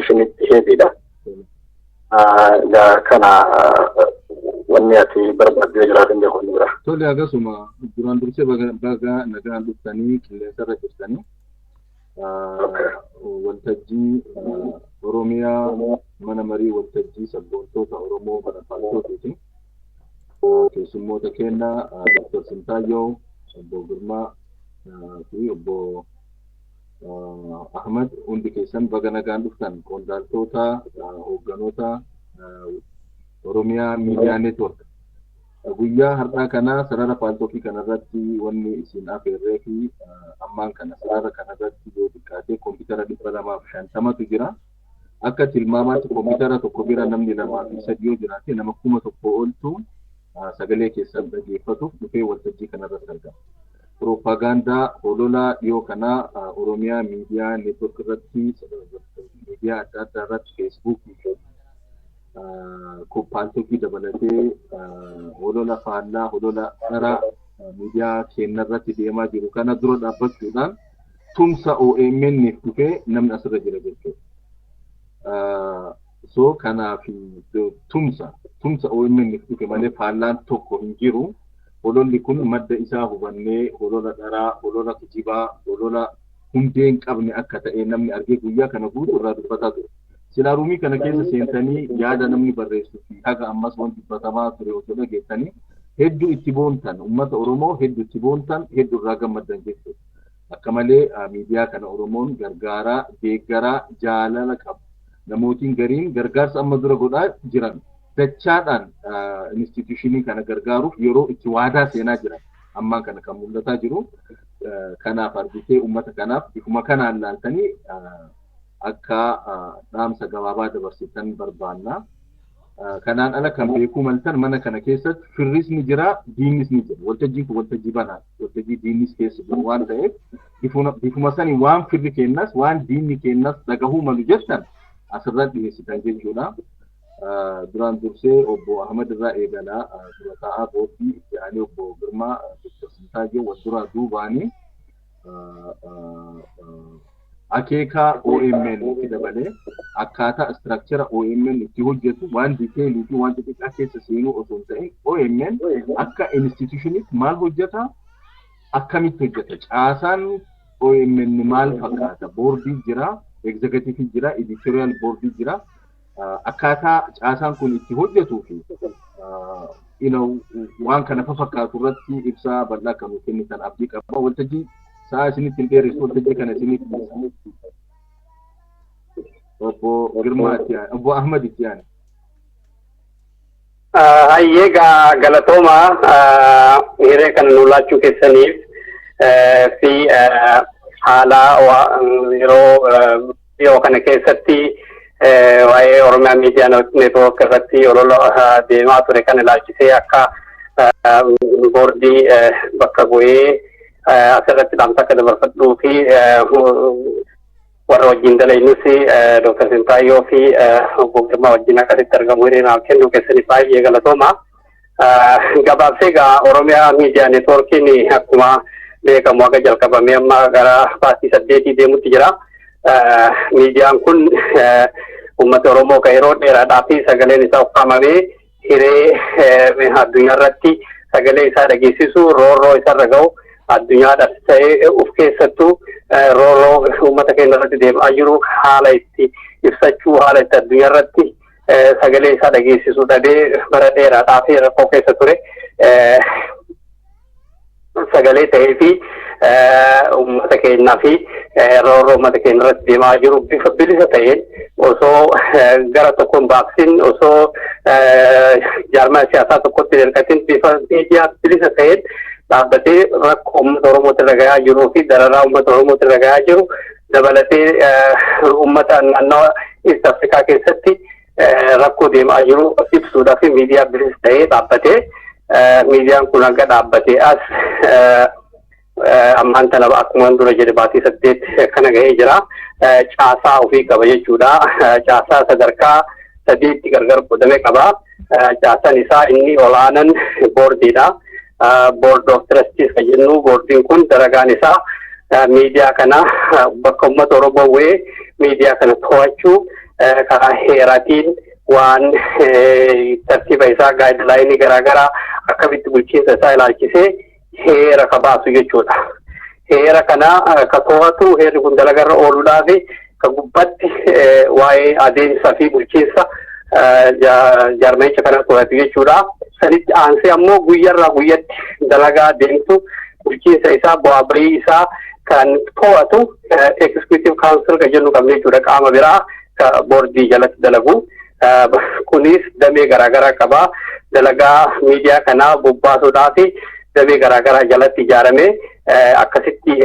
institutionitti hedida. Kana wanni ati barbaadde jiraatan jechuun jira. Tole agasuma duraan dursee baga nagaan dhuftanii qilleensarra jirtanii. Waltajjii Oromiyaa mana marii waltajjii sabboontoota Oromoo mana faaltootiiti. Keessummoota keenya Dr. Sintaayyoo, Obbo Girmaa fi Obbo Ahmad hundi keessan baga nagaan dhuftan qondaaltota hoogganoota Oromiyaa Miidiyaa Neetwork. Guyyaa har'aa kana sarara faaltootii kanarratti wanni isin afeerree fi ammaan kana sarara kanarratti yoo xiqqaate koompitara 250tu jira. Akka tilmaamaatti koompitara tokko bira namni 2-3 yoo jiraate nama 1,000 oltu sagalee keessan dhageeffatuuf dhufee waltajjii kanarratti argama. Propagaandaa hololaa dhiyoo kana Oromiyaa Miidiyaa Neetwork irratti miidiyaa adda addaa irratti feesbuukii fi faaltootii dabalatee holola faallaa holola dharaa miidiyaa keenya irratti deemaa jiru kana dura dhaabbachuudhaan tumsa OMN'if dhufee namni asirra jira jechuudha. So kanaaf tumsa OMN'if dhufe malee faallaan tokko hin jiru. Hololli kun madda isaa hubannee holola dharaa, holola kijibaa, holola hundee hin qabne akka ta'e namni argee guyyaa kana guutuu irraa dubbataa ture. Silaa ruumii kana keessa seentanii yaada namni barreessuu fi haga ammas wanti dubbatamaa ture osoo dhageessanii hedduu itti boontan uummata Oromoo hedduu itti boontan hedduu irraa gammaddan jechuudha. Akka malee miidiyaa kana Oromoon gargaaraa, deeggaraa, jaalala qabu. Namootiin gariin gargaarsa amma dura godhaa jiran dachaadhaan instituushinii kana gargaaruuf yeroo itti waadaa seenaa jiran ammaan kana kan mul'ataa jiru. Kanaaf argitee uummata kanaaf bifuma kanaan laaltanii akka dhaamsa gabaabaa dabarsitan barbaanna. Kanaan ala kan beekuu maltan mana kana keessatti firris ni jira, diinnis ni jira. Waltajjiin kun waltajjii banaa, waltajjii diinnis keessa jiru waan ta'eef bifuma sanii waan firri kennas, waan diinni kennas dhagahuu malu jettan asirratti dhiyeessitan jechuudha. Duraan dursee Obbo Ahmad irraa eegalaa dura taa'aa boordii itti aanee Obbo Girmaa Dr. Sintaayyoo wal duraa duubaanii akeeka OMN itti dabalee akkaataa istiraakchara OMN itti hojjetu waan diiteelii fi waan xixiqqaa keessa seenuu osoo hin ta'in OMN akka instituutionitti maal hojjeta akkamitti hojjeta caasaan OMN maal fakkaata boordii jira egzekutiivii jira editorial boordii jira akkaataa caasaan kun itti hojjetuu fi waan kana fakkaatu irratti ibsaa bal'aa kan kennitan abdii qaba. Waltajjii sa'a isinitti hin dheeressu waltajjii kana isinitti Obbo Girmaa itti aane Obbo Ahmad itti aane. Hayyee galatooma hiree kana nu laachuu keessaniif fi haala yeroo kana keessatti waa'ee Oromiyaa Miidiyaa Neetwork irratti olola deemaa ture kan ilaalchisee akka boordii bakka bu'ee asirratti dhaamsa akka dabarfadhuu fi warra wajjin dalaynus Dr. Sintaayyoo fi Obbo Girmaa wajjin akkasitti argamu hiriiraan kennuu keessaniif baay'ee galatooma. Gabaabsee Oromiyaa Miidiyaa Neetworkiin akkuma beekamu akka jalqabamee amma gara baatii 8 deemutti jira. Miidiyaan kun uummata Oromoo kan yeroo dheeraadhaaf sagaleen isaa ukkaamamee hiree addunyaa irratti sagalee isaa dhageessisu roorroo isarra ga'u addunyaadhaaf ta'ee of keessattuu roorroo uummata keenya irratti deemaa jiru haala itti ibsachuu haala itti addunyaa irratti sagalee isaa dhageessisu dhabee bara dheeraadhaaf rakkoo keessa ture sagalee ta'ee fi uummata keenyaa fi roorroo uummata keenya irratti deemaa jiru bifa bilisa ta'een osoo gara tokkoon baaqsin osoo jaarmaa siyaasaa tokkotti hirkatin bifa miidiyaa bilisa ta'een dhaabbatee rakkoo uummata Oromootti irra gahaa jiruu fi dararaa uummata Oromootti irra gahaa jiru dabalatee uummata naannoo East Afrikaa keessatti rakkoo deemaa jiru ibsuudhaaf miidiyaa bilisa ta'ee dhaabbatee miidiyaan kun hanga dhaabbatee as ammaan tana akkuma dura jedhe baatii 8 kana gahee jira. Caasaa ofii qaba jechuudha. Caasaa sadarkaa 3tti gargar qoodamee qaba. Caasaan isaa inni olaanaan boordiidha. Board of Trustees kan jennu boordiin kun dalagaan isaa miidiyaa kana bakka uummata Oromoo bu'ee miidiyaa kana to'achuu karaa heeraatiin waan tartiiba isaa gaayidlaayinii garaagaraa akkamitti bulchiinsa isaa ilaalchisee heera ka baasu jechuudha. Heera kana ka to'atu heerri kun dalagarra ooluudhaaf ka gubbatti waa'ee adeemsa fi bulchiinsa jaarmayicha kana to'atu jechuudha. Sanitti aansee ammoo guyyarraa guyyatti dalagaa deemtu bulchiinsa isaa bu'aa bahii isaa kan to'atu executive council ka jennu qabne jechuudha. Qaama biraa ka boordii jalatti dalagu. Kunis damee garaagaraa qaba. Dalagaa miidiyaa kanaa bobbaasuudhaaf damee garaagaraa jalatti ijaarame akkasitti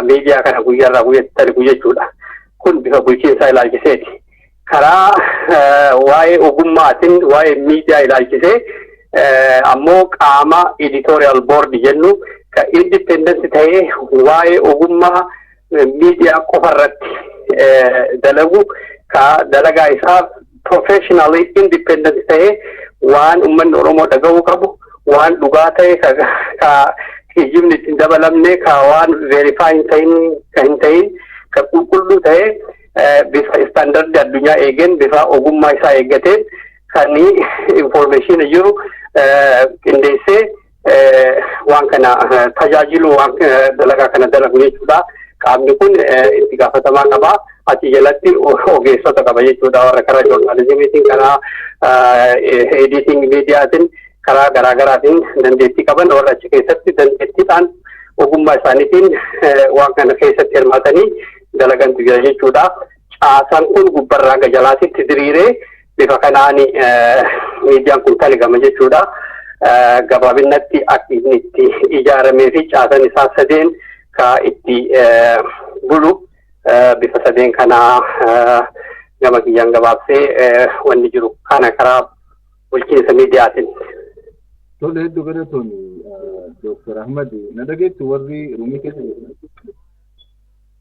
miidiyaa kana guyyarraa guyyatti dalagu jechuudha. Kun bifa bulchiinsaa ilaalchiseeti. Karaa waa'ee ogummaatiin waa'ee miidiyaa ilaalchisee ammoo qaama editorial board jennu ka independent ta'ee waa'ee ogummaa miidiyaa qofarratti dalagu ka dalagaa isaa professionally independent ta'ee waan uummanni Oromoo dhaga'uu qabu waan dhugaa ta'e ka kijibni ittiin dabalamne ka waan verify hin ta'in ka qulqulluu ta'e bifa standard addunyaa eegeen bifa ogummaa isaa eeggateen kan information jiru qindeessee waan kana tajaajilu waan dalagaa kana dalagu jechuudha. Qaamni kun itti gaafatamaa qaba. Achi jalatti ogeessota qaba jechuudha. Warra karaa joornaalizimiitiin karaa editing miidiyaatiin karaa garaagaraatiin dandeettii qaban warra achi keessatti dandeettiidhaan ogummaa isaaniitiin waan kana keessatti hirmaatanii dalagantu jira jechuudha. Caasaan kun gubbarraa gajalaatitti diriiree bifa kanaan miidiyaan kun kaligama jechuudha. Gabaabinatti akka inni itti ijaaramee fi caasaan isaa sadeen ka itti bulu bifa sadeen kanaa gama kiyyaan gabaabsee wanni jiru kana karaa bulchiinsa miidiyaatiin. Tole hedduu galatoonni Dr. Ahmad na dhageettu warri rumii keessa jiran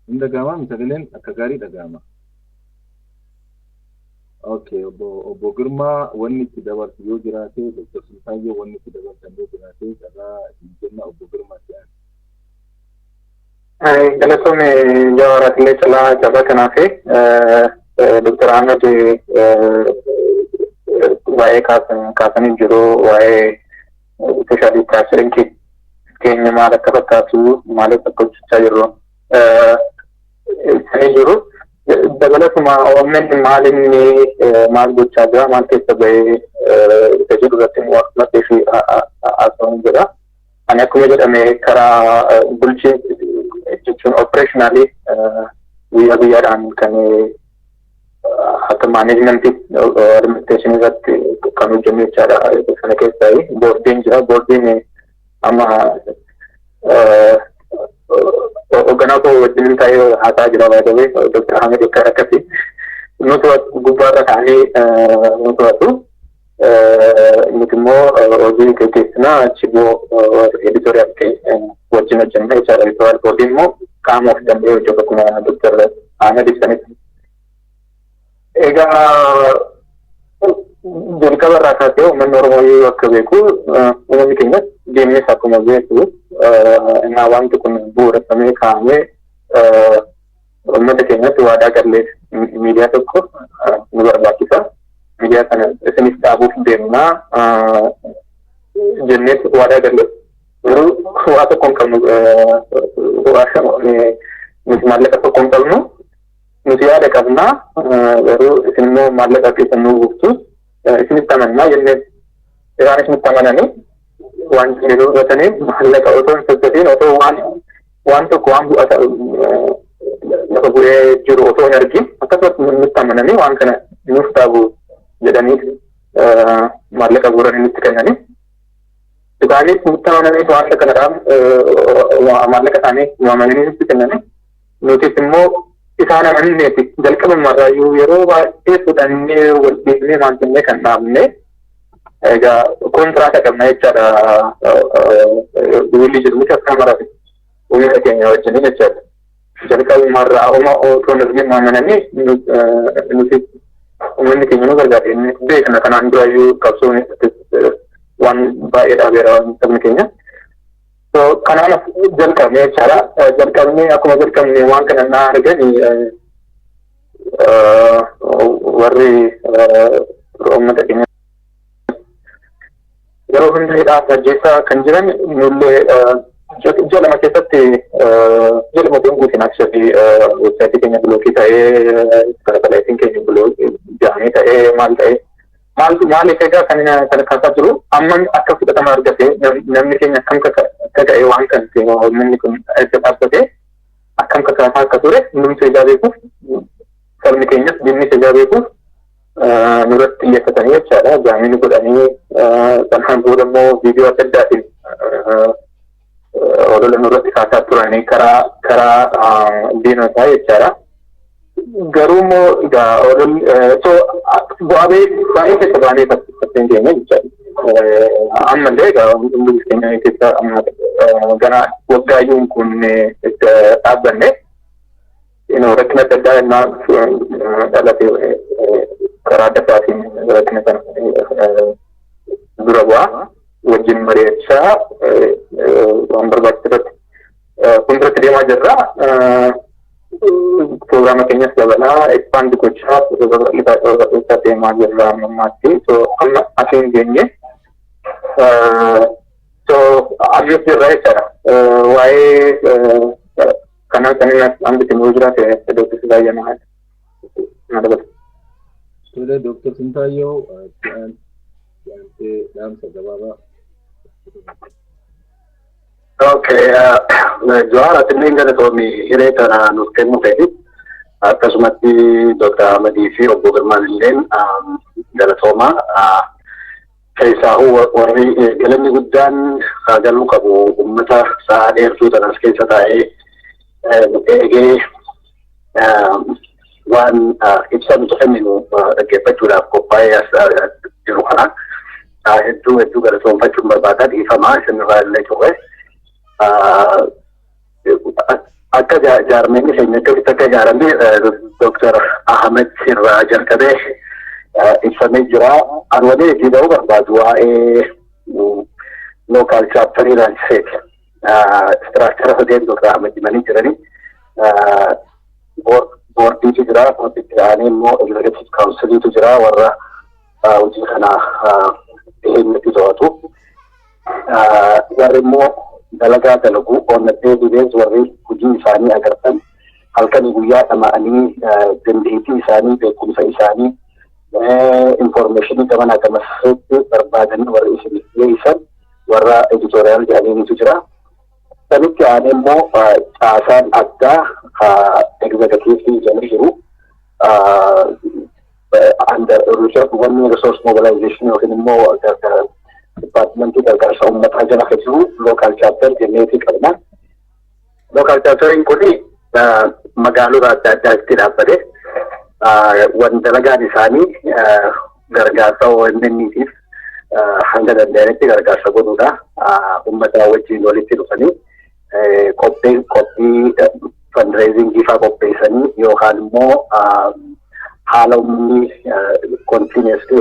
hin dhaga'amaa sagaleen akka gaarii dhaga'ama. Okay, obbo Girmaa wanni itti dabarsu yoo jiraate Dr. Sultaayyoo wanni itti dabarsan yoo jiraate karaa jenna obbo Girmaa ta'an. Galatoonni jawaaraatilee calaa jabaa kanaaf Dr. Ahmad waa'ee kaasanii jiru waa'ee especially kaasiriin keenya maal akka fakkaatu maaliif akka hojjechaa jirru ibsanii jiru. Dabalatuma OMN maal gochaa jira maal keessa bahee isa jedhu irratti waaqeffannaa fi haasawuun jira. Ani akkuma jedhame karaa bulchiinsa jechuun operationally guyyaa guyyaadhaan kan akka management administration irratti kan hojjennu jechaadha. Sana keessaa boordiin jira. Boordiin amma hoogganaa koo wajjin ta'ee haasaa jira baay'ee Dr. Ahmed akka akkasi nuti gubbaarra ta'anii nu to'atu. Nuti immoo hojii gaggeessinaa achi immoo editorial wajjin hojjenna jechaadha. Editorial boordiin immoo qaama of danda'ee hojjetu akkuma Dr. Ahmed ibsanitti. Egaa jalqaba irraa kaasee uummanni Oromoo akka beeku uummanni keenya deemnes akkuma beeku naa wanti kun bu'uureffamee kaa'amee uummata keenyatti waadaa galleef miidiyaa tokko nu barbaachisa. Miidiyaa kana isinis dhaabuuf deemnaa jennees waadaa galleef. Garuu waa tokko hin qabnu nuti maallaqa tokko hin qabnu nuti yaada qabnaa garuu isin immoo maallaqa keessan nuu buuftu isinitti amannaa jennee isaanis nutti amananii waan isin hubatanii maallaqa otoo hin sassabiin otoo waan tokko waan bu'ata lafa bu'ee jiru otoo hin argin akkasumas nutti amananii waan kana nuuf dhaabu jedhanii maallaqa guuranii nutti kennanii isaanis nutti amananii waan kanadhaan maallaqa isaanii waamanii nutti kennanii nutis immoo isaan amanneeti jalqabumarraayyuu yeroo baay'ee fudhannee wal dhiibnee maantinnee kan dhaabne egaa kontiraata qabna jechaadha. Willi jedhamutti akka marate uummata keenya wajjin jechaadha. Jalqabumarraa otoo hin amananii nuti uummanni keenya nu gargaaree beekna kanaan duraayyuu qabsoon waan baay'ee dhaabeera sabni keenya. So kanaaf jalqabnee jechaadha. Jalqabnee akkuma jalqabnee waan kana naa arganii warri uummata keenya yeroo hunda hidhaa ajjeesaa kan jiran nullee ji'a lama keessatti ji'a lama guutiin actually websaayitii keenya bilookii ta'ee kalaqalaatiin keenya bilookii jaamee ta'ee maal ta'ee maaliif egaa kan kaasaa jiru amma akka fudhatama argate namni keenya akkam kaka'ee waan kan namni kun itti dhaabbatee akkam kakaasaa akka ture nuti ijaa beekuuf sabni keenyas diinni ijaa beekuuf nurratti xiyyeeffatanii jechaadha jaamini godhanii sanaan booda immoo viidiyoo adda addaatiin olola nurratti kaasaa turanii karaa diinotaa jechaadha. Garuu immoo egaa bu'aa baay'ee keessa baanee fakkiin keenya jechaadha. Ammallee egaa hundi keenya keessa gana waggaayyuun kun itti dhaabbanne rakkina adda addaa innaa dhalate karaa adda addaatiin rakkina sana dura bu'aa wajjin mari'achaa waan barbaachisu irratti fuulduratti deemaa jirra. Prograama keenyas dabalaa expand gochaa isa deemaa jirra ammaatti. Amma asiin geenye abiyyoos jirra jechaadha. Waa'ee kanaan kan inni hambiti nuu jiraate Dr. Sintaayoo na dabala. Tole Dr. Sintaayoo dhaamsa gabaabaa. Okay, Joara Tilling galatoomii hiree kana nuuf kennuu ta'e akkasumatti Dr. Ahmadii fi obbo Girmaan illeen galatooma. Keessaa warri galanni guddaan galuu qabu uummata sa'a dheertuu tanas keessa taa'ee eegee waan ibsa nuti kenninu dhaggeeffachuudhaaf qophaa'ee jiru kana hedduu galatoonfachuun barbaadaa dhiifamaa isinirraa illee ture. Akka jaarmeenyi keenya akkamitti akka ijaarame Dr. Ahmed irraa jalqabee ibsamee jira. Anwalee itti ba'uu barbaadu waa'ee local chapter ilaalchiseeti. Structure hodeen Dr. Ahmed himanii jiranii boordiitu jira. Boordiitti aanee immoo executive counciliitu jira warra hojii kana dhiheenyatti to'atu. Warri immoo dalagaa dalagu onnatee dibees warri hojii isaanii agartan halkanii guyyaa dhama'anii dandeettii isaanii beekumsa isaanii informationii gamanaa gamasitti barbaadanii warri isin dhiyeessan warra editorial jedhaniitu jira. Sanitti aanee immoo caasaan addaa executive jedhanii jiru. Under resource mobilization yookiin immoo departmentii gargaarsa uummataa jala kan jiru local chapter jenneetii qabna. Local chapteriin kun magaalota adda addaatti dhaabbate waan dalagaan isaanii gargaarsa OMN'tiif hanga danda'anitti gargaarsa godhuudha. Uummata wajjin walitti dhufanii qophii fundraisingii fa'aa qopheessanii yookaan immoo haala uummanni continuously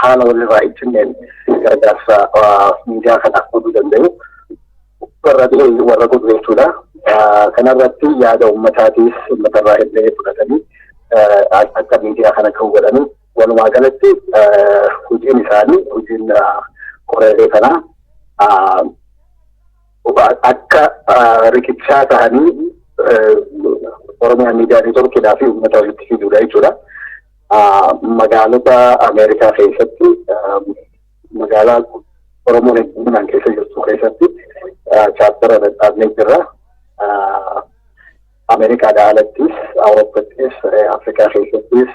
haala walirraa ibsineen gargaarsa miidiyaa kanaaf godhuu danda'u warra godhu jechuudha. Kanarratti yaada uummataatiif uummatarraa illee fudhatanii akka miidiyaa kana kan godhanii walumaa galatti hojiin isaanii hojiin qoreelee kanaa akka rikichaa ta'anii Oromiyaa miidiyaa neetworkiidhaa fi uummata walitti fiduudha jechuudha. Magaalota Ameerikaa keessatti magaalaa Oromoon hedduminaan keessa jirtu keessatti chaappara dhaabnee jirra. Ameerikaadhaa alattis, Awurooppaattis, Afrikaa keessattis,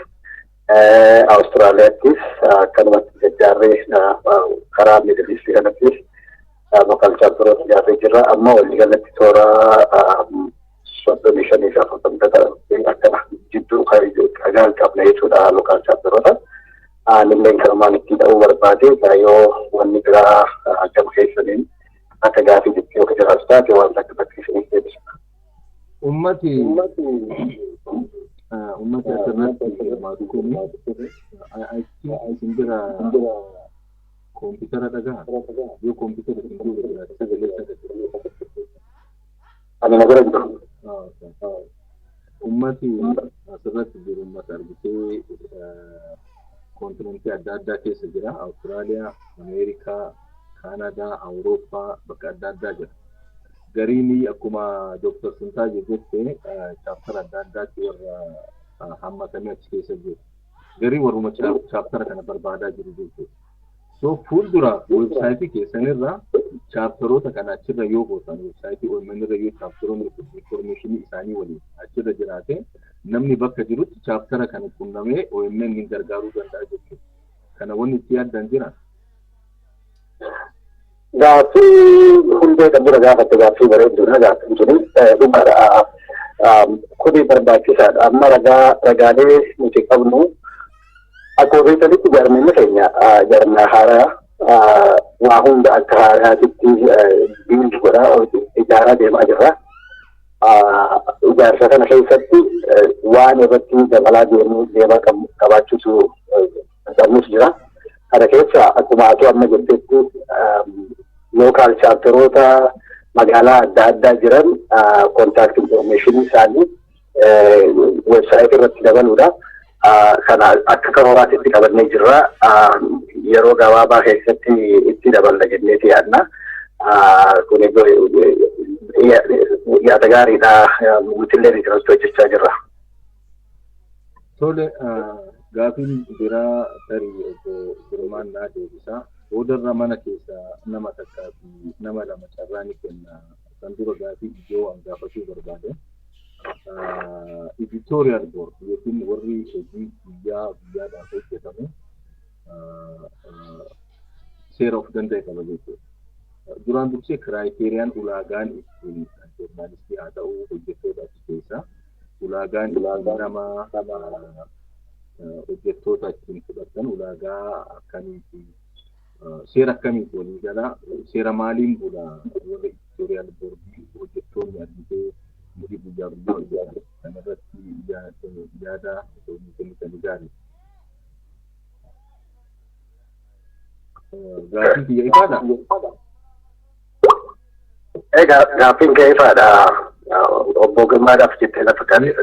Awustiraaliyaattis akkanumatti jajjaarree karaa Miidil Iistii kanattis lokaal chaapparoota ijaarree jirra. Amma walii galatti toora 35 fi 40 akkana jidduu qagaan qabna jechuudha lokaal chaapparoota. Lilleen kanumaan itti ta'uu barbaade yoo wanni biraa gama keessaniin akka gaafii jettee yookiin jiraatu taate waan akka bakkeessaniif deebisudha. Ummati asirratti hirmaatu kun isin bira koompitara dhagaa yoo koompitara isin bira jiraate sagalee sagalee. Ani nagara jiru. Ummati asirratti jiru ummata argitee kontinentii adda addaa keessa jira. Awustiraaliyaa, Ameerikaa, Kaanadaa, Awurooppaa bakka adda addaa jira. Gariin akkuma Dr. Sintaa jette chapter adda addaatti warra hammatamee achi keessa jiru. Garii warruma chapter kana barbaadaa jiru jechuudha. So fuuldura websaayitii keessanirra chapteroota kana achirra yoo gootan websaayitii OMN irra yoo chapteroonni informationii isaanii waliin achirra jiraate namni bakka jirutti chaptera kana qunnamee OMN ni gargaaruu danda'a jechuudha. Kana wanni itti addaan jira. Gaaffii hundee kan dura gaafatte gaaffii bareedduudha gaaffiin kuni dhugaadha. Kuni barbaachisaadha. Amma ragaalee nuti qabnu akkuma beekanitti jarmeenni keenya jarmaa haaraa waa hunda akka haaraatitti biildi godhaa ijaaraa deemaa jirra. Ijaarsa kana keessatti waan irratti dabalaa deemaa qabaachuutu qabnus jira. Kana keessa akkuma atu amma jettetti local chapteroota magaalaa adda addaa jiran contact information isaanii website irratti dabaluudha. Kana akka karooraatti qabannee jirra. Yeroo gabaabaa keessatti itti daballa jenneeti yaadna. Kun yaada gaariidha. Guutillee irratti hojjechaa jirra. Tole gaafiin biraa tarii Girmaan naa deebisaa. Boodarra mana keessa nama takkaa fi nama lama carraa ni kenna. Kan dura gaafii ijoo an gaafachuu barbaade. Editorial board yookiin warri hojii guyyaadhaaf hojjetamu seera of danda'e qaba jechuudha. Duraan dursee kiraayiteriiyaan ulaagaan ittiin joornaalistii haa ta'u hojjettoota achi keessa ulaagaan nama hojjettoota ittiin fudhatan ulaagaa akkamiiti seera akkamiiti walii galaa seera maaliin bula warra editorial board hojjettoonni argitee muri guyyaa hojjetan kanarratti yaada kennitan gaarii. Gaafiin kiyya ifaadha. Gaafiin kee ifaadha. Obbo Girmaadhaaf jettee lafa kaasee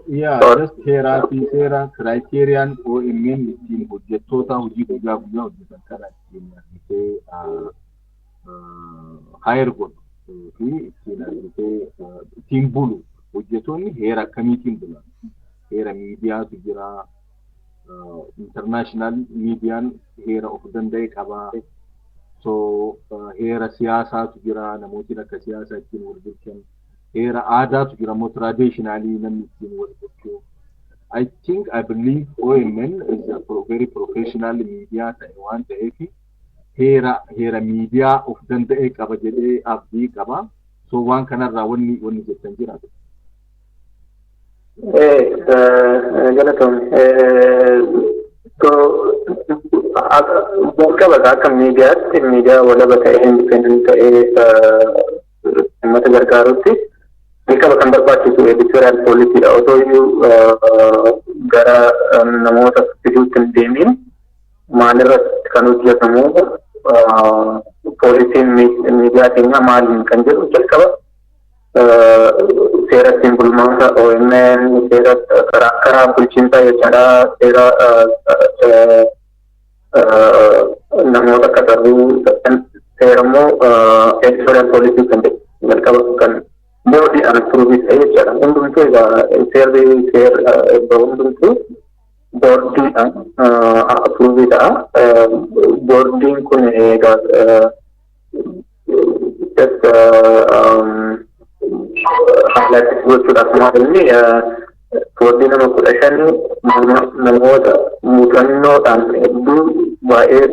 Yeah. Just seeraa fi seera kiraayiteriiyaan OMN ittiin hojjettoota hojii guyyaa hojjetan kana ittiin argitee hire godhu fi ittiin bulu hojjettoonni heera akkamiitiin bulan heera miidiyaatu jira. International miidiyaan heera of danda'e qaba. So heera siyaasaatu jira namoonni akka siyaasaa ittiin wal bulchan. Heera aadaatu jira immoo traditionally namni ittiin wal bulchu. I believe OMN is a very professional media ta'e waan ta'eef heera miidiyaa of danda'e qaba jedhee abdii qaba. So waan kanarraa wanni jettan jiraatu. Galatoom. Jalqaba akka miidiyaa walaba ta'ee independent ta'ee uummata gargaarutti jalqaba kan barbaachisu editorial policy otoo iyyuu gara namoota fiduutti hin deemin maalirratti kan hojjetamu poolisiin miidiyaa keenya maaliin kan jedhu jalqaba seera ittiin bulmaata OMN seera karaa bulchiinsaa jechaadha seera namoota qacarruu seera immoo editorial policy kan jedhu jalqaba kan boordii approvii ta'e jechaadha. Hundumtuu seerri hundumtuu boordiidhaan approvii ta'a. Boordiin kun egaa highlight gochuudhaaf maalini boordii nama 15 namoota muuxannoodhaan hedduu baay'ee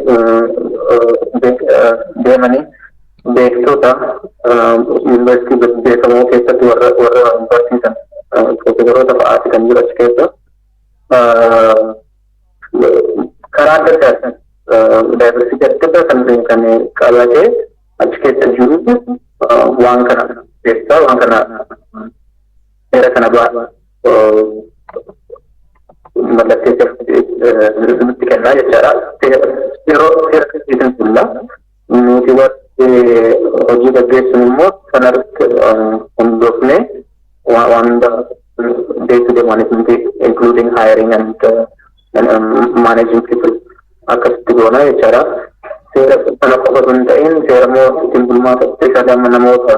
deemanii beektota yuunivarsiitii beekamoo keessatti warra barsiisan profeesaroota fa'aati kan jiru achi keessa karaa adda addaatiin daayivarsiitii adda addaa kan qabatee achi keessa jiru waan kana keessaa waan kana seera kana mallatteessatti kennaa jechaadha. Yeroo seera keessatti fulla nuti hojii gaggeessuun immoo sanarratti hundoofnee waan day-to-day management including hiring and managing people akkasitti goona jechaadha. Seera sana qofa osoo hin ta'in seera immoo ittiin bulmaata isaan namoota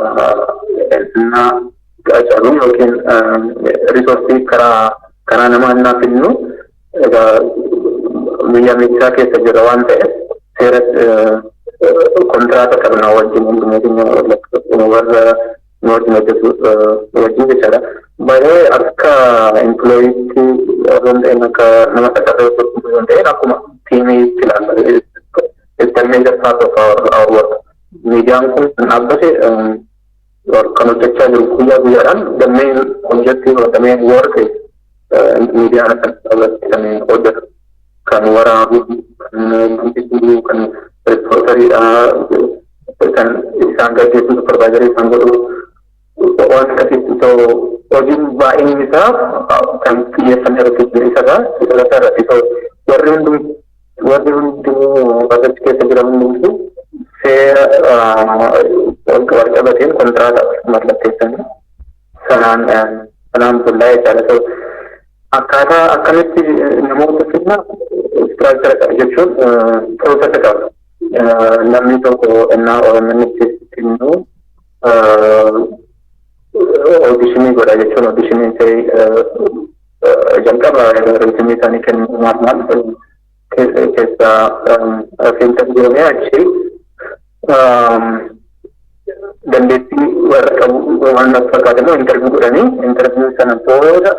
qacaruun yookiin risoorsii karaa namaa innaa finnu biyya Ameerikaa keessa jira waan ta'eef seera kontraata qabna wajjin hundumaa warra nu wajjin hojjetu wajjin jechaadha. Baay'ee akka employeetti osoo hin ta'in akka nama tajaajila osoo hin ta'in akkuma tiimiitti ilaalla. It's a major part of our work. Media dhaabbate kan hojjechaa jiru guyyaadhaan the main objective or the main work is media kan hojjetu kan waraabu kan guddisuu kan reporteriidha kan isaan gaggeessu supervisorii isaan godhu waan akkasitti ta'u hojiin baay'een isaa kan xiyyeeffannee irratti isa irratti warri hundumtuu asirratti keessa jiran hundumtuu seera walqabateen kontraata mallatteessanii sanaan bullaa jechaadha. Akkaataa akkamitti namoota fidna istiraakchara qaba jechuun piroosesa qaba. Namni tokko innaa OMN'tti immoo oodishinii godha jechuun oodishinii ta'ee jalqaba riitimii isaanii kennu maal keessa filter goonee achi dandeettii warra qabu waan fakkaatu immoo interview godhanii interview sana booda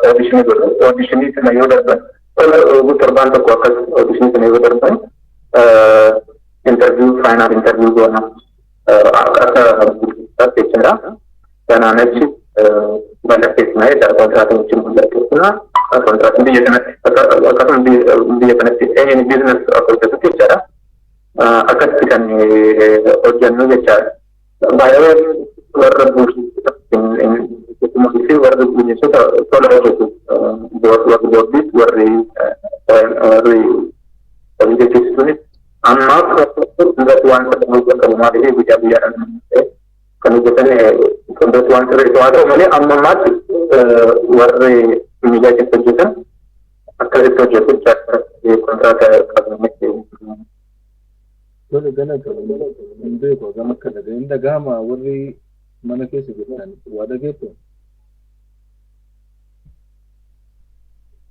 oodishinii godhu. Oodishinii sana yoo darban torbaan tokko akkas oodishinii sana yoo darban interview final interview goona akka jechuudha. Sanaan achi mallatteessina jechuudha kontiraatii wajjin mallatteessina. Kontiraatiin biyya kanatti akkasuma biyya kanatti eenyuun biizines akka hojjetutti jechaadha. Akkasitti kan hojjennu jechaadha. Baay'ee warra buusuufi warra bineensota tola hojjetu warri boordiis warri hojjechiistuunis ammaaf hundatti waan ta'u qabu maaliif guyyaa guyyaadhaan kan hojjetan hundatti waan sirreessu haa ta'u malee amma ammaatti warri miidiyaa keessa hojjetan akkasitti hojjetu jechaadha kontraata qabamatti. Tole gana hin beeku gama akka dhaga'in dhaga'ama warri mana keessa jirtan waa dhageettu.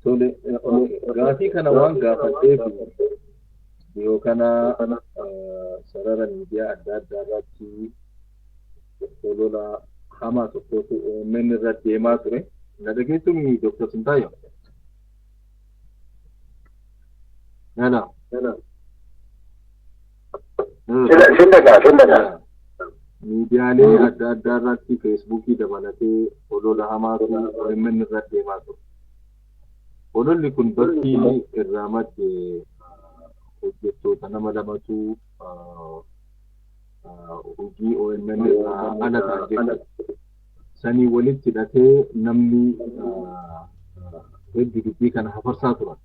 Tole gaafii kana waan gaafadheef yoo kana sarara miidiyaa adda addaa irratti olola hamaa tokkotu OMN irra deemaa ture. Na dhageettu Dr. Sintaayyoo? Nana. Shindagaa. Miidiyaalee adda addaa irratti feesbuukii dabalatee olola hamaa OMN irra deemaa ture. Ololli kun bakki irraa madde hojjettoota nama lamatu hojii OMN irraa ala ta'an jechuudha. Sanii walitti hidhatee namni hedduu dubbii kana hafarsaa turan.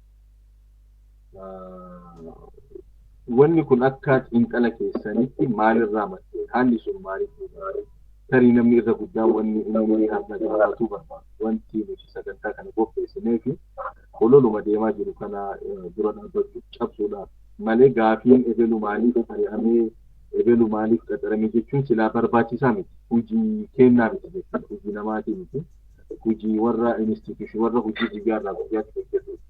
Wanni kun akka xiinxala keessanitti maalirraa madde? Haalli sun maaliif? Tarii namni irra guddaan wanni inni har'a gaafatu barbaadu. Wanti nuti sagantaa kana qopheessinee fi ololuma deemaa jiru kana dura dhaabbachuu cabsuudhaaf malee gaafiin ebelu maaliif ari'amee ebelu maaliif qaxarame jechuun silaa barbaachisaa miti. Hojii kennaa miti jechuudha. Hojii namaatii miti. Hojii warra institution warra hojii guyyaarraa guyyaatti hojjetudha.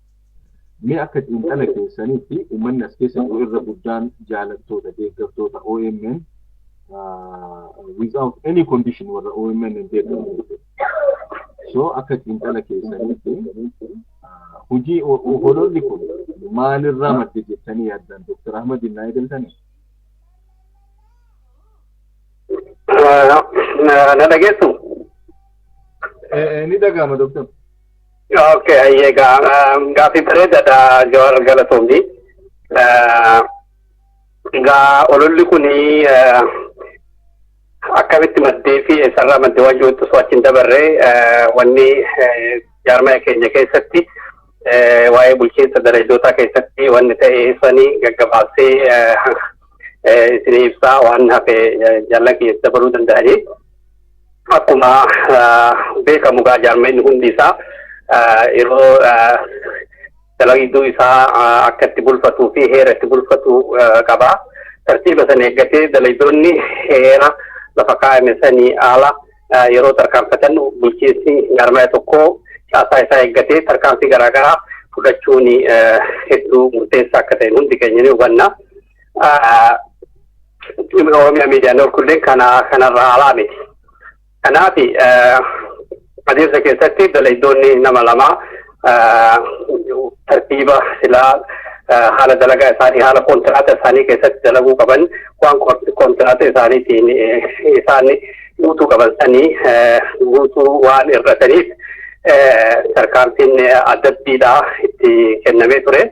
Mee akka xiinxala keessanitti uummanni as keessa jiru irra guddaan jaalattoota deeggartoota OMN without any condition warra OMN hin beekamu. So akka xiinxala keessanitti hojii ololli kun maalirraa madde jettanii yaaddan Dr. Ahmad innaa eegaltanii? Na dhageessu? Ni dhaga'ama Dr. Okay, gaafii bareedaadha Jawaar galatoomni. Egaa ololli kuni akkamitti maddee fi eessarraa maddee waan jirutti osoo achiin dabarree wanni jaarmaya keenya keessatti waa'ee bulchiinsa darajootaa keessatti wanni ta'e sanii gaggabaabsee isin ibsaa waan hafe jalla keessa baruu danda'anii akkuma beekamu gaa jaarmeen hundi isaa yeroo dalagidduu isaa akka itti bulfatuu fi heera itti bulfatu qaba. Tartiiba san eeggatee dalaydoonni heera lafa kaa'ame sanii haala yeroo tarkaanfatan bulchiinsi jaarmaa tokko caasaa isaa eeggatee tarkaanfii garaagaraa fudhachuun hedduu murteessaa akka ta'e hundi keenya ni hubanna. Oromiyaa miidiyaa neetwoorkiileen kanarraa alaa miti. Kanaaf adeemsa keessatti dalaydoonni nama lama tartiiba silaa haala dalagaa isaanii haala kontiraata isaanii keessatti dalaguu qaban waan kontiraata isaaniitiin isaan guutuu qaban sanii guutuu waan irrataniif tarkaanfiin adabbiidha itti kennamee ture.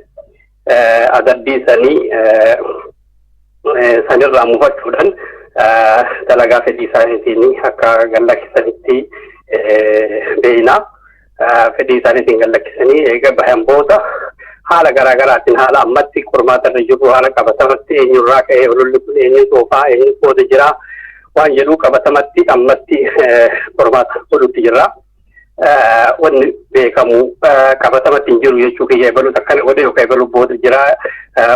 Adabbii sanii sanirraa mufachuudhaan dalagaa fedhii isaaniitiin akka gallakkisanitti beeyna. Fedhii isaaniitiin gallakkisanii eega bahan booda haala garaagaraatiin haala ammatti qormaata irra jiru haala qabatamatti eenyurraa ka'ee ololli kun eenyu soofaa eenyu booda jira waan jedhu qabatamatti ammatti qormaata godhutti jirra. Wanni beekamu qabatamatti hin jiru jechuu kiyya eebalu akkana godhe yookaan eebalu booda jira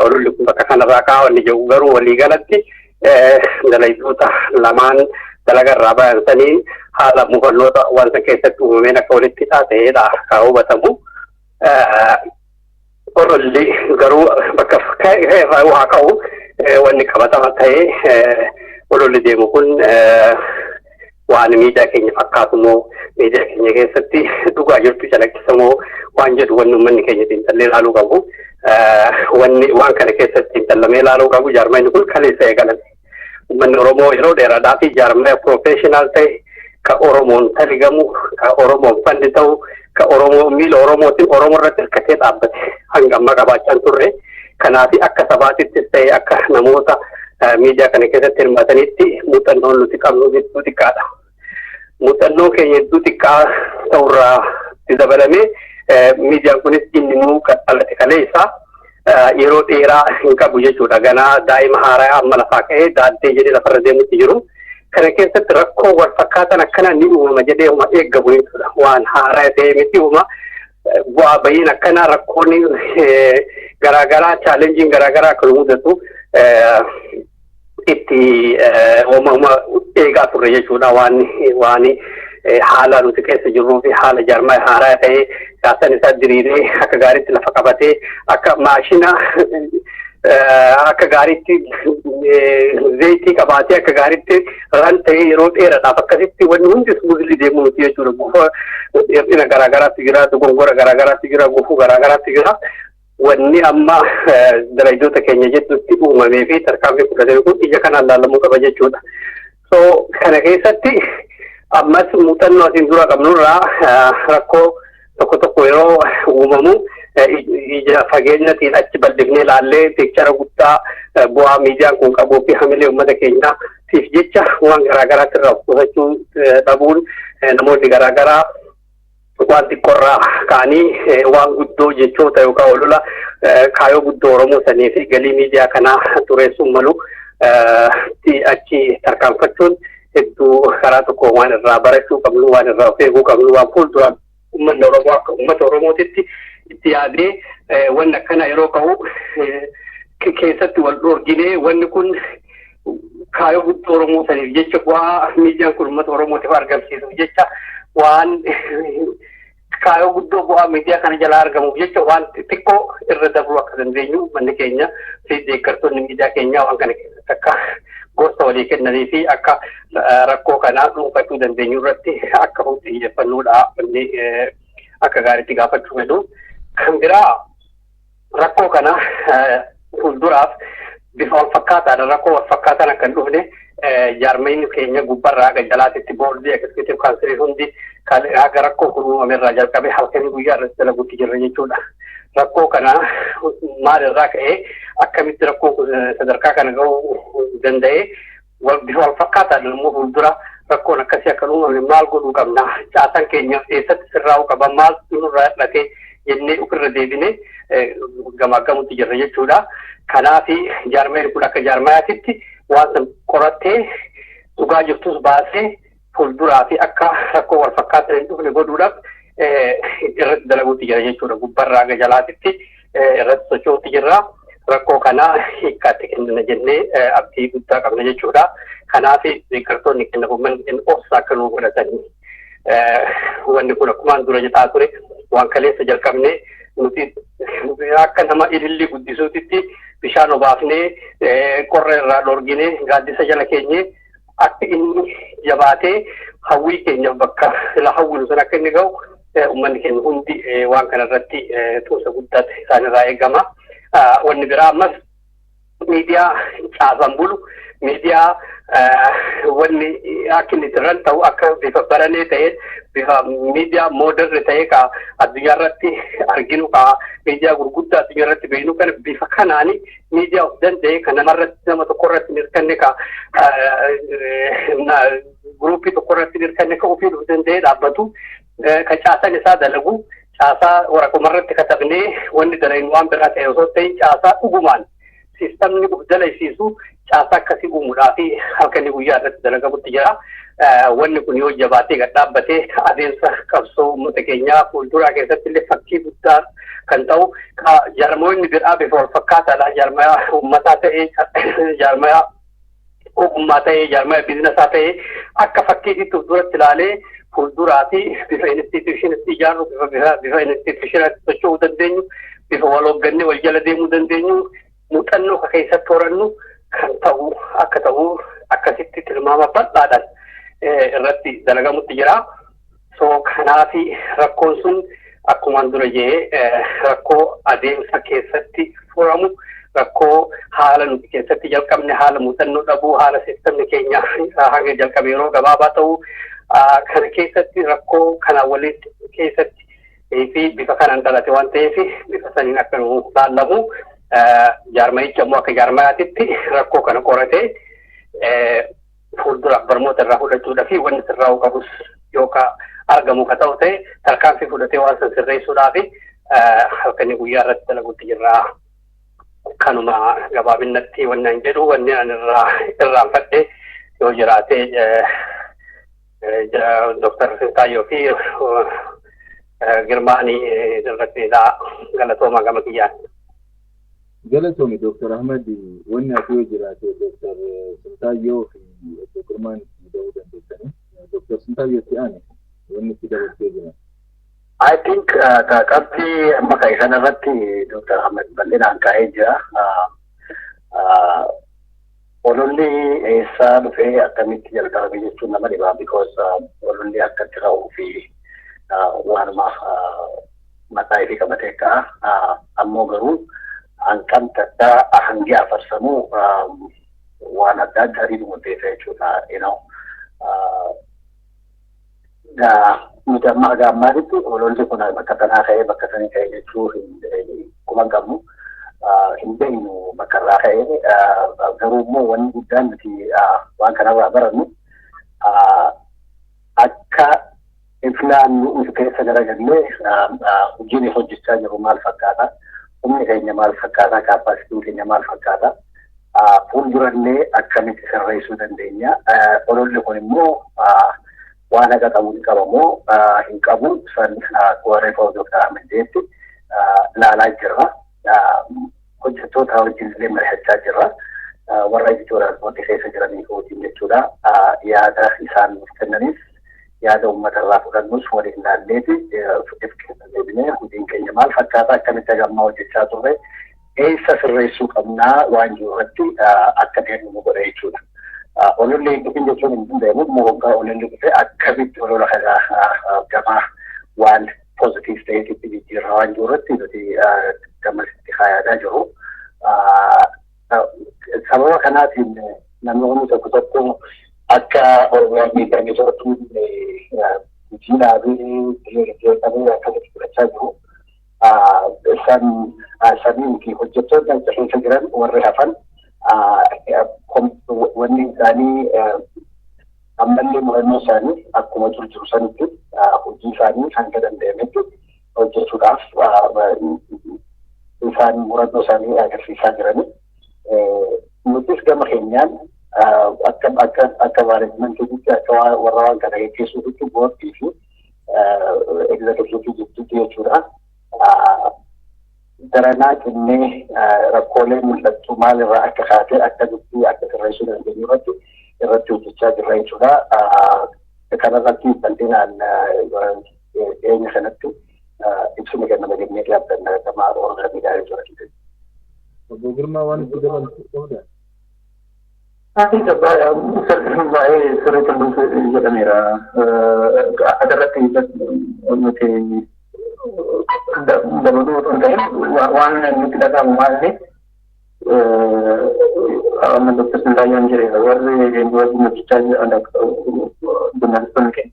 ololli kun bakka kanarraa ka'a wanni jedhu garuu walii galatti dalaydoota lamaan dalagarraa bayansanii haala mufannoota wanta keessatti uumameen akka walitti ta'eedha kan hubatamu. Ololli garuu bakka irraa waa ka'u wanni qabatama ta'ee ololli deemu kun waan miidiyaa keenya fakkaatu moo miidiyaa keenya keessatti dhugaa jirtu calaqqisa moo waan jedhu wanni uummanni keenya xiinxallee ilaaluu qabu. Wanni waan kana keessatti xiinxallamee ilaaluu qabu jaarmayni kun kaleessa eegalame. Uummanni Oromoo yeroo dheeraadhaa fi jaarmaya piroofeeshinaal ta'e ka Oromoon taligamu ka Oromoon fanni ta'u ka Oromoo miila Oromootiin Oromoo irratti hirkatee dhaabbate hanga amma qabaachaan turre. Kanaaf akka sabaatittis ta'e akka namoota miidiyaa kana keessatti hirmaatanitti muuxannoon nuti qabnu hedduu xiqqaadha. Muuxannoo keenya hedduu xiqqaa ta'urraa itti dabalamee miidiyaan kunis inni nuu dhalate kaleessa yeroo dheeraa hin qabu jechuudha. Ganaa daa'ima haaraa amma lafaa ka'ee daaddee jedhee lafarra deemutti jiru. Kana keessatti rakkoo wal fakkaatan akkana ni uumama jedhee uma eeggamu jechuudha. Waan haaraa ta'e miti uuma bu'aa bahiin akkana rakkoonni garaagaraa chaalenjiin garaagaraa kan mudatu itti uumama eegaa turre jechuudha. Waan haala nuti keessa jirruu fi haala jaarmaa haaraa ta'ee kaasan isaa diriiree akka gaariitti lafa qabatee akka maashina akka gaariitti zayitii qabaatee akka gaariitti ran ta'ee yeroo dheeraadhaaf akkasitti wanni hundi ismuuzilii deemuu nuti jechuudha. Gufa hir'ina garaagaraatti jira, dogongora garaagaraatti jira, gufuu garaagaraatti jira. Wanni amma dalaydoota keenya jettutti uumamee fi tarkaanfii fudhatame kun ija kanaan laallamuu qaba jechuudha. So kana keessatti ammas muuxannoo asiin dura qabnurraa rakkoo tokko tokko yeroo uumamu ija fageenyatiin achi bal'ifnee ilaallee piikchara guddaa bu'aa miidiyaan kun qabuu fi hamilee uummata keenyaatiif jecha waan garaagaraatti irraa qusachuu dhabuun namoonni garaagaraa waan xiqqoorraa ka'anii waan guddoo jechoota yookaan olola kaayoo guddoo Oromoo sanii fi galii miidiyaa kanaa tureessuun malu achi tarkaanfachuun hedduu karaa tokko waan irraa barachuu qabnu waan irraa of eeguu qabnu waan fuulduraan uummanni Oromoo akka uummata Oromootitti itti yaadee wanni akkana yeroo ka'u keessatti wal dhoorginee wanni kun kaayoo guddoo Oromoo saniif jecha bu'aa miidiyaan kun uummata Oromootiif argamsiisuuf jecha waan kaayoo guddoo bu'aa miidiyaa kana jalaa argamuuf jecha waan xiqqoo irra dabruu akka dandeenyu manni keenya fi deeggartoonni miidiyaa keenyaa waan kana keessatti akka gorsa walii kennanii fi akka rakkoo kanaa dhuunfachuu dandeenyu irratti akka xiyyeeffannuudha akka gaariitti gaafachuu fedhu. Kan biraa rakkoo kana fuulduraaf bifa wal fakkaataadha. Rakkoo wal fakkaataan akka hin dhufne jaarmayni keenya gubbarraa aga jalaatitti boordii eksekuutiif kaansirii hundi aga rakkoo kun uumamerraa jalqabee halkanii guyyaa irratti dalaguutti jirra jechuudha. Rakkoo kana maalirraa ka'ee akkamitti rakkoo sadarkaa kana ga'uu danda'ee bifa wal fakkaataadhaan immoo fuuldura rakkoon akkasii akka uumame maal godhuu qabna? Caasaan keenya eessatti sirraa'uu qaba? Maal nurraa hir'atee jennee ofirra deebinee gamaaggamutti jirra jechuudha. Kanaaf jaarmayaan kun akka jaarmayaatitti waan qorattee dhugaa jirtus baasee fuulduraa fi akka rakkoo wal fakkaatan hin dhufne godhuudhaaf irratti dalaguutti jira jechuudha. Gubbarraa aga jalaatitti irratti socho'uutti jirra. Rakkoo kana hiikkaatti kennina jennee abdii guddaa qabna jechuudha. Kanaaf deeggartoonni kenna uummanni obsa akka nuu godhatanii wanni kun akkumaan dura jedhaa ture waan kaleessa jalqabnee nuti akka nama ilillii guddisuutitti bishaan obaafnee qorra irraa dhorginee gaaddisa jala keenyee akka inni jabaatee hawwii keenyaaf bakka la hawwinu sana akka inni ga'u uummanni keenya hundi waan kana irratti tuusa guddaatti isaanirraa eegama. Wanni biraa ammas miidiyaa caasaan bulu miidiyaa wanni akka inni irratti ta'u akka bifa baranee ta'ee bifa miidiyaa mooderni ta'ee ka addunyaa irratti arginu ka miidiyaa gurguddaa addunyaa irratti beeknu kana bifa kanaani miidiyaa of danda'e kan namarratti nama tokko irratti hirkanne ka guruupii tokko irratti hirkanne ka ofii of danda'ee dhaabbatu ka caasaan isaa dalagu caasaa waraquma irratti katabnee wanni dalayin waan biraa ta'e osoo ta'in caasaa dhugumaan sistamni dalaysiisu caasaa akkasii uumuudhaa fi halkanii guyyaa irratti dalagamutti jira. Wanni kun yoo jabaatee gad dhaabbatee adeemsa qabsoo uummata keenyaa fuulduraa keessatti illee fakkii guddaa kan ta'u jaarmoonni biraa bifa wal fakkaataadha. Jaarmaya uummataa ta'ee jaarmaya ogummaa ta'ee jaarmaya biizinasaa ta'ee akka fakkiitti duratti ilaalee fuulduraa fi bifa instituutionitti ijaarru bifa instituutionitti socho'uu dandeenyu bifa wal hoggannee wal jala deemuu dandeenyu muuxannoo ka keessatti horannu kan ta'u akka ta'u akkasitti tilmaama bal'aadhaan irratti dalagamutti jira. So kanaaf rakkoon sun akkumaan dura jedhee rakkoo adeemsa keessatti furamu rakkoo haala nuti keessatti jalqabne haala muuxannoo dhabuu haala sistemni keenya hanga jalqabe yeroo gabaabaa ta'uu kana keessatti rakkoo kana walitti keessatti fi bifa kanaan dhalate waan ta'eef bifa saniin akka nu laallamu jaarmayicha immoo akka jaarmayaatitti rakkoo kana qoratee fuulduraaf barnoota irraa fudhachuudhaa fi wanni sirraa'uu qabus yookaan argamu ka ta'u ta'e tarkaanfii fudhatee waan san sirreessuudhaa fi halkanii guyyaa irratti dalaguutti jirra. Kanuma gabaabinatti wanni an jedhu wanni an irraanfadhe yoo jiraate Dr. Sintaayyoo fi Girmaanii irratti galatooma gama kiyyaan. Galatoomi Dr. Ahmad wanni ati yoo jiraate Dr. Sintaayyoo fi Girmaanii ta'uu dandeessanii. Dr. Sintaayyoo ti ani wanni itti dabaltee jira. I think qabxii amma ka'e kanarratti Dr. Ahmad bal'inaan kaa'ee jira. Ololli eessaa dhufee akkamitti jalqabame jechuun nama dhibaa because ololli akkatti ka'uu fi waanuma mataa ifii qabatee ka'a. Ammoo garuu hanqan takka hangi afarsamu waan adda addaatiin murteessa jechuudha. Nuti amma gammaatitti ololli kun bakka tanaa ka'ee bakka sanii ka'ee jechuu kuma qabnu hin beeknu bakka irraa ka'ee garuu immoo wanni guddaan nuti waan kanarraa barannu akka ifnaan nuti keessa garagallee hojiin hojjechaa jiru maal fakkaata humni keenya maal fakkaata kaappaasitiin keenya maal fakkaata fuuldurallee akkamitti sirreessuu dandeenya ololli kun immoo waan akka qabu hin qabamoo hin qabu san warree fa'aa Dr. Ahmad jeetti laalaa jirra. Hojjettoota wajjinillee mari'achaa jirra. Warra editooriyal boordii keessa jiranii wajjin jechuudha. Yaada isaan nuuf kennanis yaada uummatarraa fudhannus waliin ilaalleeti deebinee hojiin keenya maal fakkaata akkamitti agammaa hojjechaa turre eessa sirreessuu qabnaa waan jiru irratti akka deemnu nu godha jechuudha. Ololli dhufin jechuun hin danda'amu moggaa ololli dhufe akkamitti olola kana gama waan pozitiif ta'eetitti jijjiirraa waan jiru irratti nuti gammasitti kaayadaa jiru. Sababa kanaatiin namoonni tokko tokko akka Oromiyaan miidhamee sooratu guddinaa fi xiyyeeffannoo akkasitti fudhachaa jiru. Sanii fi hojjettoonni achi keessa jiran warri hafan wanni isaanii ammallee murannoo isaanii akkuma jiru sanitti hojii isaanii hanga danda'ametti hojjechuudhaaf isaan murannoo isaanii agarsiisaa jirani. Nutis gama keenyaan akka maanaajimentiitti akka warra waan kana geggeessuutti boordii fi egzekutiivii gidduutti jechuudha. Daranaa kennee rakkoolee mul'attu maalirraa akka kaatee akka dubbii akka sirreessuu dandeenyu irratti hojjechaa jirra jechuudha. Kanarratti bal'inaan dhiyeenya kanatti ibsuma kennama jennee yaabbanna gama Oromiyaa miidiyaa jechuudha. Obbo Girmaa waan itti dabaltu qabda? Baay'ee sirriitti jedhameera. Adarratti nuti dabaluu osoo hin ta'in waan nuti dhagahamu maalini amma Dr. Sintaayyaan jireera warri wajjin hojjechaa jurnalistoonni keenya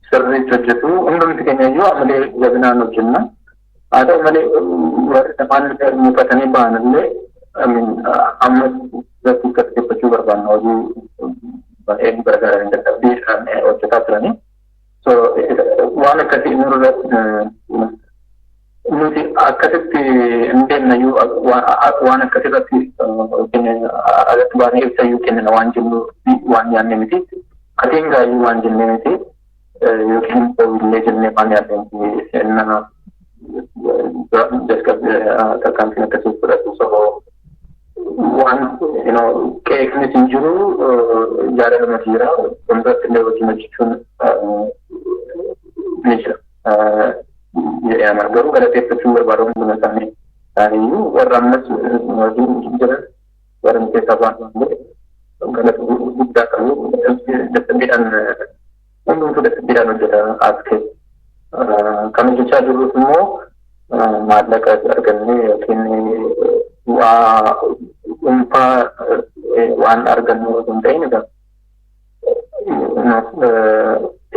sirriitti hojjetu hundumti keenya iyyuu amalee jabinaan hojjenna. Haa ta'u malee warri lamaan mufatanii ba'anillee amma irratti gaggeeffachuu barbaanna hojii baay'ee gargaaranii dadhabbiidhaan hojjetaa turanii. So waan akkasii nurra nuti akkasitti hin deemnayyuu waan akkasirratti alatti baanee ibsayyuu kennina waan jennu waan yaadne miti. Atiin gaayyuu waan jenne miti yookiin illee jennee waan yaadne miti nama tarkaanfiin akkasii fudhatu. So waan qeeqnis hin jiru jaalalama jira wantoota illee wajjin hojjechuun ni jira. Garuu galateeffachuun barbaadu hunduma isaaniiyyuu warra ammas wajjin jiran warra keessaa baasnee galata guddaa qabu dadhabbiidhaan hundumtuu dadhabbiidhaan hojjeta as keessa. Kan hojjechaa jirrus immoo maallaqa argannee yookiin waa dhuunfaa waan argannu osoo hin ta'in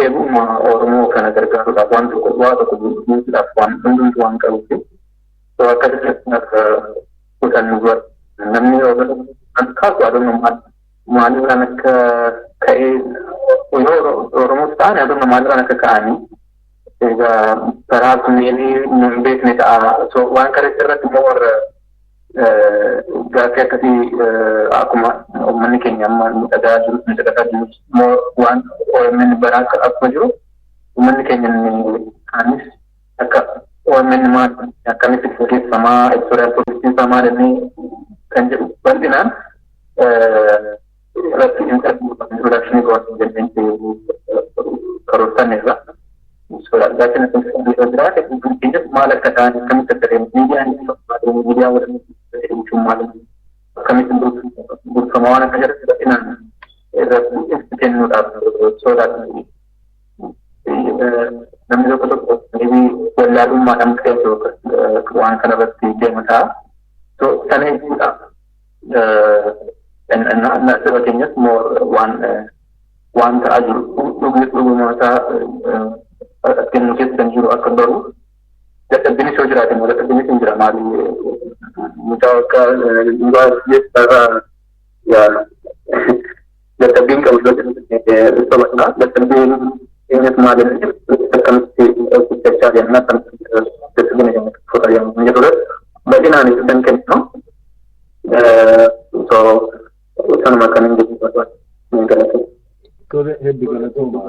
eeguma Oromoo kana gargaaruudhaaf waan tokko guutuudhaaf waan hundumtu waan qabuuf akkasitti akka godhannu namni kaasu adoonna maalirraan akka ka'ee yoo Oromoos ta'an adoonna maalirraan akka ka'anii egaa karaa kunneenii nun beekne ta'a. So waan kareessa irratti immoo warra gaaffii akkasii akkuma uummanni keenya amma nu dhagaa jirus immoo waan OMN baraa akkuma jiru uummanni keenya kaanis akka OMN maal akkamitti gaggeeffamaa editorial policy maal inni kan jedhu bal'inaan irratti introduction gootee jennee karoorfanneerra. Laakiin asirratti jiraate keenyas maal akka ta'an akkamitti akka ta'an miidiyaa waliin jechuun maal akkamitti burfama waan akka jedhu bal'inaan irratti kennuudhaaf sodaatan namni tokko wallaalummaadhaan keessoo waan kanarratti deema ta'a. So sana jechuudha. Saba keenyas waan ta'aa jiru dhugumaataa kennu keessa kan jiru akka baru dadhabbiinis yoo jiraate immoo dadhabbiinis hin jira maali mucaa akka dadhabbiin qabu dadhabbiin keenyas maali akkamitti guddachaa deemna akkamitti dadhabbiin fudhaa deemna jedhudha bal'inaan ibsa kan kennu so sanuma kan hin jedhu Kore heddu galatoma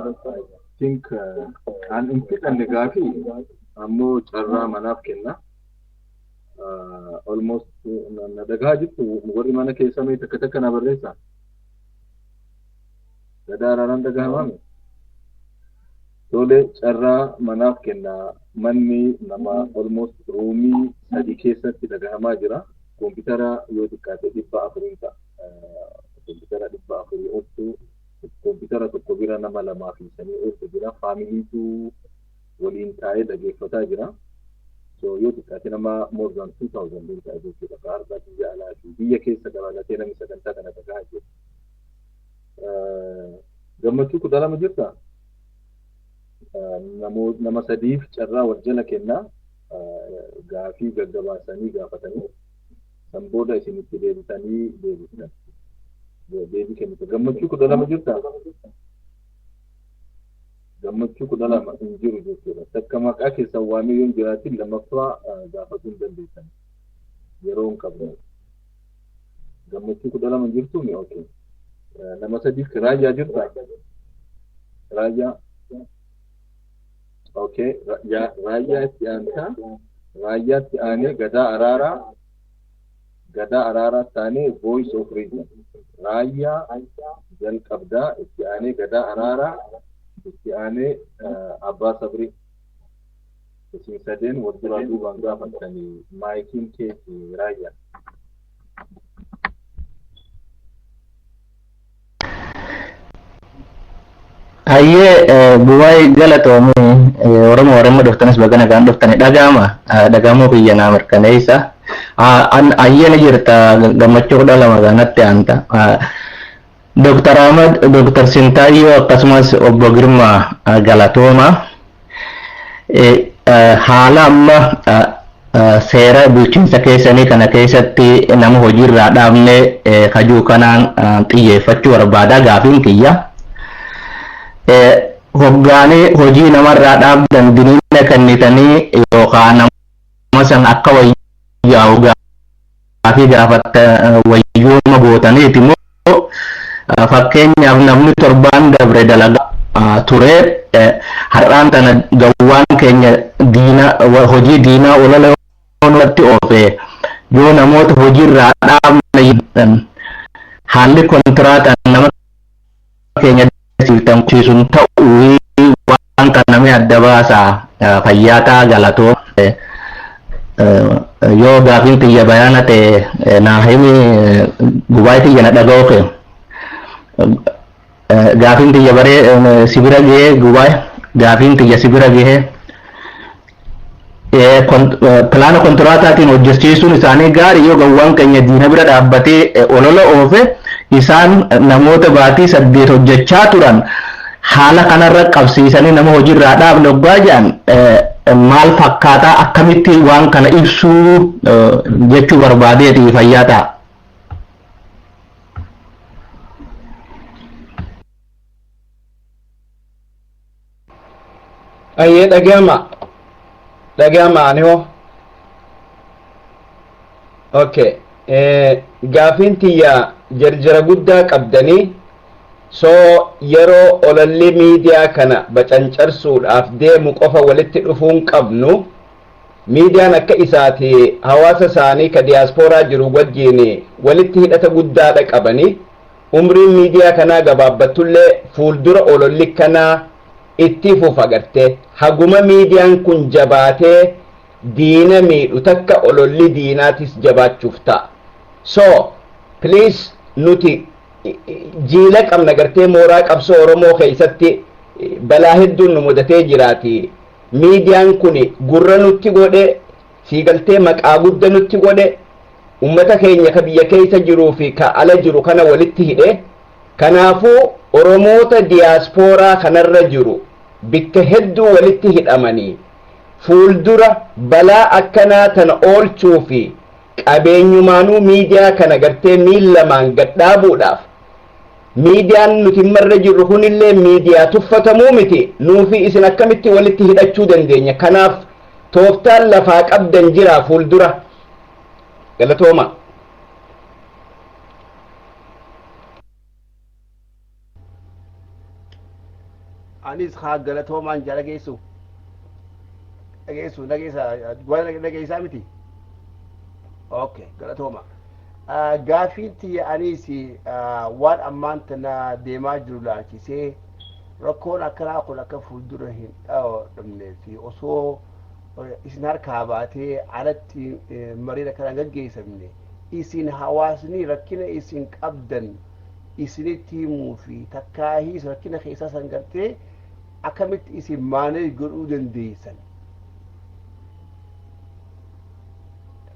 think an infidhanne gaafi ammoo carraa manaaf kenna. Almost na dagaa jirtu warri mana keessa mee takka na barreessa. Gadaaraan dagaamame. Tole carraa manaaf kenna manni nama almost roomii sadii keessatti dagaamaa jira. Kompitara yoo xiqqaate 400 ta'a. Kompitara 400 oltu kompitara tokko bira nama lamaa fi sanii oltu jira. Faamiliitu waliin taa'ee dhageeffataa jira. So yoo xiqqaate nama more than 2000 ta'e jechuudha. Kaartaa biyya alaa fi biyya keessa dabalatee namni sagantaa kana dhagaa jiru. Gammachuu kudha lama jirta. Nama sadiif carraa wal jala kennaa gaafii gaggabaasanii gaafatanii san booda isinitti deebisanii deebisan. Deebii kennitu. Gammachuu kudha lama jirta. gammachuu kudha lama hin jiru jechuudha. Takka maqaa keessan waamee jiraatiin lammaffaa gaafachuu hin dandeessan. Yeroo hin qabne. Gammachuu kudha lama hin jirtu ni okay. Nama sadiif raayyaa jirta. Raayyaa. Okay. Raayyaa itti aantaa. Raayyaa itti aanee gadaa araaraa taanee voice of reason. Raayyaa jalqabdaa itti aanee gadaa araaraa itti aanee abbaa sabrii. Isin sadeen wal duraa duubaan gaafatanii maayikiin keessa raayyaa. Ayyee bu'aa galatoomii Oromoo dhuftanis bagana gaan dhuftani dhagaamuu kiyya naa mirkaneessa. Ayyee ni jirta gammachuu kudha lama gaanatti aanta. Dr. Ahmad, Dr. Sintaayyoo akkasumas obbo Girmaa galatooma. Haala amma seera bulchiinsa keessanii kana keessatti nama hojiirraa dhaabne kajuu kanaan xiyyeeffachuu barbaada gaafiin kiyya. Hoggaanii hojii namarraa dhaabdan diniina kennitanii yookaan nama san akka wayyaa'u gaafii gaafatta wayyuuma gootaniiti immoo fakkeenyaaf namni torbaan dabre dalagaa ture har'aan tana gawwaan keenya hojii diinaa olola irratti oofe yoo namoota hojiirraa dhaabne haalli kontiraataan nama keenya siltamchiisuun ta'uu waan kaname adda baasaa fayyaataa galatoo yoo gaafiin xiyya bayaana ta'e naa himi gubaa xiyya na dhaga'oo kee gaafiin xiyya baree sibira gahee gubaa gaafiin xiyya sibira gahee pilaana kontiraataatiin hojjechiisuun isaanii gaarii yoo gawwaan keenya diina bira dhaabbatee olola oofe isaan namoota baatii 8 hojjechaa turan haala kanarra qabsiisanii nama hojiirraa dhaabne oggaa jedhan maal fakkaataa akkamitti waan kana ibsuu jechuu barbaadeeti fayyaa ta'a. Ayyee dhaga'ama ani hoo. Okay. Gaafiin tiyya jarjara guddaa qabdanii soo yeroo olalli miidiyaa kana bacancarsuudhaaf deemu qofa walitti dhufuun qabnu miidiyaan akka isaati hawaasa isaanii ka diyaaspooraa jiru wajjiin walitti hidhata guddaadha qabanii umriin miidiyaa kanaa gabaabbattullee fuuldura ololli kanaa itti fufa garte haguma miidiyaan kun jabaatee diina miidhu takka ololli diinaatis jabaachuuf ta'a. So please nuti jiila qabna gartee mooraa qabsoo Oromoo keessatti balaa hedduun nu mudatee jiraati. Miidiyaan kun gurra nutti godhe siigaltee maqaa guddaa nutti godhe ummata keenya ka biyya keessa jiruu fi ka ala jiru kana walitti hidhe. Kanaafuu Oromoota diyaaspooraa kanarra jiru bikka hedduu walitti hidhamanii fuuldura balaa akkanaa tana oolchuu fi qabeenyumaanuu miidiyaa kana gartee miillamaan gadhaabuudhaaf miidiyaan nuti marra jirru kunillee miidiyaa tuffatamuu miti nuufi isin akkamitti walitti hidhachuu dandeenya kanaaf tooftaan lafaa qabdan jira fuuldura galatooma. Anis haa galatoomaan jala geessu dhageessaa miti. Okay, galatooma. Gaafiin tiyya anis waan ammaan tana deemaa jiru laalchisee rakkoon akkanaa kun akka fuuldura hin dhabne fi osoo isin harkaa baatee alatti mariin akkana gaggeessamne isin hawaasni rakkina isin qabdan isinitti himuu fi takkaahii rakkina keessaa san gartee akkamitti isin maaneej godhuu dandeessan.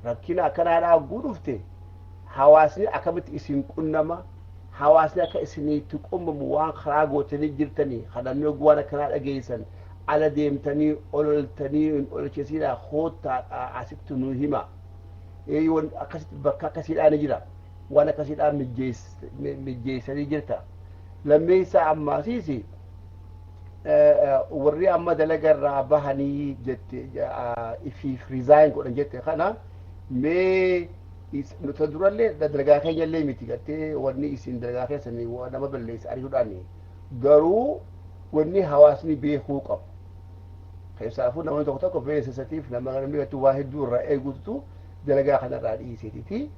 Rakkina akkanaadhaa guudufte hawaasni akkamitti isin qunnama hawaasni akka isinitti qommamu waan karaa gootanii jirtanii kadhannoo waan akkanaa dhageessan ala deemtanii ololtanii olcheesiidhaa hoottaa asitti nu hima waan akkasitti bakka akkasiidhaan jira waan akkasiidhaan mijjeessanii jirta lammeessaa ammaasiisi warri amma dalagarraa bahanii jette ifiif riizaayin godhan jette kana mee nuti durallee dalagaa keenya illee miti gattee wanni isin dalagaa keessanii nama balleessa ari'uudhaan garuu wanni hawaasni beekuu qabu. Keessaafuu namoonni tokko tokko beeksisatiif nama namni gattu waa hedduu irraa eeguutu dalagaa kanarraa dhiiseeti.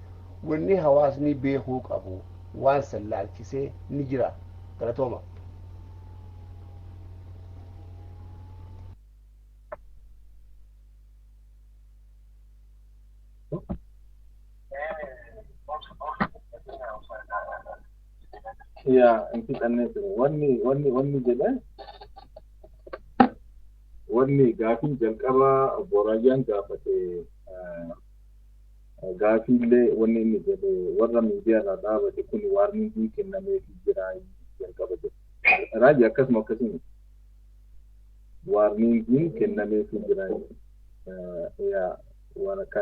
Wanni hawaasni beekuu qabu waan san laalchisee ni jira. Galatooma. Ya, inti tanne wanni jedhe wanni gaafin jalqaba borayyaan gaafate gaafiillee wanni inni jedhe warra miidiyaarraa dhaabate kun waarniin kennameefii jira jalqaba jedhe raajii akkasuma akkasuma waarniin kennameefii jira yaa waan akka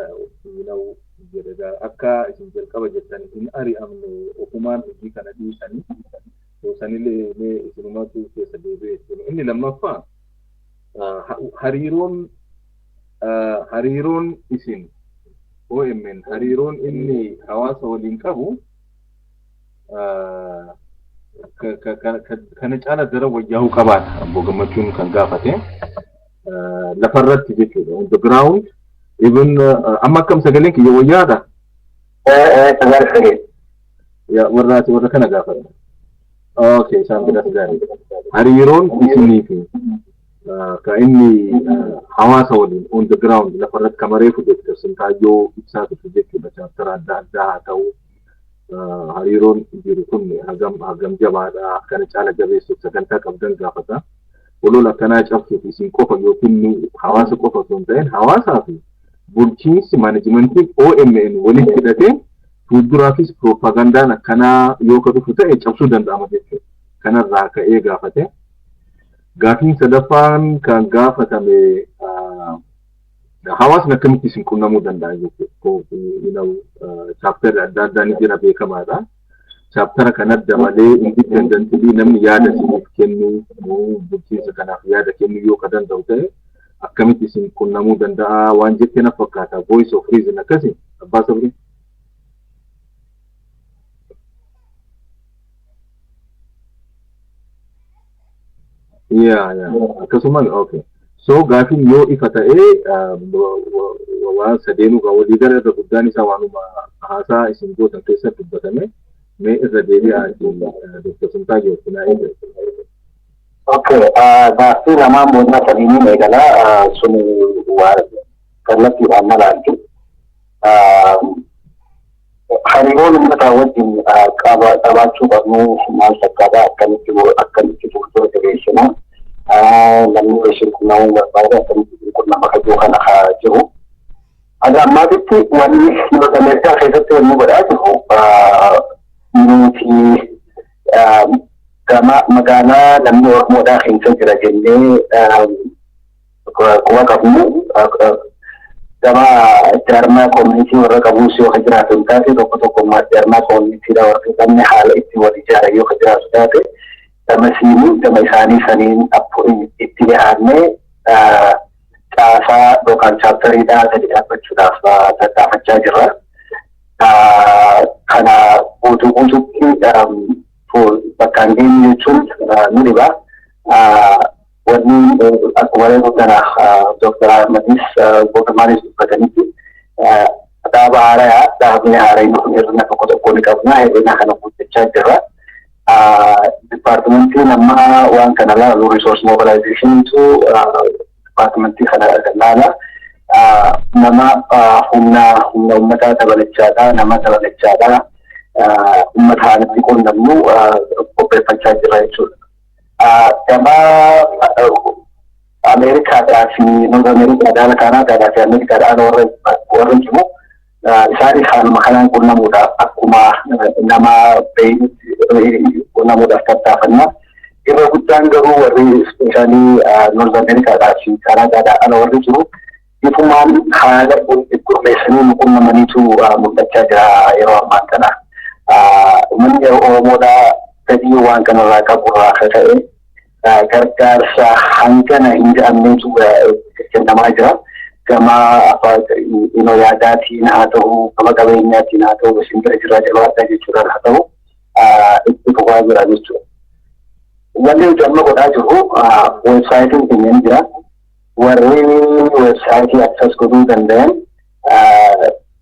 jedhe akka isin jalqaba jettan hin ari'amne ofumaan hojii kana dhiisanii sanillee mee isinumatu keessa deebi'e jechuudha. Inni lammaffaa hariiroon isin OMN hariiroon inni hawaasa waliin qabu kana caala dara wayyaa'uu qabaata. Obbo Gammachuun kan gaafate lafarratti jechuudha. On the ground even amma akkam sagaleen kiyya wayyaadha. Sagalee. Ya warra kana gaafate. Okay, isaan biratti gaarii. Hariiroon isinii fi ka inni hawaasa waliin on the ground lafarratti kamaree fudhate sintaayyoo ibsaatu jechuudha. Chaaftara adda addaa haa ta'u hariiroon jiru kun hagam jabaadha. Kana caala jabeessuuf sagantaa qabdan gaafata. Olola akkanaa cabsuuf isin qofa yookiin hawaasa qofa osoo hin ta'in hawaasaa fi bulchiinsi maanajimentiin OMN walitti hidhatee fuulduraafis piroopagandaan akkanaa yoo ka dhufu ta'e cabsuu danda'ama jechuudha. Kanarraa ka'ee gaafate. Gaafiin sadaffaan kan gaafatame hawaasni akkamitti isin qunnamuu danda'a jechuudha. Chaaptarri adda addaa ni jira beekamaadha. Chaaptara kana dabalee indipendently namni yaada isiniif kennu bulchiinsa kanaaf yaada kennu yoo ka danda'u ta'e akkamitti isin qunnamuu danda'a waan jettee na fakkaata. Voice of reason akkasi abbaa sabrii. Yeah. Akkasuma okay. So gaafin yoo ifa ta'ee waan sadeenuu kan walii gara irra guddaan isaa waanuma haasaa isin gootan keessatti dubbatame mee irra deebi'aa Dr. Sintaayyoo Finaa eege. Okay, gaaffii lamaan boonna sadiinii eegalaa sun waan kallattiidhaan malaalchu. Hariiroon uummataa wajjin qabaachuu qabnu maal fakkaata akkamitti turtuu jabeessinu namni wajjin qunnamuu barbaada akkamitti qunnama kajoo kana haa jiru. Aga ammaatitti wanni Noorz Ameerikaa keessatti wanni godhaa jiru nuti gama magaalaa namni Oromoodhaa keessa jira jennee quba qabnu gama jaarmaa koominitii warra qabuus yoo ka jiraatu hin taate tokko jaarmaa koominiitiidha warra qabne haala itti wal ijaara yoo ka jiraatu taate gama siinii gama isaanii saniin itti dhiyaannee caasaa yookaan chaaptariidhaa gadi dhaabbachuudhaaf tattaafachaa jirra. Kana guutuutti bakkaan geenye jechuun nu dhiba. Wanni akkuma reefu Dr. Ahmadis Boortamaanis dubbatanitti dhaaba haaraa dhaabni haaraa inni hir'ina tokko ni qabna hir'ina kana guuttachaa jirra. Dipaartimentiin amma waan kana laalu resource mobilizationitu dipaartimentii kana laala. Nama humna uummataa dabalachaadha nama dabalachaadha uummataan qunnamnu qopheeffachaa jirra jechuudha. Gama Ameerikaadhaa fi Noorz Ameerikaadhaa Kaanaadaadhaa fi Ameerikaadhaan warra jiru isaanis haaluma kanaan qunnamuudhaaf akkuma nama qunnamuudhaaf tattaafanna. Irra guddaan garuu warri ispeeshaalii Noorz Ameerikaadhaa fi Kaanaadaadhaa ala warri jiru ifumaan haala gurmeessanii qunnamaniitu mul'achaa jira yeroo ammaa kana. Uummanni Oromoodhaa gadi waan kanarraa qaburraa akka ta'e gargaarsa hangana hin jedhamneetu kennamaa jira. Gama yaadaatiin haa ta'u, gama qabeenyaatiin haa ta'u, isin bira jira jabaadhaa jechuudhaan haa ta'u itti fufaa jira jechuudha. Wanti nuti amma godhaa jirru weebsaayitiin keenya ni jira. Warri weebsaayitii access godhuu danda'an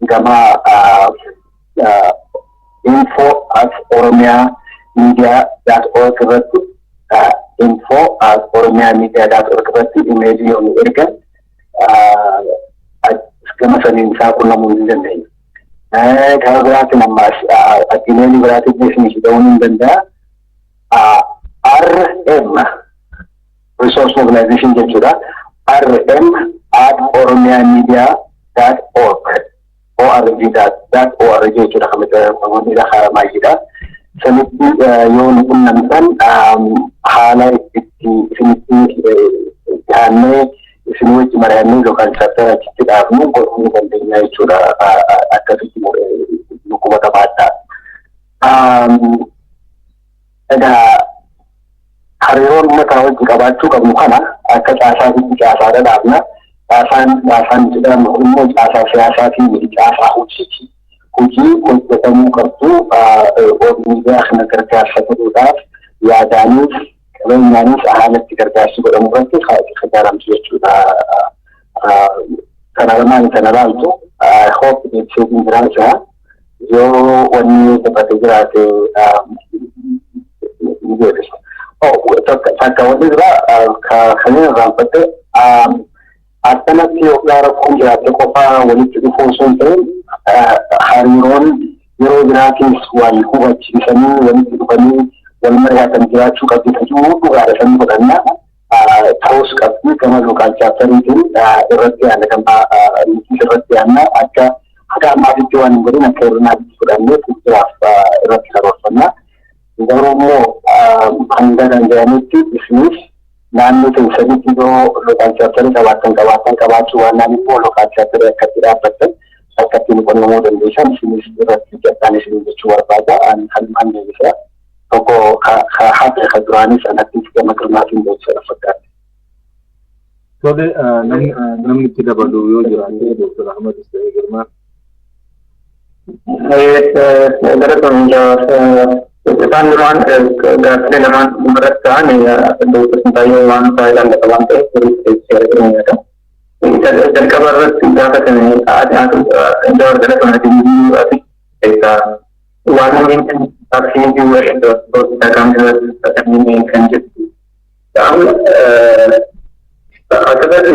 gama info@oromiamedia.org irratti info@oromiamedia.org irratti imeejii yoo ergan gama saniin isaa qunnamuu hin dandeenye. Karaa biraatiin ammaas addineelii biraatiin beeksisni ta'uu hin danda'a. RM Resource Mobilization jechuudha. rm@oromiamedia.org org jechuudha kan miidhaa haramaayyidha. Sanitti yoo nu qunnamtan haala itti isinitti dhiyaannee isin wajji mari'annee yookaan chaappitara achitti dhaabnu godhuu dandeenya jechuudha. Akkasitti nu qubata baadhaa. Egaa hariiroon uummataa wajji qabaachuu qabnu kana akka caasaatitti caasaadha dhaabna. Caasaan jedhamu immoo caasaa siyaasaatii miti caasaa hojiiti. Hojii hojjetamuu qabdu miidiyaa kana gargaarsa godhuudhaaf yaadaanis qabeenyaanis haalatti gargaarsi godhamu irratti gargaaramtu jechuudha. Kana lamaan kana laaltu hoop jechuun jiraata yoo wanni taphate jiraate ni beeksisa. Takka wanti biraa kan irraanfatte akkanatti yookaan rakkoon jiraate qofaa walitti dhufuu osoo hin ta'in hariiroon yeroo biraatiif wal hubachiisanii walitti dhufanii wal mari'atan jiraachuu qabdi tajuu dhugaadha sanii godhannaa ta'us qabdi gama yookaan chaaptariitiin irratti yaadna gama irratti yaadna akka haga ammaatitti waan hin godhin akka hirnaatti fudhannee fuulduraaf irratti karoorfannaa. Garuu immoo hanga danda'anitti isinis naannoo keessanitti yoo yookaan chaaptarii qabaachuu waan naannoo yookaan chaaptarii akkatti dhaabbattan akkatti nu qunnamuu dandeessan isinis irratti jettaan isin jechuu barbaada. Kan deebisa tokko haadha kan duraanis anatti gama girmaatiin beeksisa fakkaata. Tole namni itti dabalu yoo jiraate Dr. Ahmad Isa'ee Girmaa. Isaan duraan gaaffilee lamaan irratti ta'an Dr. Sintaayoo waan faayidaan lafa waan ta'eef sirriitti argamanidha. Jalqaba irratti gaafatame iddoo argata kanatti keessaa waan hin taaksiin kan jettu. Akkasatti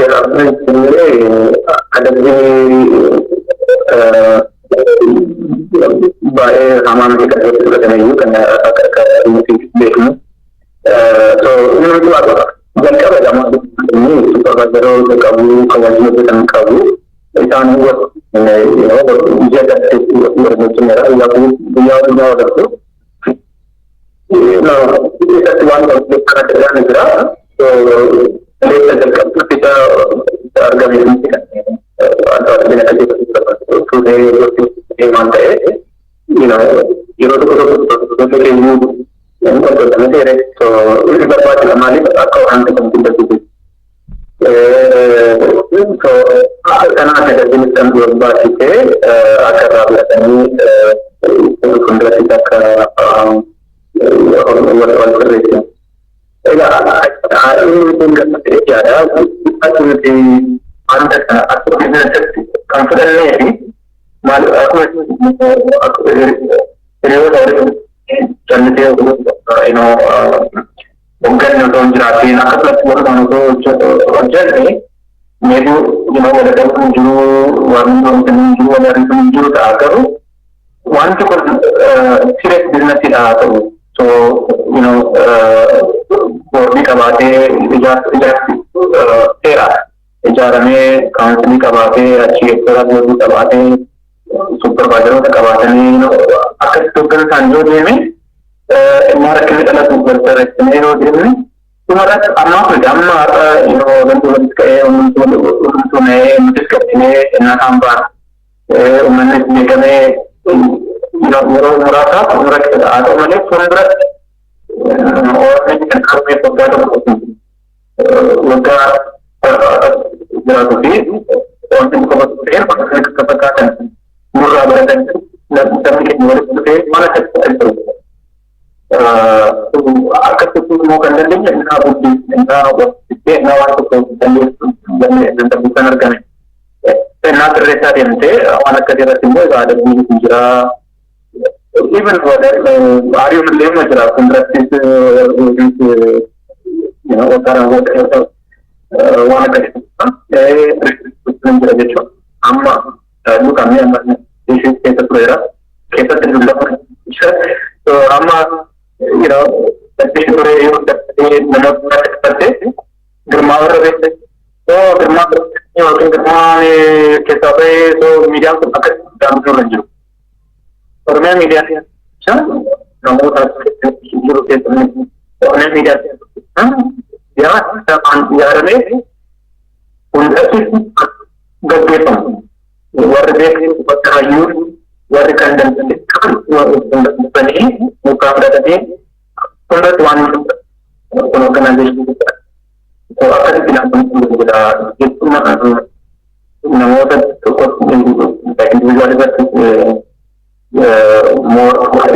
baay'ee hamaan keessatti fudhatamayyuu kan akka nuti beeknu. Inni jalqaba lama supervaayizaroota qabu, kabajjoota kan qabu isaan ija gadheetti warreen guyyaa guyyaa agartu. Keessatti waan kana ta'an jira. Leessa jalqabatti isa argameetti kan waan ta'e yeroo tokko keenyuu wantoota ta'e inni barbaachisa maaliif akka wanta kan guddatu kanaaf tajaajilli kan barbaachise akka irraa bilatanii fuulduratti akka wal sirreessan. Egaa inni kun gammadee jaadha. Ati nuti wanta kana akka bineensatti kan fudhannee fi maal akkuma hiriyoota jannatee hoogganni otoo hin jiraatiin akkasumas warra otoo hojjenne meeduu waladamuun hin jiru waan hin jiru wal ariifuun hin jiru ta'a garuu wanti kun siree bizinasiidha haa ta'u. So, boordii qabaatee ijaarsi seera ijaaramee kaawunsilii qabaatee achi eegdota boordii qabaatee supervaayizaroota qabaatanii akkasitti hoggana isaan yoo deeme inni rakkinni dhalatu barbaachisanii yoo deeme dhumarratti ammaa kun amma yeroo wanti walitti ka'ee uummanni na'ee nutis qabxinee innaa isaan ba'an uummanni beekamee yeroo muraasaaf rakkisa haa ta'u malee fuulduratti oolanii kan karmee waggaa tokko waggaa jiraatu fi wanti muka ta'een bakka sana akka fakkaatan nurraa baratan namni keenya walitti dhufee mana keessatti jiru. Akkasitti immoo kan dandeenye innaa guddii innaa walitti innaa waan tokko dandeessu kan argame. Innaa sirreessaa deemtee waan akkasii irratti immoo egaa adabbiin jira. Even aarii illee ma jira kundirattis waan akkasii jira jechuudha. Amma lukamee amma ishee keessa tureera. Keessatti dullama. Amma ishee turee yoo namoota keessatti girmaa warra beekte girmaa yookiin girmaa keessaa bahee miidiyaan kun akka daamtuu irra jiru. Oromia media namoota jiru keessatti Oromia media yaaramee hundatti gaggeeffamu. Warri beekni bakka hayyuun warri kan danda'anii mukaa fudhatanii hundatti waan kun organization akkasitti namoota tokko individual irratti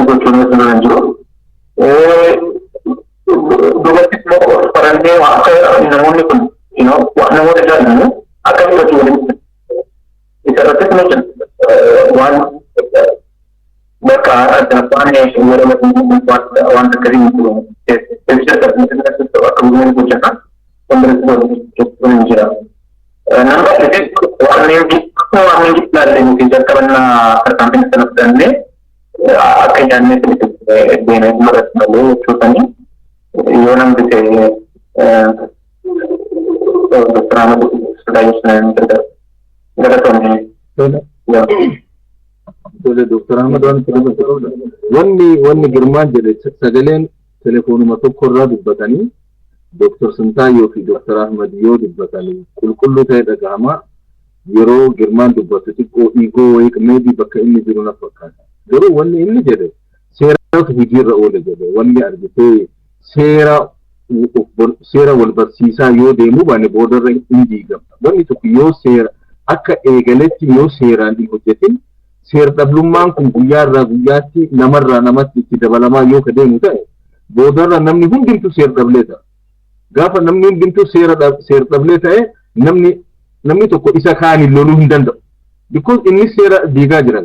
gochuun irra jiru. Dubartis immoo qorannee akka namoonni kun namoota jaallannu akka fudhatu waliin isarrattis ni jira. Waan bakka waan akkasii akka bu'uura hojjetan wantoota jira. Nama waan ilaallee jalqabannaa tarkaanfii sana fudhannee akka nyaannee deemee marati malee jechuutanii yoo namni ta'e doktoraan galatoomne. Doktor Ahmad wanni girmaan jedhe sagaleen telefoonuma tokko irraa dubbatanii Doktor Sintaayyoo fi Doktor Ahmad yoo dubbatanii qulqulluu ta'e dhagahama yeroo girmaan dubbatu xiqqoo dhiigoo wayii meebii bakka inni jiru na fakkaata. Garuu wanni inni jedhe seeratu hojiirra oole jedhe wanni argitee seera wal barsiisaa yoo deemu baane boodarra hin diigamta. Wanni tokko yoo seera akka eegaletti yoo seeraan hin hojjetin seer dhablummaan kun guyyaa irraa guyyaatti namarraa namatti itti dabalamaa yoo ka deemu ta'e boodarra namni hundumtu seer dhablee ta'a. Gaafa namni hundumtu seer dhablee ta'e namni tokko isa kaaniin loluu hin danda'u. Because inni seera diigaa jira.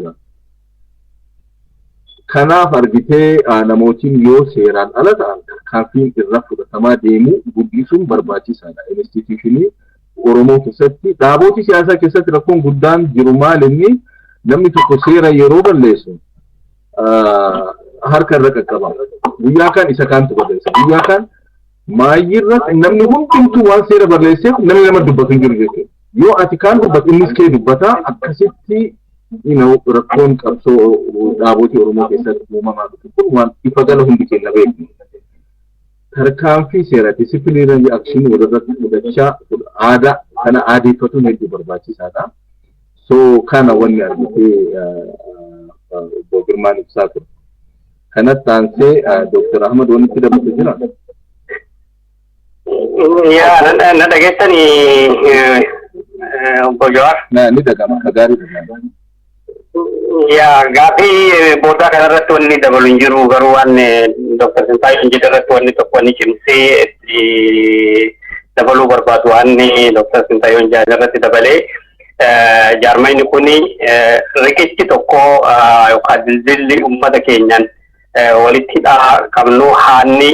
Kanaaf argitee namootiin yoo seeraan ala ta'an tarkaanfiin irra fudhatamaa deemu guddisuun barbaachisaadha. Instituushinii Oromoo keessatti dhaabooti siyaasaa keessatti rakkoon guddaan jiru maal inni namni tokko seera yeroo balleessu harka irra qaqqaba. Guyyaa kan isa kaantu balleessa. Guyyaa kan maayyirra namni hundumtuu waan seera balleesseef namni nama dubbatu hin jiru jechuudha. Yoo ati kaan dubbatu innis kee dubbata akkasitti rakkoon qabsoo dhaabootii Oromoo keessatti uumamaa dhufu kun waan ifa gala hundi kenna beeknu. Tarkaanfii seera disipiliinari akshinii walirratti fudhachaa aadaa kana aadeeffatuun hedduu barbaachisaadha. So kana wanni argitee obbo Girmaan ibsaa ture. Kanatti aansee Dr. Ahmad wanni itti dabalatu jira. Na dhageessanii obbo Jawaar. Ni dhagama akka gaarii dhagama. Gaaffii boodaa kanarratti wanni dabalu hin jiru garuu waan Dr. Sintaayyoo jedhe irratti wanni tokko wanni cimsee dabaluu barbaadu waan Dr. Sintaayyoo jedhe irratti dabalee jaarmayni kuni riqichi tokko yookaan dildilli uummata keenyaan walitti qabnu haanni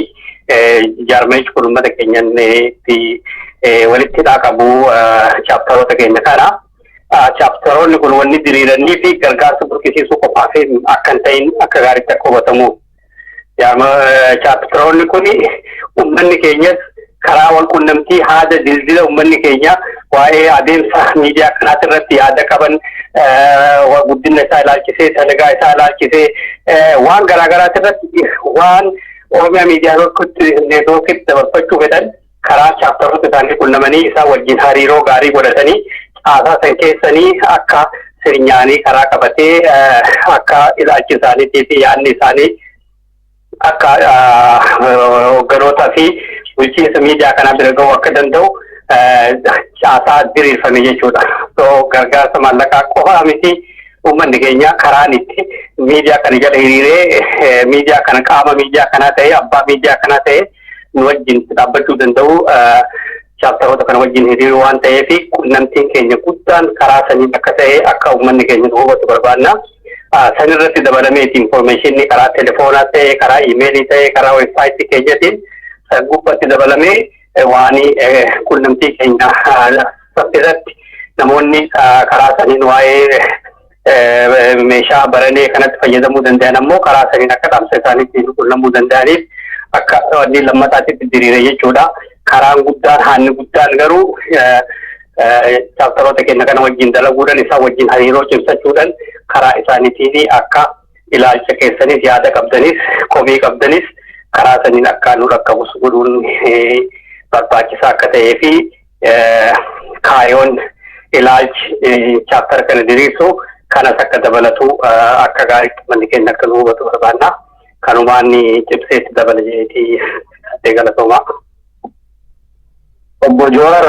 jaarmayichi kun uummata keenyaan walitti qabu chaaptaroota keenya kana. Chaaptaroonni kun wanni diriiranii fi gargaarsa burqisiisuu qofaaf akka hin ta'in akka gaariitti akka hubatamu. Chaaptaroonni kun uummanni keenyas karaa wal quunnamtii haada dildila uummanni keenya waa'ee adeemsa miidiyaa kanaas irratti yaada qaban guddina isaa ilaalchisee dalagaa isaa ilaalchisee waan garaagaraas irratti waan Oromiyaa miidiyaa neetwoorkitti dabarfachuu fedhan karaa chaaptaroota isaanii quunnamanii isaa wajjin hariiroo gaarii godhatanii haasaa san keessanii akka sirnyaanii karaa qabatee akka ilaalchi isaaniitii fi yaadni isaanii akka waahilootaa fi bulchiinsa miidiyaa kanaa bira ga'uu akka danda'u caasaa diriirfame jechuudha. Gargaarsa maallaqaa qofaa miti uummanni keenya karaan itti miidiyaa kana jala hiriiree miidiyaa kana qaama miidiyaa kanaa ta'e abbaa miidiyaa kanaa ta'e nu wajjin dhaabbachuu danda'u chaaptaroota kana wajjin hiriiruu waan ta'eef quunnamtiin keenya guddaan karaa saniin akka ta'e akka uummanni keenya hubatu barbaanna. San irratti dabalameeti informationni karaa telefoonaa ta'e karaa iimeelii ta'e karaa weebsaayitii keenyatiin gubbatti dabalamee waan quunnamtii keenya saffisatti namoonni karaa saniin waa'ee meeshaa baranee kanatti fayyadamuu danda'an ammoo karaa saniin akka dhaamsa isaaniitiin quunnamuu danda'aniif akka wanni lammataatti diriire jechuudha. Karaan guddaan haanni guddaan garuu chaaptaroota keenya kana wajjin dalaguudhaan isaan wajjin hariiroo cimsachuudhaan karaa isaaniitiin akka ilaalcha keessanis yaada qabdanis komii qabdanis karaa saniin akka nu rakkabus godhuun barbaachisaa akka ta'ee fi kaayoon ilaalchi chaaptara kana diriirsu kanas akka dabalatu akka gaariitti manni keenya akka nu hubatu barbaanna. Kanumaan cimseetti dabala jeetii galatoomaa. Obbo Jowaar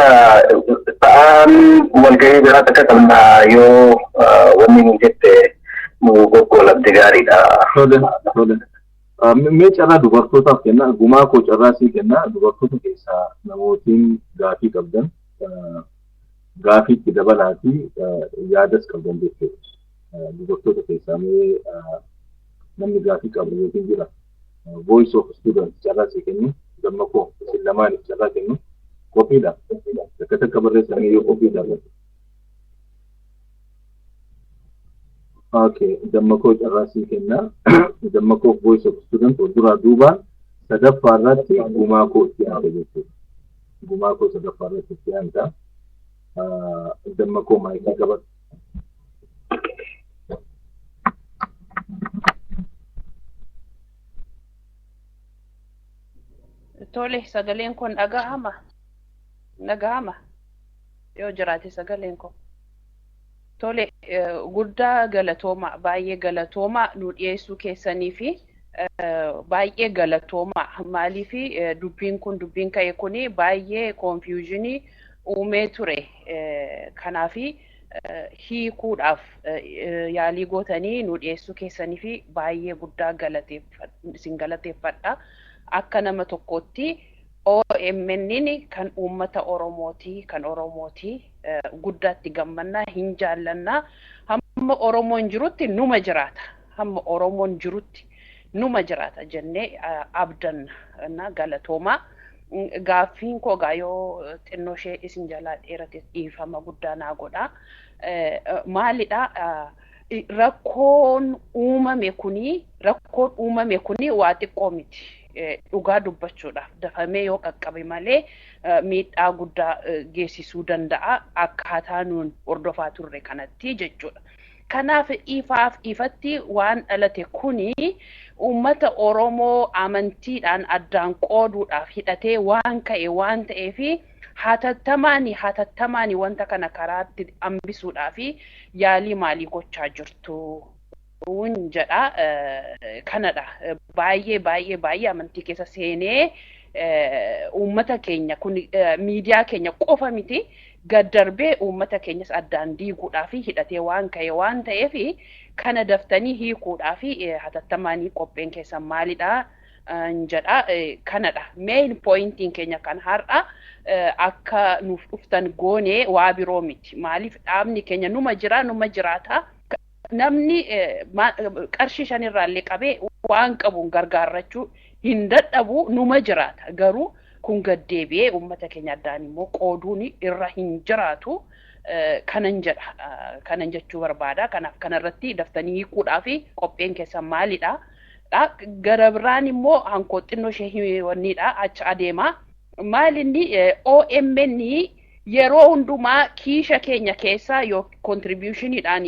ta'an walgahii biraa akka qabna yoo wanni nuti jette nu goggolabde gaariidha. Mee carraa dubartootaaf kenna gumaa koo carraa sii kenna dubartoota keessaa namootiin gaafii qabdan gaafii itti dabalaatii yaadas qabdan jechuudha. Dubartoota keessaa mee namni gaafii qabu yookiin jira voice of students carraa sii kennu gammaqoo isin lamaaniif carraa kennu. Kopiidha. Akka takka barreessanii yoo kopiidha. Okay, Dammakoo carraasii kenna. Dammakoo voice of student duraa duubaan sadaffaa irratti gumaa koo itti aanta jechuudha. Gumaa koo sadaffaa irratti itti aanta. Dammakoo maayikii qabatu. Tole, sagaleen kun dhagahama. Nagahama yoo jiraate sagaleen ko tole guddaa galatooma baay'ee galatooma nu dhiyeessuu keessanii fi baay'ee galatooma maaliif dubbiin kun dubbiin ka'e kuni baay'ee confusionii uumee ture kanaaf hiikuudhaaf yaalii gootanii nu dhiyeessuu keessanii fi baay'ee guddaa galateeffadha akka nama tokkotti. OMN kan uummata Oromooti kan Oromooti guddaatti gammannaa hin jaallannaa hamma Oromoon jirutti numa jiraata hamma Oromoon jirutti numa jiraata jennee abdanna galatooma gaaffiin koo gaayoo xinnoo ishee isin jalaa dheerate dhiifama guddaa naa godha maalidha rakkoon uumame kuni waa xiqqoo miti. Dhugaa dubbachuudhaaf dafamee yoo qaqqabe malee miidhaa guddaa geessisuu danda'a akkaataa nuun hordofaa turre kanatti jechuudha. Kanaaf ifatti waan dhalate kuni uummata Oromoo amantiidhaan addaan qooduudhaaf hidhatee waan ka'e waan ta'eef hatattamaani wanta kana karaatti hambisuudhaaf yaalii maalii gochaa jirtu. Jedha kanadha baay'ee amantii keessa seenee uummata keenya kun miidiyaa keenya qofa miti gad darbee uummata keenyas addaan diiguudhaaf hidhatee waan ka'e waan ta'eef kana daftanii hiikuudhaaf hatattamaanii qopheen keessan maalidha jedha kanadha main pointiin keenya kan har'a akka nuuf dhuftan goonee waa biroo miti maaliif dhaabni keenya numa jiraata. Namni qarshii 5 irraallee qabee waan qabuun gargaarrachuu hin dadhabu numa jiraata garuu kun gaddeebi'ee uummata keenya addaan immoo qooduun irra hin jiraatu kanan jechuu barbaada kanaaf kanarratti daftanii hiikuudhaaf qopheen keessan maalidha gara biraan immoo hankoo xinnoo ishee wanniidha achi adeema maalinni OMN yeroo hundumaa kiisha keenya keessaa yoo contributionidhaan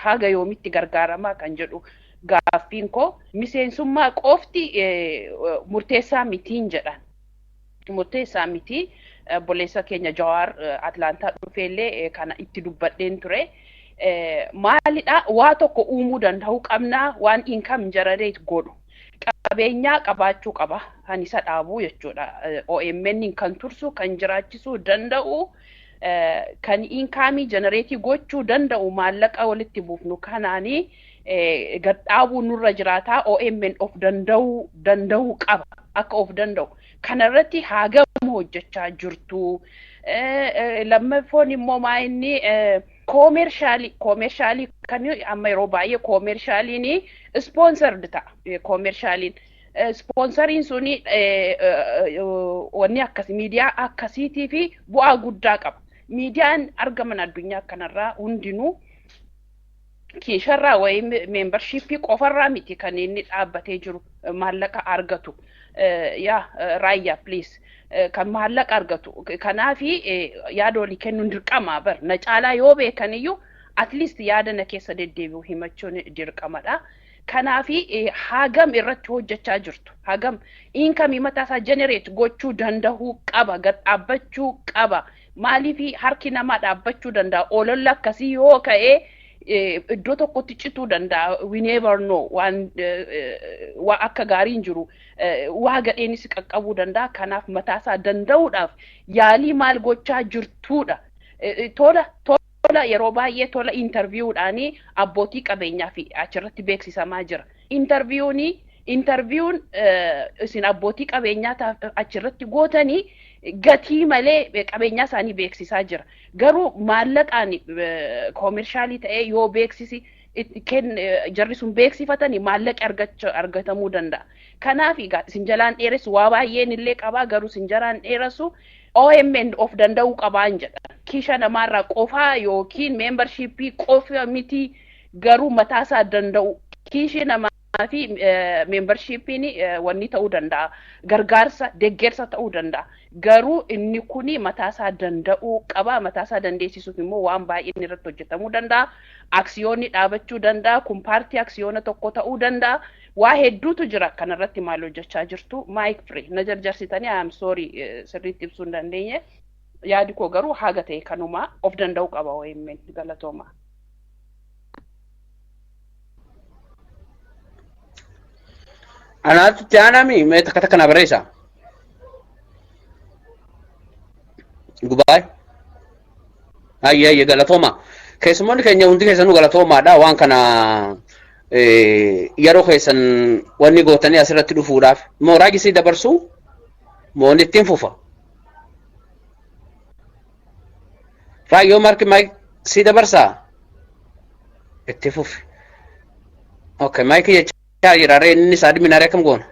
haga yoomitti gargaaramaa kan jedhu gaaffiin koo miseensummaa qofti murteessaa mitiin jedhan murteessaa miti boleessa keenya Jawaar Atlaantaa dhufeellee kana itti dubbadheen ture maalidha waa tokko uumuu danda'u qabnaa waan income generate godhu qabeenyaa qabaachuu qaba kan isa dhaabu jechuudha. OMN kan tursu kan jiraachisuu danda'u kan inkaamii jenereetii gochuu danda'u maallaqa walitti buufnu kanaanii gad dhaabuu nurra jiraataa. OMN of danda'uu qaba akka of danda'u kanarratti haagam hojjechaa jirtu. Lammaffaan immoo maayinni koomeershaalii kan amma yeroo baay'ee koomeershaaliin sponsored ta'a. Koomeershaaliin sponsoriin suni wanni akkas miidiyaa akkasiitii fi bu'aa guddaa qaba. Miidiyaan argaman addunyaa kanarraa hundinuu kiisharraa wayii membershiippii qofarraa miti kan inni dhaabbatee jiru maallaqa argatu. Raayyaa please. Kan maallaqa argatu. Kanaafi yaada walii kennuun dirqama bar na caalaa yoo beekan iyyuu at least yaada na keessa deddeebi'u himachuun dirqamadha. Kanaafi hagam irratti hojjechaa jirtu. Hagam income mataasaa generate gochuu danda'uu qaba. Gad dhaabbachuu qaba. Maaliif harki namaa dhaabbachuu danda'a. Ololla akkasii yoo ka'ee iddoo tokkotti cituu danda'a. We never know. Waan akka gaariin jiru. Waa gadheenis qaqqabuu danda'a. Kanaaf mataasaa danda'uudhaaf yaalii maal gochaa jirtuudha. Tola yeroo baay'ee tola interviewudhaanii abbootii qabeenyaa fi achirratti beeksisamaa jira. Interviewun isin abbootii qabeenyaa achirratti gootanii gatii malee qabeenyaa isaanii beeksisaa jira. Garuu maallaqaan koomershaalii ta'ee yoo beeksisi jarri sun beeksifatanii maallaqi argatamuu danda'a. Kanaaf isin jalaan dheeressu waa baay'een illee qabaa garuu isin jalaan dheeressu OMN of danda'uu qabaan jedha. Kiisha namaarraa qofaa yookiin membershiippii qofa miti garuu mataasaa danda'u. Kiishi namaa fi membershiippiin wanni ta'uu danda'a. Gargaarsa, deeggarsa ta'uu danda'a. Garuu inni kuni mataasaa danda'uu qaba. Mataasaa dandeessisuuf immoo waan baay'een irratti hojjetamuu danda'a. Aksiyoonni dhaabachuu danda'a. Kun paartii aksiyoona tokko ta'uu danda'a. Waa hedduutu jira kanarratti maal hojjechaa jirtu. Mike Free na jarjarsitanii I am sorry sirriitti ibsuu hin dandeenye. Yaadi koo garuu haga ta'e kanuma of danda'uu qaba OMN galatooma. Anaatu jaanami mee takka kana barreessa. Goodbye. Ayya galatooma. Keessumoonni keenya hundi keessanuu galatoomaadha waan kana yeroo keessan wanni gootanii asirratti dhufuudhaaf mooraa gisii dabarsuu moon ittiin fufa. Raayyoo marki maayik si dabarsaa itti fufi. Okay, maayikii jechaa jira ree inni isaa diminaaree akkam goona.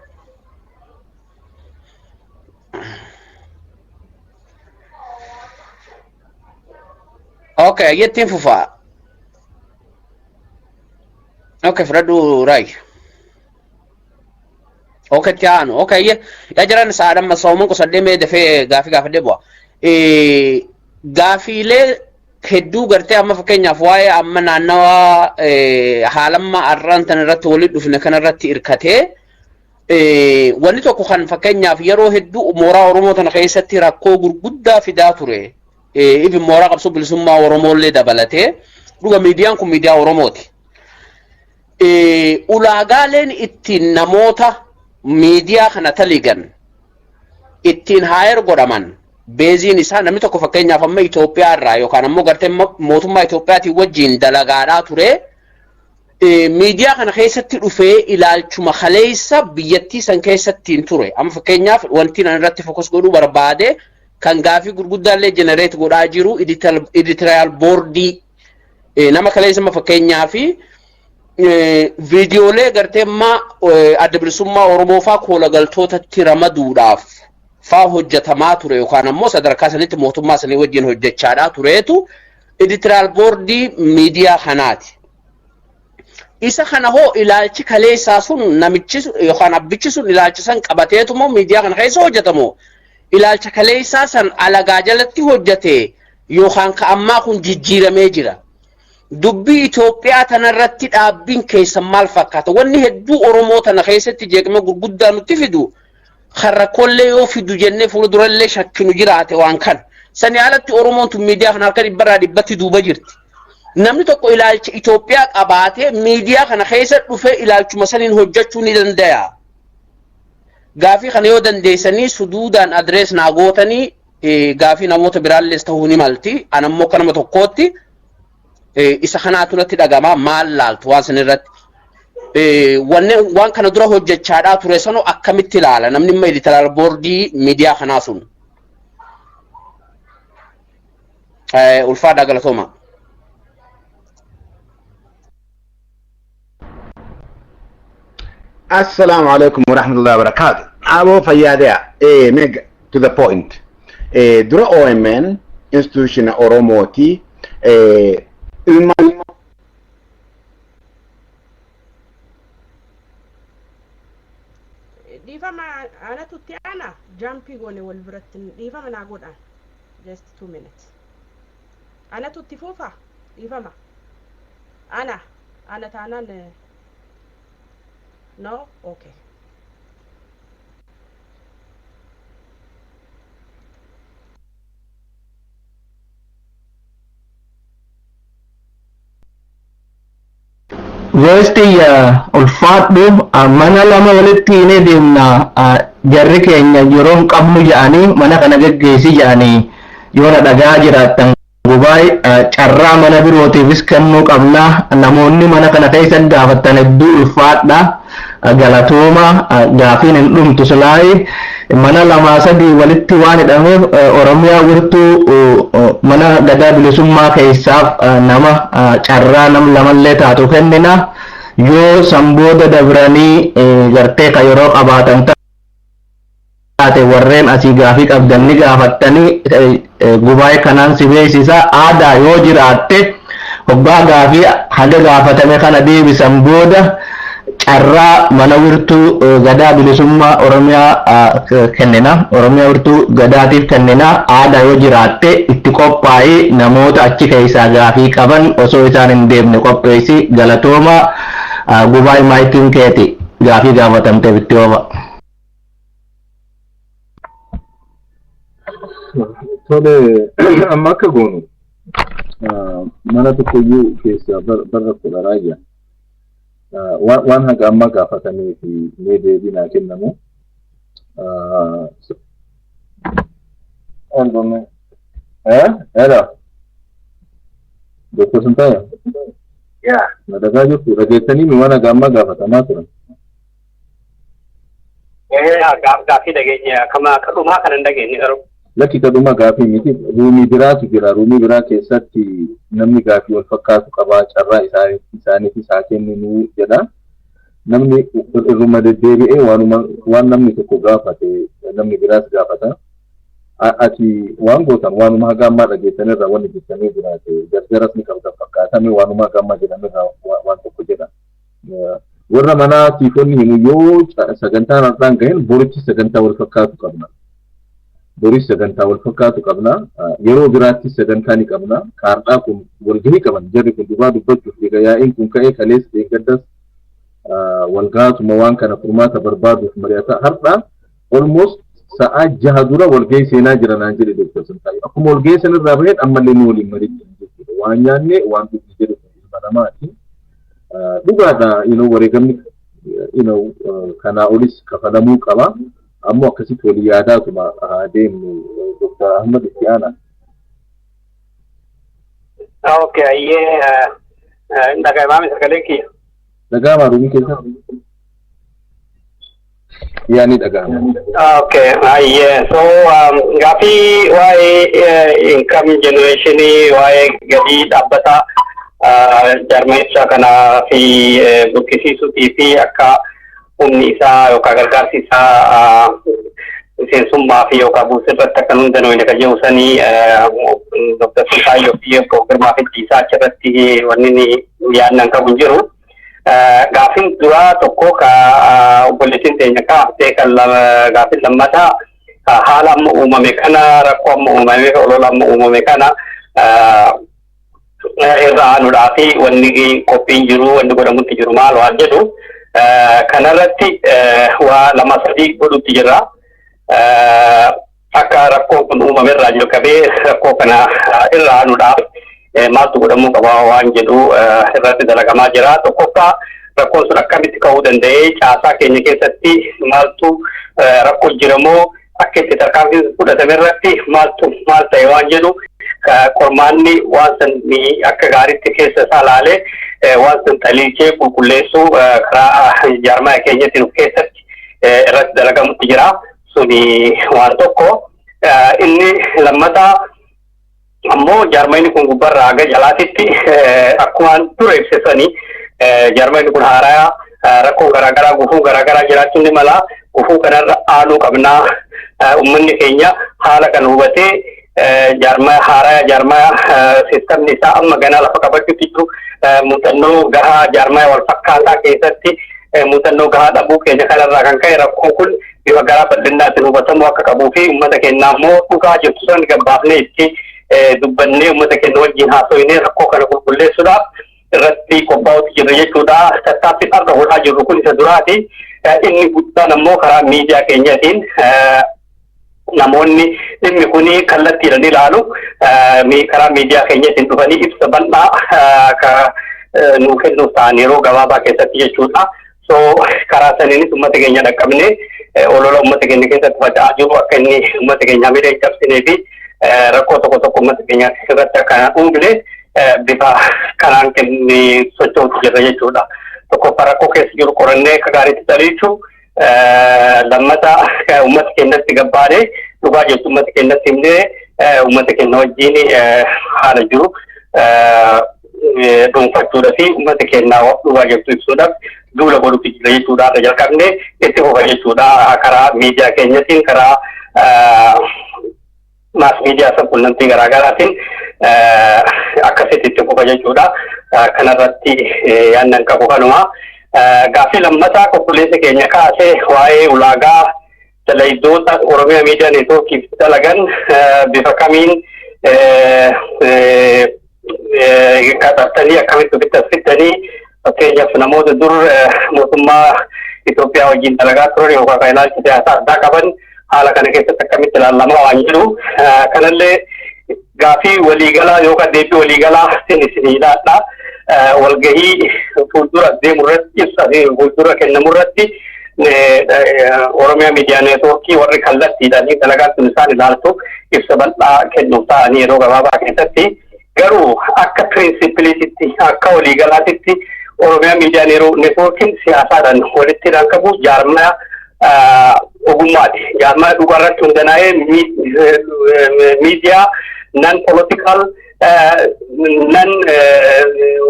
Okay, ittiin fufa. Okay, Fredu Rai. Okay, Tiano. Okay, ya jaran sa adam masawman ko sa deme defe gafi debo. Gafi le hedduu gartee amma fakkeenyaaf waa'ee amma naannawa haalamma arrantan irratti walitti dhufne kanarratti irkatee wanni tokko kan fakkeenyaaf yeroo hedduu mooraa Oromoo tana keessatti rakkoo gurguddaa fidaa ture. Ifi mooraa qabsoo bilisummaa Oromoolee dabalatee dhuga miidiyaan kun miidiyaa Oromooti. Ulaagaaleen ittiin namoota miidiyaa kana taligan ittiin haayer godhaman beeziin isaa namni tokko fakkeenyaaf amma Itoophiyaa irraa yookaan ammoo gartee mootummaa Itoophiyaatiin wajjin dalagaadhaa ture miidiyaa kana keessatti dhufee ilaalchuma kaleessa biyyattii san keessattiin ture amma fakkeenyaaf wanti nan irratti fokus godhuu barbaade kan gaafii gurguddaallee generate godhaa jiru editorial boardii nama kaleessa amma fakkeenyaaf viidiyoolee gartee amma adda bilisummaa Oromoo faa koola galtootatti ramaduudhaaf faa hojjetamaa ture yookaan ammoo sadarkaa sanitti mootummaa sanii wajjin hojjechaadhaa tureetu editorial boardii miidiyaa kanaati. Isa kana hoo ilaalchi kaleessaa sun namichi yookaan abbichi sun ilaalchi san qabateetumoo miidiyaa kana keessa hojjetamoo ilaalcha kaleessaa san alagaa jalatti hojjete yookaan ka ammaa kun jijjiiramee jira. Dubbii Itoophiyaa tanarratti dhaabbiin keessan maal fakkaata? Wanni hedduu Oromoo tana keessatti jeeqama gurguddaa nutti fidu har'a kollee yoo fidu jennee fuuldurallee shakkinu jiraate waan kan. Sani alatti Oromoon tun miidiyaa kana harka dhibbarraa dhibbatti duuba jirti. Namni tokko ilaalcha Itoophiyaa qabaatee miidiyaa kana keessa dhufee ilaalchuma saniin hojjechuu ni danda'a. gaafii kana yoo dandeessanii suduudaan adrees naa gootanii gaafii namoota biraallees ta'uu ni malti anammoo kanama tokkootti isa kanaatu natti dhagama maal laaltu waan san irratti waan kana dura hojjechaadhaa ture sanoo akkamitti ilaala namni immoo editaraal boordii miidiyaa kanaa sun ulfaadhaa galatooma. Assalamu alaikum wa rahmatullahi wa barakatuh. Abo fayyadea meg to the point. Dura OMN institution Oromoti ilman difama ana tutti ana jumping on wal biratin difama na godan just 2 minutes ana tutti fufa difama ana tanan no okay Westi ulfaadhu mana lama walitti hine deemna jarri keenya yeroon qabnu jedhanii mana kana geggeessi jedhanii yoona dhagaa jiraattan gubaay carraa mana birootiifis kennuu qabna namoonni mana kana keessa gaafattan hedduu ulfaadha galatooma gaafiin hin dhumtu silaayi mana lama sadii walitti waan hidhameef Oromiyaa wirtuu mana gadaa bilisummaa keessaaf nama carraa nam lamallee taatu kennina yoo sanbooda dabranii gartee ka yeroo qabaatan taate warreen asii gaafii qabdan ni gaafattanii gubaa'ee kanaan si beeksisa aadaa yoo jiraatte hoggaa gaafii haga gaafatame kana deebisan booda carraa mana wirtuu gadaa bilisummaa Oromiyaa kennina Oromiyaa wirtuu gadaatiif kennina aadaa yoo jiraatte itti qophaa'ee namoota achi keessaa gaafii qaban osoo isaan hin deemne qopheessi galatooma gubaa'ee maayitiin keeti gaafii gaafatamteef itti oofa. Tole amma akka goonu mana tokkoyyuu keessaa barra kudha raayyaa. Waan haga amma gaafatanii fi mee deebinaa kennamu era Dr. Santaya nadagaa jirtu dhageessanii mi waan haga amma gaafatamaa turan gaafii dhageenya kama kadhumaa kan hin dhageenye garuu lakki kadhuma gaafii miti ruumii biraatu jira ruumii biraa keessatti namni gaafii wal fakkaatu qabaa carraa isaaniifis haa kenninu jedha namni irruma deddeebi'ee waan namni tokko gaafate namni biraas gaafata ati waan gootan waanuma haga ammaa dhageessanirraa wanni jettanii jiraate gargaras ni qabda fakkaatame waanuma haga ammaa jedhamirraa waan tokko jedha warra manaa tiifonni himu yoo sagantaan har'aan ga'een borichi sagantaa wal fakkaatu qabna. Boris sagantaa wal fakkaatu qabna yeroo biraatti sagantaa ni qabna kaardhaa kun walgahii qaban jarri kun dubaa dubbachuuf egaa yaa'iin kun ka'ee kalees deeggaddas walgahatuma waan kana furmaata barbaaduuf mari'ata har'aa almost sa'a 6 dura walgahii seenaa jira naan jedhe Dr. Santaayi akkuma walgahii sanirraa baheen ammallee nu waliin mari'atti jechuudha waan nyaanne waan dhugni jedhu ilma namaati dhugaadha wareegamni kanaa olis kafalamuu qaba. Ammo akkasitti walii yaadaatuma deemnu Dr. Ahmad Istiaana. Okay, ayyee dhaga'amaa sagalee kiyya. Dhaga'amaa ruumii keessa? Yaani dhaga'ama. Okay, ayyee so gaafii waa'ee income generationii waa'ee gadii dhaabbata jarmeessa kanaa fi buqqisiisuutii fi akka humni isaa yookaan gargaarsi isaa miseensummaa fi yookaan buusirratti akka hundinuu inni kan jedhusanii Dr. Santaayyoo fi Girmaa Fiddiisaa achirratti wanni yaadnan qabu jiru. Gaafiin duraa tokko ka obboleettiin teenya kaaftee kan gaafiin lammataa haala amma uumame kana rakkoo amma uumame olola amma uumame kana irra aanuudhaa fi wanni qophiin jiru wanni godhamutti jiru maal waan jedhu. Kanarratti waa lama sadii godhutti jira akka rakkoo kun uumamerraa jiru qabee rakkoo kana irra aanuudhaaf maaltu godhamuu qaba waan jedhu irratti dalagamaa jira. Tokkoffaa rakkoon sun akkamitti ka'uu danda'ee caasaa keenya keessatti maaltu rakkoo jiramoo akka itti tarkaanfii fudhatame irratti maal ta'e waan jedhu qormaanni waan san akka gaariitti keessa isaa laalee waan san xaliilchee qulqulleessuu karaa jaarmaa keenyatti keessatti irratti dalagamutti jira. Suni waan tokko inni lammataa ammoo jaarmayni kun gubbarraa haga jalaatitti akkuma dura ibsisanii jaarmayni kun haaraa rakkoo garaagaraa gufuu garaagaraa jiraachuun ni mala. Gufuu kanarra aanuu qabnaa uummanni keenya haala kan hubatee jaarmaa sistemni isaa amma ganaa lafa qabachuutti jiru muuxannoo gahaa jaarmaa wal fakkaataa keessatti muuxannoo gahaa dhabuu keenya kanarraa kan ka'e rakkoon kun bifa garaa bal'inaatiin hubatamuu akka qabuu fi uummata keenya ammoo dhugaa jirtu san gabbaafnee itti dubbannee uummata keenya wajjin haasofnee rakkoo kana qulqulleessuudhaaf irratti qophaa'uutti jirra jechuudha. Tattaaffii har'a godhaa jirru kun isa duraati. Inni guddaan ammoo karaa miidiyaa keenyaatiin namoonni dhimmi kun kallattiidhaan ilaalu karaa miidiyaa keenyaatiin dhufanii ibsa bal'aa nuu kennuuf ta'an yeroo gabaabaa keessatti jechuudha. So karaa saniinis uummata keenya dhaqqabnee olola uummata keenya keessatti faca'aa jiru akka inni uummata keenya miidhaa hin cabsinee fi rakkoo tokko uummata keenya irratti akka uumne bifa kanaan kennee socho'uutu jirra jechuudha. Tokkoffaa rakkoo keessa jiru qorannee akka gaariitti xaliichuu lammata uummata keenyatti gabbaadee dhugaa jirtu uummata keenyatti himnee uummata keenya wajjin haala jiru dhuunfachuudha fi uummata keenya dhugaa jirtu ibsuudhaaf duula godhuutti jira jechuudha. Irra jalqabnee itti fufa jechuudha karaa miidiyaa keenyatiin karaa maas miidiyaa sabquunnamtii garaagaraatiin akkasitti itti fufa jechuudha. Kanarratti yaannan qabu kanuma. Gaaffii lammataa qulqulleessa keenya kaasee waa'ee ulaagaa dalayidoota Oromiyaa Miidiyaa Neetwoorkiif dalagan bifa kamiin qaxartanii akkamitti bittattanii fakkeenyaaf namoota dur mootummaa Itoophiyaa wajjin dalagaa turan yookaan kan ilaalcha siyaasaa addaa qaban haala kana keessatti akkamitti ilaalamaa waan jiru. Kanallee gaaffii waliigalaa yookaan deebii waliigalaa isiniidhaadha. Walgahii fuuldura deemurratti ibsa fuuldura kennamurratti Oromiyaa Miidiyaa Neetwoorkii warri kallattiidhaan dalagaa sun isaan ilaaltu ibsa bal'aa kennuuf ta'anii yeroo gabaabaa keessatti garuu akka pirinsipiliititti akka waliigalaatitti Oromiyaa Miidiyaa Neetwoorkiin siyaasaadhaan walitti qabu jaarmaa ogummaati. Jaarmaa dhugaarratti hundaa'ee miidiyaa non-political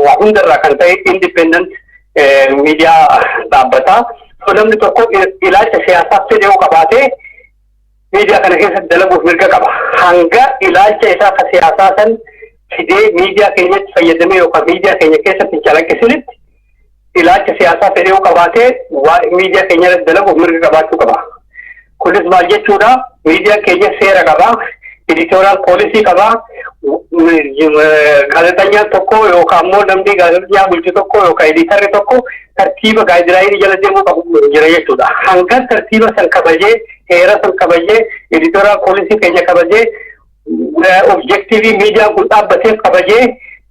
waa hundarraa kan ta'e independent miidiyaa dhaabbataa. Namni tokko ilaalcha siyaasaa fedhe yoo qabaate miidiyaa kana keessatti dalaguuf mirga qaba. Hanga ilaalcha isaa ka siyaasaa san fidee miidiyaa keenyatti fayyadamee yookaan miidiyaa keenya keessatti calaqqisinitti ilaalcha siyaasaa fedhe yoo qabaate miidiyaa keenya dalaguuf mirga qabaachuu qaba. Kunis maal jechuudha? Miidiyaan keenya seera qaba. Editorial policy qaba. Gaazexeessaan tokko yookaan immoo namni gaazexaa bulchu tokko yookaan editarri tokko tartiiba gaazexaayii jala deemuu qabu jira jechuudha. Hanga tartiiba san kabajee heera san kabajee editorial policy keenya kabajee objectivii miidiyaan kun dhaabbateef kabajee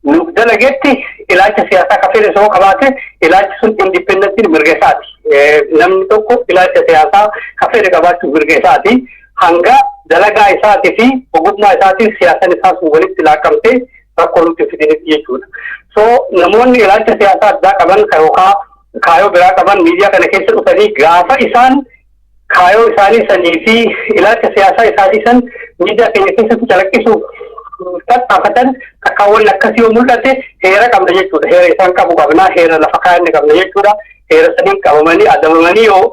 nuuf dalagetti ilaalcha siyaasaa ka fedhe soo qabaate ilaalchi sun indipendentiin mirga isaati. Namni tokko ilaalcha siyaasaa ka fedhe qabaachuuf mirga isaati. Hanga dalagaa isaatii fi ogummaa isaatiin siyaasan isaa sun walitti laaqamtee rakkoo nutti fidinitti jechuudha. So namoonni ilaalcha siyaasaa addaa qaban yookaan kaayoo biraa qaban miidiyaa kana keessa dhufanii gaafa isaan kaayoo isaanii sanii fi ilaalcha siyaasaa isaanii san miidiyaa keenya keessatti calaqqisuuf tattaafatan takkaawwan akkasii yoo mul'ate heera qabna jechuudha. Heera isaan qabu qabnaa heera lafa kaa'anne qabna jechuudha. Heera saniin qabamanii adabamanii yoo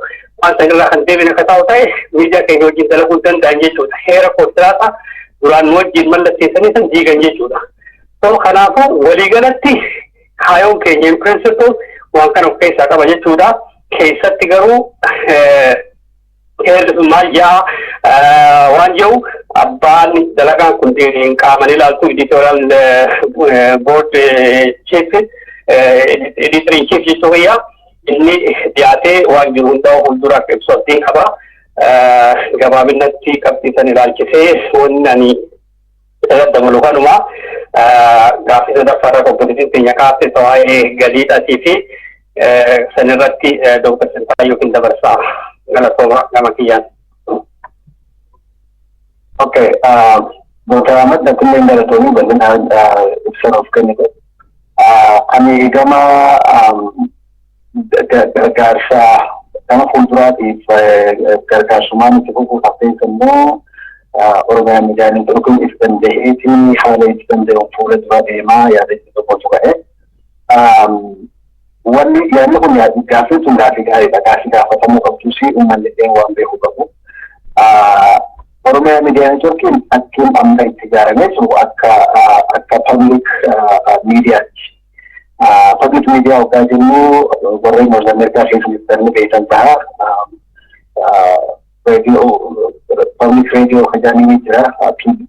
waan sanirraa kan deebiin akka ta'u ta'e miidiyaa keenya wajjin dalaguu danda'an jechuudha. Heera kontiraata duraan wajjin mallatteessanii san diigan jechuudha. So kanaafuu waliigalatti kaayoon keenya in principle waan kana of keessaa qaba jechuudha. Keessatti garuu heerri sun maal jedha waan jedhu abbaan dalagaan kun qaaman ilaaltu editorial board chief editor in chief jechuu wayyaa inni dhiyaatee waan jiru hundaa fuuldura akka ibsu abdiin qaba. Gabaabinatti qabxiisan ilaalchisee wanni ani dabalu kanuma gaaffii sadaffaarra kompozitiin keenya kaafte waa'ee galiidhaatii fi sanirratti Dr. Sintaayyoo dabarsaa galatoomaa gama kiyyaan. Okay, Dr. Ahmad da kullum galatoomii bal'inaan ibsan of kennite. Ani gama gargaarsa gama fuulduraatiif gargaarsumaan itti fufuu hafees immoo Oromiyaan miidiyaa neetwoorkiin if danda'eetii haala itti danda'u fuula dura deemaa yaada itti tokkotu ka'e. Wanni yaadni kun gaaffii sun gaaffii gaariidha. Gaaffii gaafatamuu qabduu fi uummanni illee waan beekuu qabu. Oromiyaan miidiyaa neetwoorkiin akkiin amma itti ijaaramee jiru akka public miidiyaati. Public media waggaa jennu warreen North America keessatti beekan ta'a. Radio public radio kajaanii jira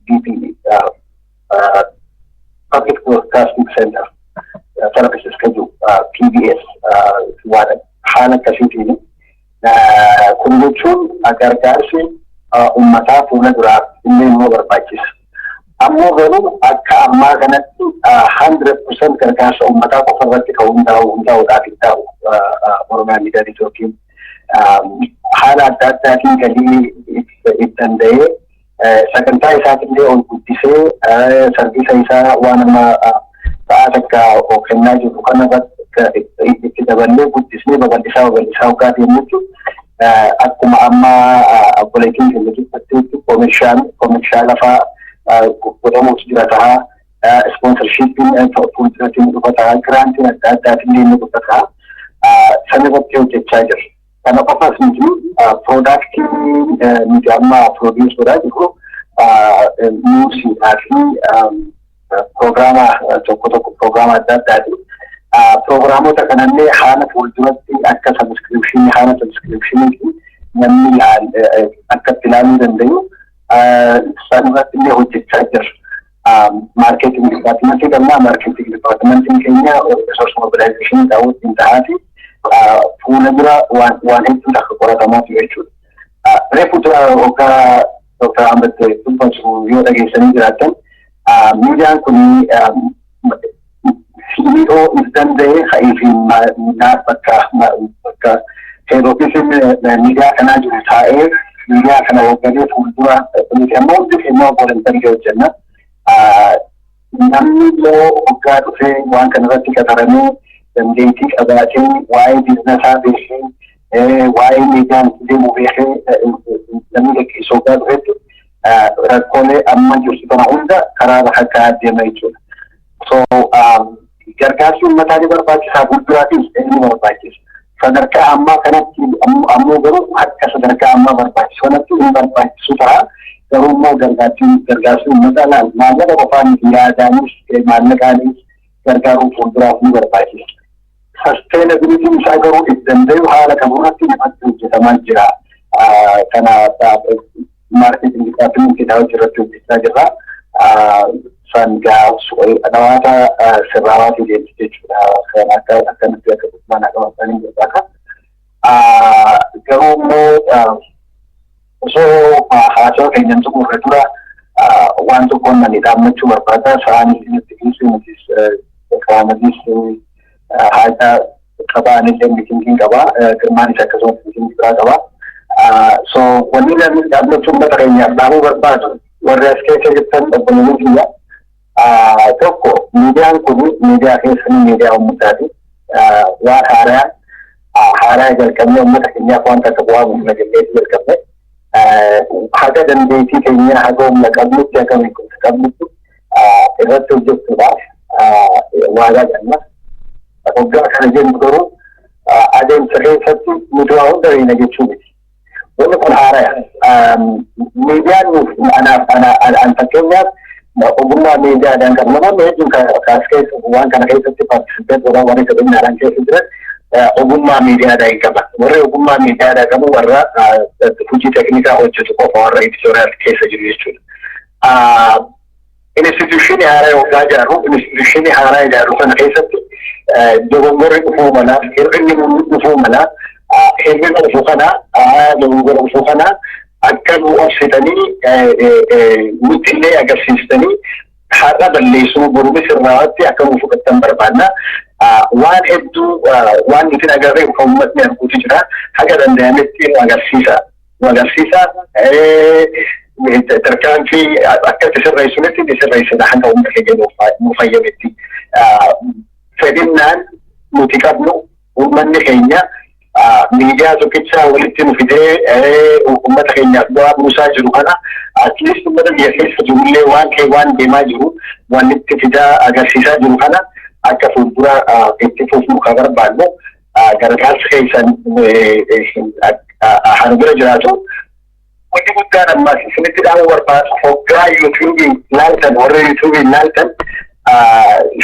PBB Public Broadcasting Center services kaju PBS waan haala akkasiitiin kun jechuun gargaarsi uummataa fuula duraa illee immoo barbaachisa. Ammoo garuu akka ammaa kanatti 100% gargaarsa uummataa qofa irratti kan hundaa'uudhaaf hin ta'u Oromiyaan miidiyaa neetwoorkiin haala adda addaatiin galii itti danda'ee sagantaa isaatillee ol guddisee sarbiisa isaa waan amma ta'aa takka kennaa jiru kanarratti itti daballee guddisnee babal'isaa waggaa deemuutti akkuma amma obboleettiin keenya dubbatti koomershaal lafaa godhamuutu jira ta'a. Sponsorshiippiin fuulduratiin dhufa ta'a. Giraantiin adda addaatillee ni dhufa ta'a. Sana irratti hojjechaa jira. Kana qofas miti piroodaaktii nuti amma pirooduus godhaa jiru niwusiidhaa fi piroograama tokko piroograama adda addaati. Piroograamota kanallee haala fuulduratti akka sabiskiripshinii namni akka itti ilaaluu danda'u sanirratti illee hojjechaa jira. Marketing departmentii qabnaa marketing departmentiin keenya resource mobilization ta'uutiin ta'aati. Fuula dura waan hedduu akka qoratamuuti jechuudha. Reefu dura hoggaa Dr. Ahmed dubbatu yoo dhageessanii jiraatan miidiyaan kun CEO if danda'e ka'ii fi bakka head office miidiyaa kanaa jiru taa'ee miidiyaa kana waggalee fuuldura nuti ammoo hundi keenya voluntarii hojjenna. Namni immoo hoggaa dhufee waan kanarratti qaxaramee dandeettii qabaatee waa'ee biizinasaa beekee waa'ee miidiyaan deemuu beekee namni gaggeessu hoggaa dhufetti rakkoolee amma jirtu kana hunda karaa bakka adeema jechuudha. So gargaarsi uummataa ni barbaachisaa fuulduraatiif inni barbaachisa. Sadarkaa ammaa kanatti ammoo garuu akka sadarkaa ammaa barbaachisu kanatti hin barbaachisu ta'a. Garuu immoo gargaarsi uummataa maallaqa qofaan yaadaanis maallaqaanis gargaaruun fuulduraaf ni barbaachisa. Sustainability isaa garuu itti danda'u haala qaburratti namatti hojjetamaa jira. Kana marketing departmentii irratti hojjechaa jirra. Sangaa dhawaata sirraawaatii deemti jechuudha. Kan akkanatti akka mana qabatanii jirtaaka. Garuu immoo osoo haasawaa keenyan xumurre dura waan tokkoon nani dhaammachuu barbaada. Sa'aanis nuti dhiisuu nutis qaamatiis haala qabaanillee miitingiin qaba. Girmaanis akkasumas miitingii biraa qaba. So wanni namni dhaammachuu uummata keenyaaf dhaamuu barbaadu warri as keessa jirtan obboleewwan kiyya. Tokko miidiyaan kun miidiyaa keessanii miidiyaa uummataati. Waan haaraa jalqabnee uummata keenyaaf wanta akka bu'aa guddina jalqabneeti jalqabne. Haga dandeettii keenya haga humna qabnutti haga beekumsa qabnutti irratti hojjechuudhaaf waadaa ganna. Hoggaa kana jennu garuu adeemsa keessatti nuti waa hunda beekna jechuu miti. Wanni kun haaraa miidiyaan nuuf an fakkeenyaaf ogummaa miidiyaadhaan qabu namoonni hedduun kaas keessa waan kana keessatti paartisipeet godhan warri qabeenyaadhaan keessa jiran ogummaa miidiyaadhaan qaban. Warri ogummaa miidiyaadhaan qabu warra hojii teknikaa hojjetu qofa warra editooriyaal keessa jiru jechuudha. Instituushinii haaraa yookaan ijaaru instituushinii haaraa ijaaru sana keessatti dogongorri dhufuu mala hir'inni dhufuu mala hir'ina dhufuu kana dogongorri dhufuu kana akka nu obsitanii nuti illee agarsiistanii haadha balleessuu borumis irraatti akka nu fudhatan barbaanna. waan hedduu waan nuti agarree uummatni arguutu jira haga danda'ametti agarsiisa tarkaanfii akka itti sirreessunetti itti sirreessina hanga uummata keenya nu fayyadetti fedhinnaan nuti qabnu uummanni keenya miidiyaa tokkicha walitti nu fidee uummata keenyaaf bu'aa buusaa jiru kana at least uummata biyya keessa jirullee waan deemaa jiru waan itti fidaa agarsiisaa jiru kana akka fuuldura itti fufnu kan barbaannu gargaarsa keessan hanga jiraatu wanti guddaan ammas isinitti dhaamu barbaadu hoggaa yuutuubiin laaltan warra yuutuubiin laaltan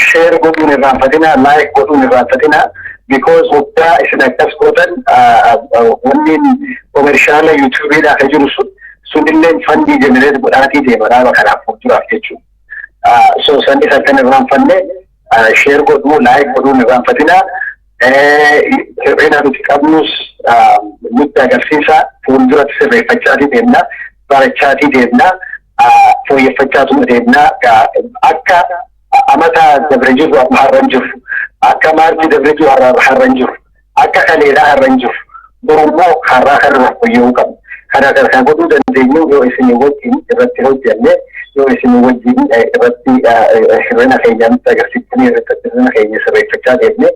share godhuun irraanfatinaa like godhuun irraanfatinaa because hoggaa isin akkas gootan wanni komershaala yuutuubiidhaa ka jiru sunillee fandii jenereet godhaatii deema dhaaba kanaaf fuulduraaf jechuudha so san isa kan irraanfanne share godhuu like godhuun irraanfatinaa sirreena nuti qabnus nutti agarsiisa fuulduratti sirreeffachaatii deemna barachaatii deemna fooyyeffachaatuma deemna akka amata dabre jiru amma har'an jiru akka maartii dabre jiru har'an jiru akka kaleedhaa har'an jiru borummoo har'aa kanuma fooyya'uu qabna kana kan godhuu dandeenyu yoo isin wajjin irratti hojjenne yoo isin wajjin irratti sirreena keenya nutti agarsiisanii irratti sirreena keenya sirreeffachaa deemne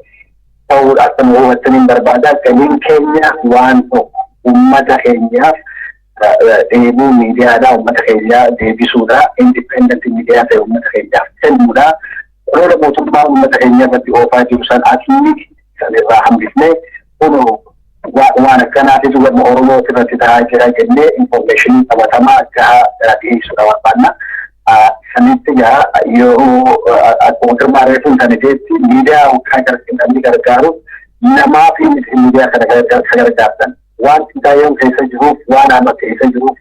ta'uudha akka nu hubattaniin barbaada galiin keenya waan tokko uummata keenyaaf deebuu miidiyaadhaa uummata keenyaa deebisuudha independent miidiyaa ta'e uummata keenyaaf kennuudha roola mootummaa uummata keenya irratti oofaa jiru san atiini san irraa hambifnee kunoo waan akkanaatitu gama Oromoo irratti ta'aa jira jennee information qabatamaa gahaa dhiyeessuudha barbaanna. Sanitti gaa yoo akkuma girmaa reefuun kan ijeetti miidiyaa kan namni gargaaru namaa fi miidiyaa kana gargaartan waan xintaayyoon keessa jiruuf waan amma keessa jiruuf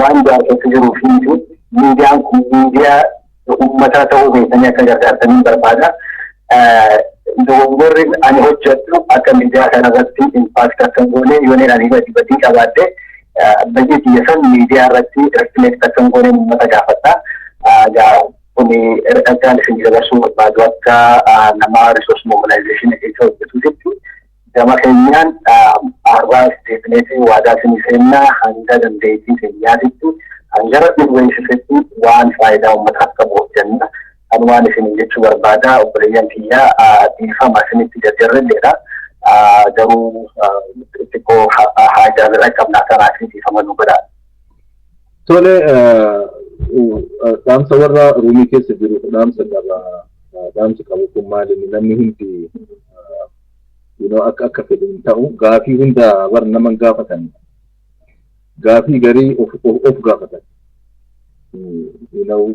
waan jaar keessa jiruuf miidiyaan kun miidiyaa uummataa ta'uu beekanii akka gargaartaniin barbaada. Dogongorri ani hojjedhu akka miidiyaa kanarratti impaakti akka goone yooneen ani badii qabaadde biyyi biyya san miidiyaa irratti reflect akka goone uummata gaafadha. Kuni ergaan isin dabarsuu barbaadu akka nama resource mobilization keessa hojjetuutti gama keenyaan har'aa isteetineetii waadaa isinii seenna hanga dandeettii keenyaatitti hangara dhibbeessisetti waan faayidaa uummataaf qabu hojjenna. Anumaan isin jechuu barbaada obboleeyyan kiyyaa dhiifama isinitti jajjarrelleedha. Garuu xiqqoo haajaa bira qabnaa kanaaf dhiifama nu godhaa. Tole dhaamsa warra ruumii keessa jiru dhaamsa qabu kun maali namni hundi akka fedhin ta'u gaafii hunda warra naman gaafatan gaafii garii of gaafatan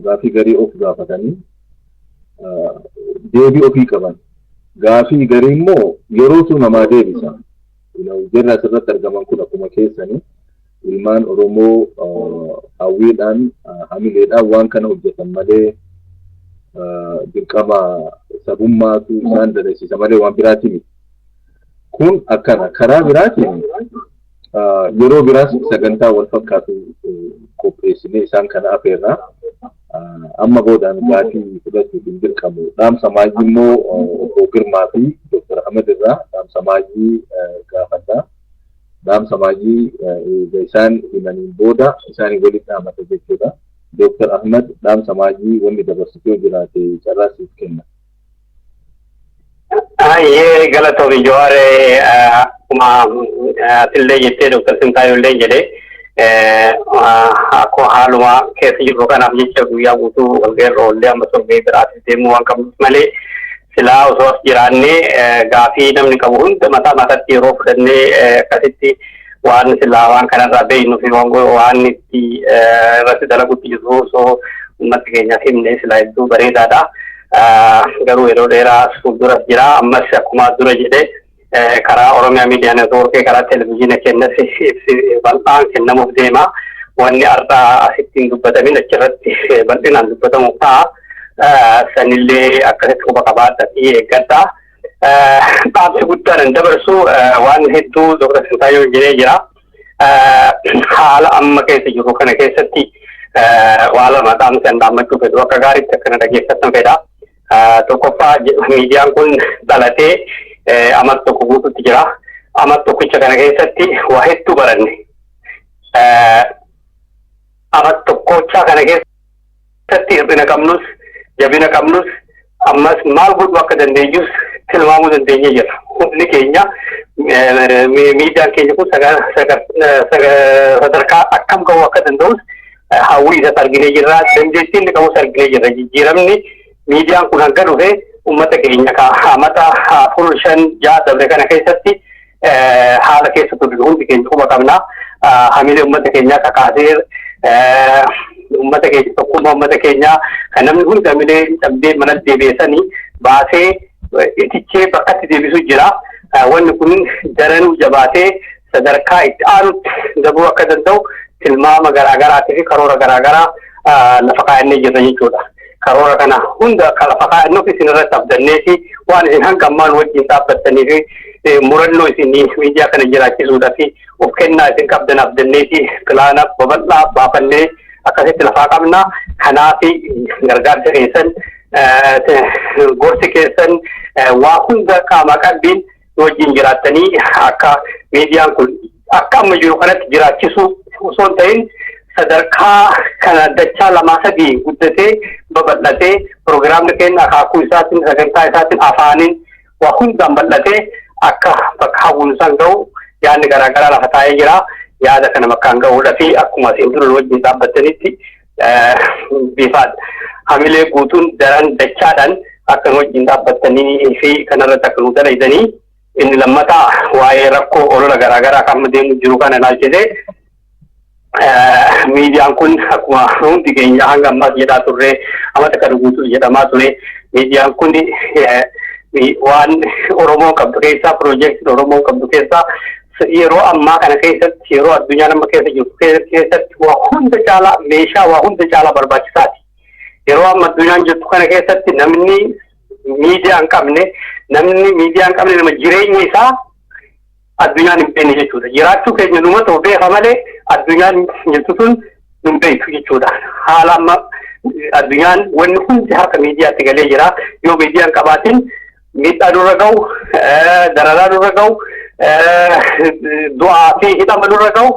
gaafii garii of gaafatanii deebii ofii qaban gaafii garii immoo yerootu namaa deebisa jirra asirratti argaman kun akkuma keessanii ilmaan Oromoo hawwiidhaan hamileedhaan waan kana hojjetan malee dirqama sabummaatu isaan dadhabsiisa malee waan biraatii miti. Kun akkana karaa biraatiin yeroo biraas sagantaa wal fakkaatu qopheessinee isaan kana afeerraa amma boodaan gaafii fudhachuuf hin dirqamu. Dhaamsa maayyii immoo obbo Girmaa fi Dr. Ahmed irraa dhaamsa maayyii gaafadhaa. Dhaamsa maayyii isaan himaniin booda isaanii walitti dhaamata jechuudha. Dr. Ahmed dhaamsa maayyii wanni dabarsitee jiraate carraa siif kenna. Ye galatoomii Jawaare akkuma atillee jettee Dr. Sintaayollee jedhee akkuma haaluma keessa jirru kanaaf jecha guyyaa guutuu walgeerra oollee amma torbee biraatiif deemuu waan qabnuuf malee silaa osoo as jiraannee gaafii namni qabu hunda mataa mataatti yeroo fudhannee akkasitti waan silaa waan kanarraa beeknu fi waan itti irratti dalaguutti jiru osoo uummata keenyaaf himne silaa hedduu bareedaadha. Garuu yeroo dheeraa fuulduras jira ammas akkuma dura jedhee karaa Oromiyaa Miidiyaa Neetwoorkii karaa televezyiina kennas bal'aan kennamuuf deema. Wanni har'aa asittiin dubbatamin achirratti bal'inaan dubbatamu ta'a. Sanillee akkasitti quba qabaadhaa fi eeggadhaa. Dhaamsi guddaan dabarsu waan hedduu Dr. Sintaayyoo jedhee jira. Haala amma keessa jiru kana keessatti waa lama dhaamsi dhaammachuu fedhu akka gaariitti akkana dhageeffatan fedha. tokkoffaa miidiyaan kun dhalatee amma tokko guutuutti jira. Amma tokkicha kana keessatti waa hedduu baranne. Amma tokkocha kana keessatti hir'ina qabnus jabina qabnus ammas maal godhuu akka dandeenyus tilmaamuu dandeenye jira. Hundi keenya miidiyaan keenya kun sadarkaa akkam ga'uu akka danda'us hawwii isas arginee jirra. Dandeettii inni qabus arginee jirra. Jijjiiramni miidiyaan kun hanga dhufe uummata keenya amata 4-5-6 dabre kana keessatti haala keessa turre hundi keenya quba qabna. Hamilee uummata keenyaa kakaasee uummata keenya tokkummaa uummata keenyaa kan namni hundi hamilee cabdee mana deebi'anii baasee itichee bakkatti deebisuu jira. Wanni kun daranuu jabaatee sadarkaa itti aanutti dabuu akka danda'u tilmaama garaagaraatii fi karoora garaagaraa lafa kaa'annee jirra jechuudha. Karoora kana hunda lafa kaa'annuuf isin irratti abdannee fi waan isin hanga ammaan wajjin dhaabbattanii fi murannoo isinii miidiyaa kana jiraachisuudhaa fi of kennaa isin qabdan abdannee fi pilaana babal'aa baafannee akkasitti lafaa qabna. Kanaaf gargaarsa keessan gorsi keessan waa hunda qaama qalbiin wajjin jiraattanii akka miidiyaan kun akka amma jiru kanatti jiraachisu osoo hin ta'in sadarkaa kana dachaa 2-3 guddatee babal'atee piroogiraamni keenya akaakuu isaatiin sagantaa isaatiin afaaniin waa hundaan bal'atee akka bakka hawwuunsaan ga'u yaadni garaagaraa lafa taa'ee jira. Yaada kana bakkaan ga'uudha fi akkuma isin dura wajjin dhaabbattanitti bifaan hamilee guutuun daran dachaadhaan akka wajjin dhaabbattanii fi kanarratti akka nu dalaydanii inni lammataa waa'ee rakkoo olola garaagaraa kan deemu jiru kana ilaalchisee miidiyaan kun akkuma hundi keenya hanga ammaas jedhaa turre amata kana guutuu jedhamaa ture. Miidiyaan kun waan Oromoo qabdu keessaa piroojeektiin Oromoo qabdu keessaa yeroo ammaa kana keessatti yeroo addunyaa nama keessa jirtu keessatti waa hunda caalaa meeshaa waa hunda caalaa barbaachisaati. Yeroo amma addunyaan jirtu kana keessatti namni miidiyaa hin qabne nama jireenya isaa addunyaan hin beekne jechuudha. Jiraachuu keenya numa ta'u beeka malee addunyaan jirtu sun hin beektu jechuudha. Haala amma addunyaan wanni hundi harka miidiyaatti galee jira. Yoo miidiyaan qabaatiin miidhaa nurra ga'u, dararaa nurra ga'u, du'aa fi hidhama nurra ga'u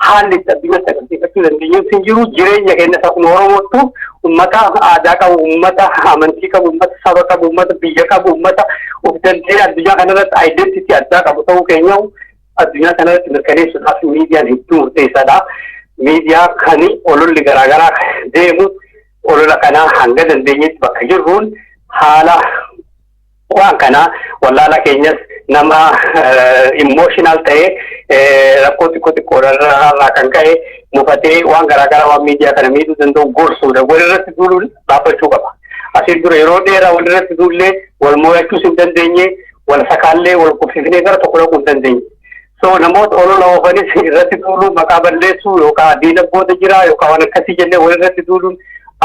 haalli itti addunyatti agarsiifachuu dandeenyuus hin jiru. Jireenya keenya akkuma Oromootti uummata aadaa qabu, uummata amantii qabu, uummata saba qabu, uummata biyya qabu, uummata of danda'ee addunyaa kanarratti aayidentii addaa qabu ta'uu keenya addunyaa kanarratti mirkaneessuudhaaf miidiyaan hedduu murteessaadha. Miidiyaa kan ololli garaagaraa deemu olola kanaa hanga dandeenyetti bakka jirruun haala waan kana wallaala keenyas nama emotional ta'ee rakkoo xiqqoo irraa kan ka'e mufatee waan garaagaraa waan miidiyaa kana miidhuu danda'u gorsuudha. Walirratti duuluun dhaabbachuu qaba. Asiin dura yeroo dheeraa walirratti duullee wal mo'achuus hin dandeenye, wal sakaallee wal kuffifnee gara tokko dhaquu hin dandeenye. So namoota olola oofanis irratti duuluu maqaa balleessuu yookaan diinaggoota jira yookaan waan akkasii jennee walirratti duuluun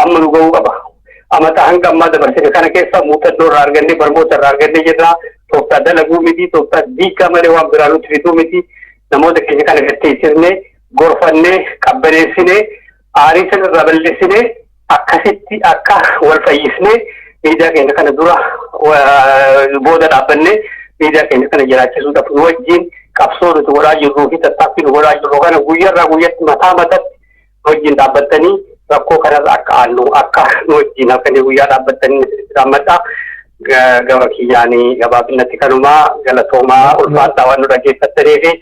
amma nu ga'uu qaba. Amata hanga ammaa dabarsine kana keessa muuxannoo irraa argannee barnoota irraa argannee jirra. Tooftaa dalaguu miti, tooftaa diigaa malee waan biraa nuti fiduu miti. Namoota keenya kana gatteessisnee, gorfannee, qabbaneessinee, aarii sana irraa balleessinee akkasitti akka wal fayyisnee miidiyaa keenya kana dura booda dhaabbannee miidiyaa keenya kana jiraachisuudhaaf nu wajjin qabsoo nuti godhaa jirruu fi tattaaffii nu godhaa jirru kana guyyaarraa guyyatti mataa matatti wajjin dhaabbattanii rakkoo kanarra akka aannu akka nu wajjin halkanii guyyaa dhaabbattanii dhaammadha. Gaba kiyyaanii gabaabinatti kanumaa galatoomaa ulfaataa waan nu dhaggeeffattanii fi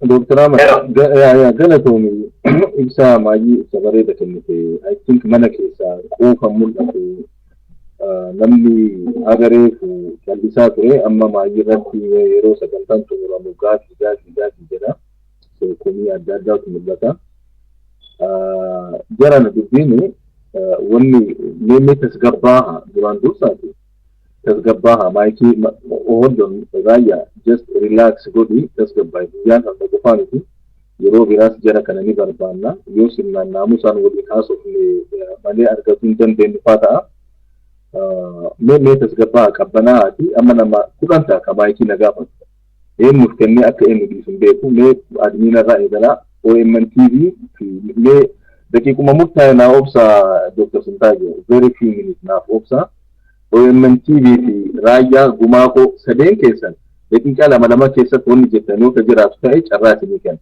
Doktora galatoomii ibsa maayii ibsa bareeda kennite. I think mana keessaa quufan mul'atu namni agareefu callisaa ture amma maayii irratti yeroo sagantaan xumuramu gaafii jedha. Komii adda addaatu mul'ata. Jarana dubbiin wanni meemmee tasgabbaaha duraan dursaati. Tasgabbaaha maayikii ooddoon raayyaa just relax godhi tasgabbaahi guyyaan akka qofaaniti yeroo biraas jara kana ni barbaanna yoo simnaan naamusaan waliin haasofne malee argachuu hin dandeenyu faa ta'a. Meemmee tasgabbaaha qabbanaa'aati amma nama 10 ta'a ka maayikii na gaafatu. Eenyuuf kennee akka eenyu dhiisu hin beeku mee admiinarraa eegalaa OMN TV fi mee daqiiquma murtaa'e obsa Dr. Sintaaje very few minutes naaf obsa OMN TV fi raayyaa gumaaqoo sadeen keessan daqiiqaa lama keessatti wanni jettan yoo jiraatu ta'e carraa isinii kenna.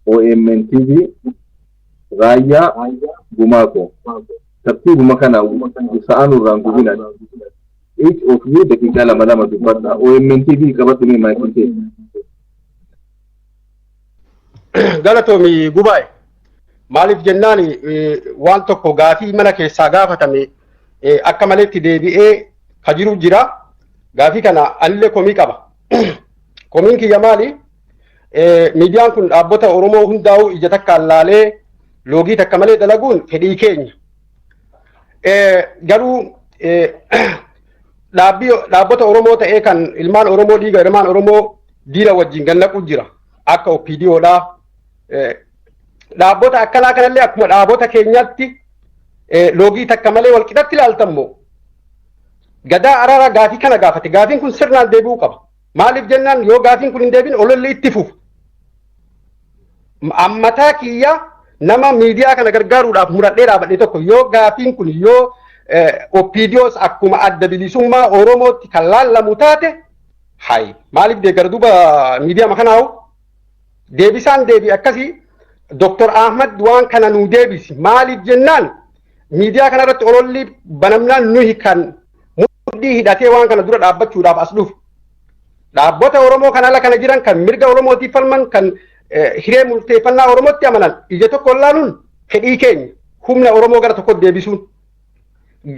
OMN TV raayyaa gumaaqoo tartiibuma kana sa'aanurraan gubinan each of you daqiiqaa lama dubbadha. OMN TV qabatanii maayikii keessa. Galatoomii gubaa'e maaliif jennaani waan tokko gaafii mana keessaa gaafatame akka maleetti deebi'ee ka jiru jira. Gaafii kana anillee komii qaba. Komiin kiyya maali? Miidiyaan kun dhaabbata Oromoo hundaa'u ija takkaan laalee loogii takka malee dalaguun fedhii keenya. Garuu dhaabbata Oromoo ta'ee kan ilmaan Oromoo dhiiga ilmaan Oromoo diina wajjin gannaqu jira. Akka OPDOdhaa. Dhaabbota akkanaa kanallee akkuma dhaabbota keenyatti loogii takka malee wal qixatti ilaaltammoo gadaa araaraa gaafii kana gaafate. Gaafiin kun sirnaan deebi'uu qaba. Maaliif jennaan yoo gaafiin kun hin deebiin ololli itti fufu. Ammataa kiyya nama miidiyaa kana gargaaruudhaaf muradhee dhaabadhe tokko yoo gaafiin kun yoo OPDOs akkuma adda bilisummaa Oromootti kan laallamu taate hayi maaliif deeggara duuba miidiyaa makanaawu deebisaan deebi akkasii Dr. Ahmad waan kana nuu deebisi maaliif jennaan miidiyaa kana irratti ololli banamnaan nuyi kan mudhii hidhatee waan kana dura dhaabbachuudhaaf as dhufu. Dhaabbota Oromoo kan ala kana jiran kan mirga Oromootiif falman kan hiree murteeffannaa Oromootti amanan ija tokko olaanuun fedhii keenya humna Oromoo gara tokkotti deebisuun.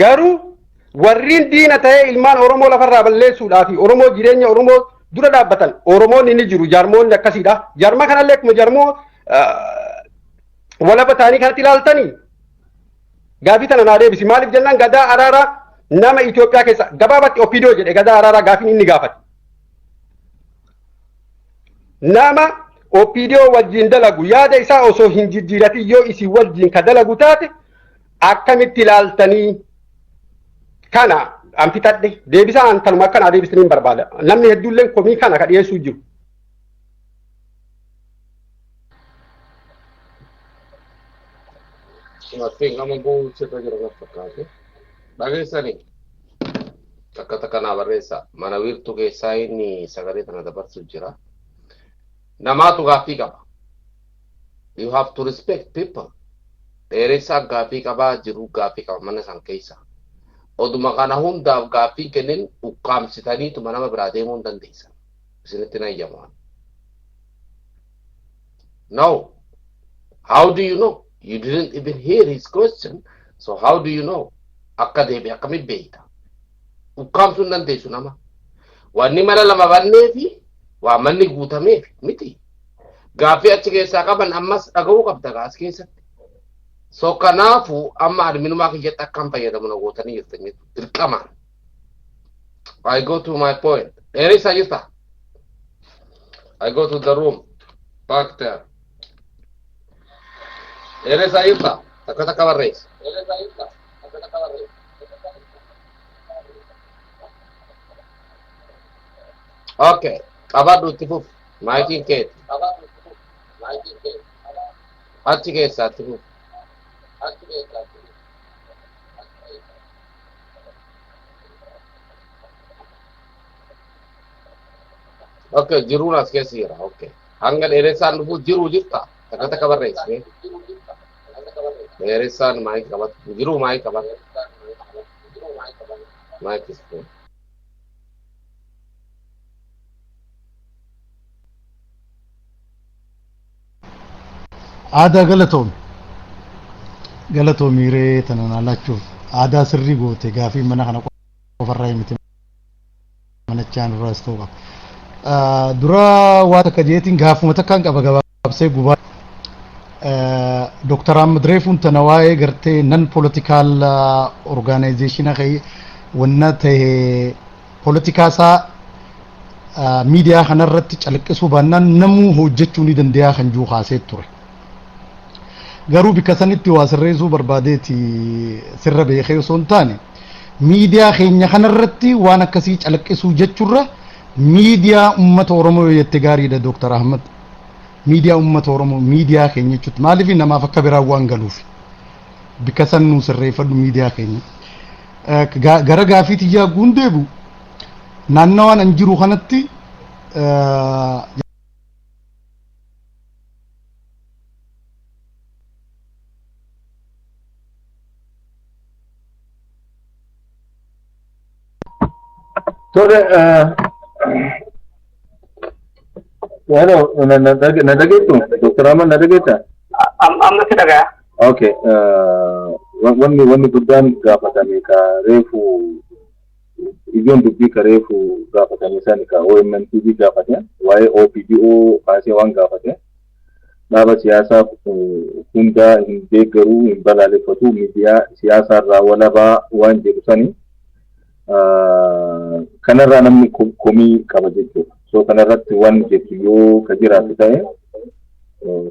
Garuu warriin diina ta'ee ilmaan Oromoo lafarraa balleessuudhaaf Oromoo jireenya Oromoo dura dhaabbatan Oromoonni ni jiru jaarmoonni akkasiidha. Jaarma kanallee akkuma jaarmoo walaba ta'anii kanatti ilaaltanii gaafii tana naa deebisi maaliif jennaan gadaa araaraa nama Itoophiyaa keessa gabaabatti OPDO jedhe gadaa araaraa gaafiin inni gaafate. Nama OPDO wajjin dalagu yaada isaa osoo hin jijjiiratin yoo isin wajjin ka dalagu taate akkamitti ilaaltanii kana an fitadhe deebisaa an tanuma akkanaa deebisaniin barbaada. Namni hedduulleen komii kana ka dhiyeessuu jiru. Nama buuchirra jira fakkaate. Dhageessanii akka kanaa barreessa mana wiirtuu keessaa inni sagalee tana dabarsu jira. Namaatu gaaffii qaba. You have to respect people. Dheeressaa gaaffii qabaa jiru gaaffii qaba mana san keessa. Oduma kana hundaaf gaaffii kennin ukkaamsitaniituma nama biraa deemuu hin dandeessan. Isinitti na iyyamaan. No. How do you know? You didn't even hear his question. So how do you know? Akka deebi akkamit beekta. Ukkaamsuu hin dandeessu nama. Wanni mana lama banneefi waa manni guutameef miti. Gaaffii achi keessaa qaban ammas dhaga'uu qabda gaas keessatti. So kanaafu amma adminumaa kiyyatti akkam fayyadamu na gootanii jirtan dirqamaan. I go to my point. Dheeressa jirta. I go to the room. Back there. Dheeressa jirta. Takka barreessa. Okay. Qabadhu itti fufu. Maayikiin keeti. Achi keessaa itti fufu. Okay, jiruun as keessa jira. Okay. Hanga dheeressaan dhufu jiruu jirta. Takka barreesse. Dheeressaan maayikii qabatu. Jiruu maayikii qabatu. Maayikii ispoon. Aadaa galatoomii tanan alachuuf aadaa sirrii goote gaafii mana kana qofarraa himite manachaan irraas ta'uu qaba. Dura waa takka jeetiin gaafuma takkaan qaba gabaabsee gubaa. Dr. Ahmad Reefuun tana waa'ee gartee nan politikaal organizationaa ka'ee wanna ta'e politikaasaa miidiyaa kanarratti calaqqisuu baannaan namuu hojjechuu ni danda'a kan jiru kaasee ture. Garuu bikka sanitti waa sirreessuu barbaadeeti sirra beekee osoo hin taane miidiyaa keenya kanarratti waan akkasii calaqqisuu jechuurra miidiyaa uummata Oromoo yoo jette gaariidha Dr. Ahmad. miidiyaa uummata Oromoo miidiyaa keenya jechuudha. Maaliif namaaf akka biraa waan galuuf bika san nu sirreeffadhu miidiyaa keenya. Gara gaafii tiyyaa guundeebu naannawaan an jiru kanatti Tole, bueno, nadagetu, Dr. Aman nadageta. Amma si daga. Okay, wanni guddaan gaafatame ka reefu ijoon dubbii ka reefu gaafatame sani ka OMN TV gaafate waa'ee OPDO kaasee waan gaafate dhaaba siyaasaa hunda hin deeggaruu hin balaaleffatu miidiyaa siyaasaa irraa walabaa waan jedhu sani kanarraa namni komii qaba jechuudha. So kanarratti waan jettu yoo ka jiraatu ta'e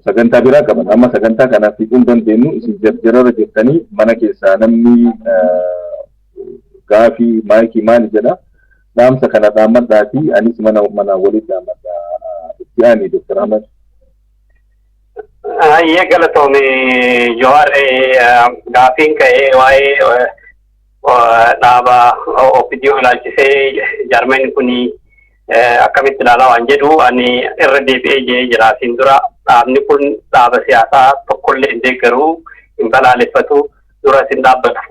sagantaa biraa qaban amma sagantaa kanaaf fiixuun dandeenyu isin jarjarara jettanii mana keessaa namni gaafii maayikii maali jedha dhaamsa kana dhaammadhaatii anis mana walitti dhaammadhaa itti aanii Dr. Ahmad. Ayyee galatoome Jowaar gaafiin ka'ee waa'ee dhaaba OPDO ilaalchisee jaarmeen kuni akkamitti ilaalaa waan jedhu ani irra deebi'ee jiraatiin dura dhaabni kun dhaaba siyaasaa tokkollee hin deeggaru hin balaaleffatu duras hin dhaabbatu.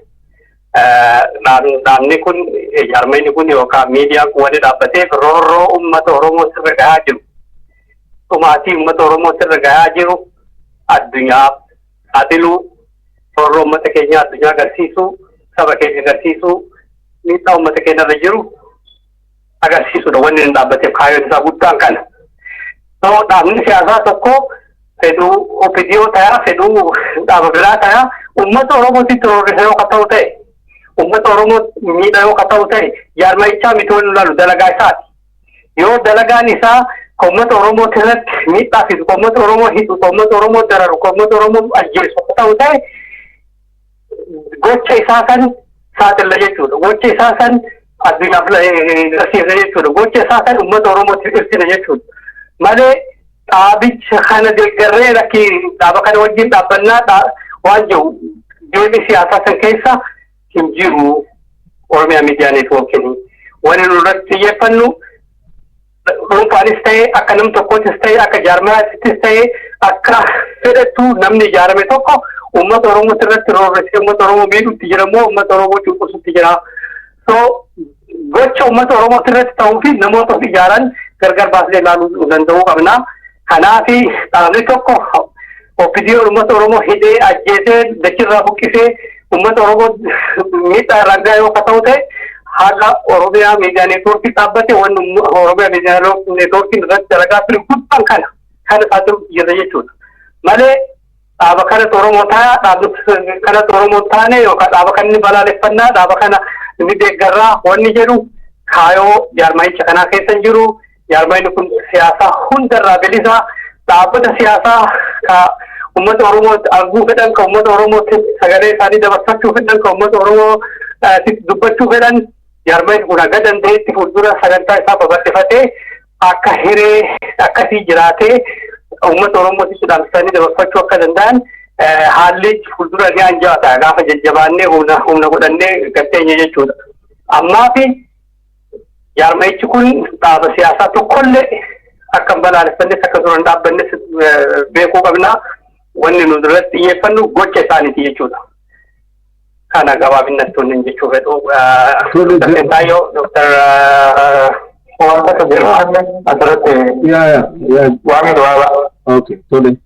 Dhaabni kun jaarmeen kun yookaan miidiyaan kun wali dhaabbateef roorroo uummata Oromoo sirra gahaa jiru. Dhumaatii uummata Oromoo sirra gahaa jiru addunyaa saaxiluu roorroo uummata keenya addunyaa agarsiisuu saba keenya agarsiisuu miidhaa uummata keenya irra jiru agarsiisudha wanni hin dhaabbateef kaayyoon isaa guddaan kana. Dhaabni siyaasaa tokko fedhuu OPDO ta'a fedhuu dhaaba biraa ta'a uummata Oromootitti roorrisa yoo ta'u ta'e uummata Oromoo miidhaa yoo ta'u ta'e jaarmayichaa miti wal ilaalu dalagaa isaati. Yoo dalagaan isaa uummata Oromoo irratti miidhaa fidu uummata Oromoo hidhu uummata Oromoo dararu uummata Oromoo ajjeesu ta'u ta'e gocha isaa san saaxilla jechuudha. Gocha isaa san addunyaaf agarsiisa jechuudha. Gocha isaa san uummata Oromootiif ibsina jechuudha. Malee dhaabicha kana deeggarree lakkii dhaaba kana wajjin dhaabbannaa waan jiru deemee siyaasaa san keessa hin jiru Oromiyaa Miidiyaa Neetwoorkiin. Wanni nurratti xiyyeeffannu dhuunfaanis ta'ee akka nam tokkootis ta'ee akka jaarmayaattis ta'ee akka fedhattuu namni ijaarame tokko uummata Oromoo irratti roorrisee uummata Oromoo miidhutti jira moo uummata Oromoo cunqursutti jira. So gocha uummata Oromoo irratti ta'uu fi namoota of ijaaran gargar baasnee ilaaluu danda'uu qabna. Kanaaf dhaabni tokko OPDO uummata Oromoo hidhee ajjeesee dachirraa buqqisee uummata Oromoo miidhaa irraa gahaa yoo ta'u ta'e haga Oromiyaa Miidiyaa Neetwoorkii dhaabbate wanni Oromiyaa Miidiyaa Neetwoorkii irratti dalagaa ture guddaan kana isaatu jira jechuudha. Malee dhaaba kanatti Oromoo ta'a dhaabni kanatti Oromoo taane yookaan dhaaba kan inni balaaleffannaa dhaaba kana inni deeggarraa wanni jedhu kaayoo jaarmayicha kanaa keessa hin jiru. Jaarmayni kun siyaasaa hundarraa bilisa dhaabbata siyaasaa ka uummata Oromoo arguu fedhan ka uummata Oromootti sagalee isaanii dabarfachuu fedhan ka uummata Oromoo dubbachuu fedhan jaarmayni kun akka danda'etti fuuldura sagantaa isaa babal'ifatee akka hiree akkasii jiraatee uummata Oromootti dhaamsanii dabarfachuu akka danda'an haalli fuuldura ni anjaata gaafa jajjabaannee humna godhannee gatteenya jechuudha. Ammaafi jaarmayichi kun dhaaba siyaasaa tokkollee akka balaaleffannes akka turan dhaabbannes beekuu qabna. Wanni nu irratti xiyyeeffannu gocha isaaniiti jechuudha. Kana gabaabinatti wanni jechuu fedhu. Taayoo Dr. Waan akka jiru asirratti waan gabaabaa. Okay, tole.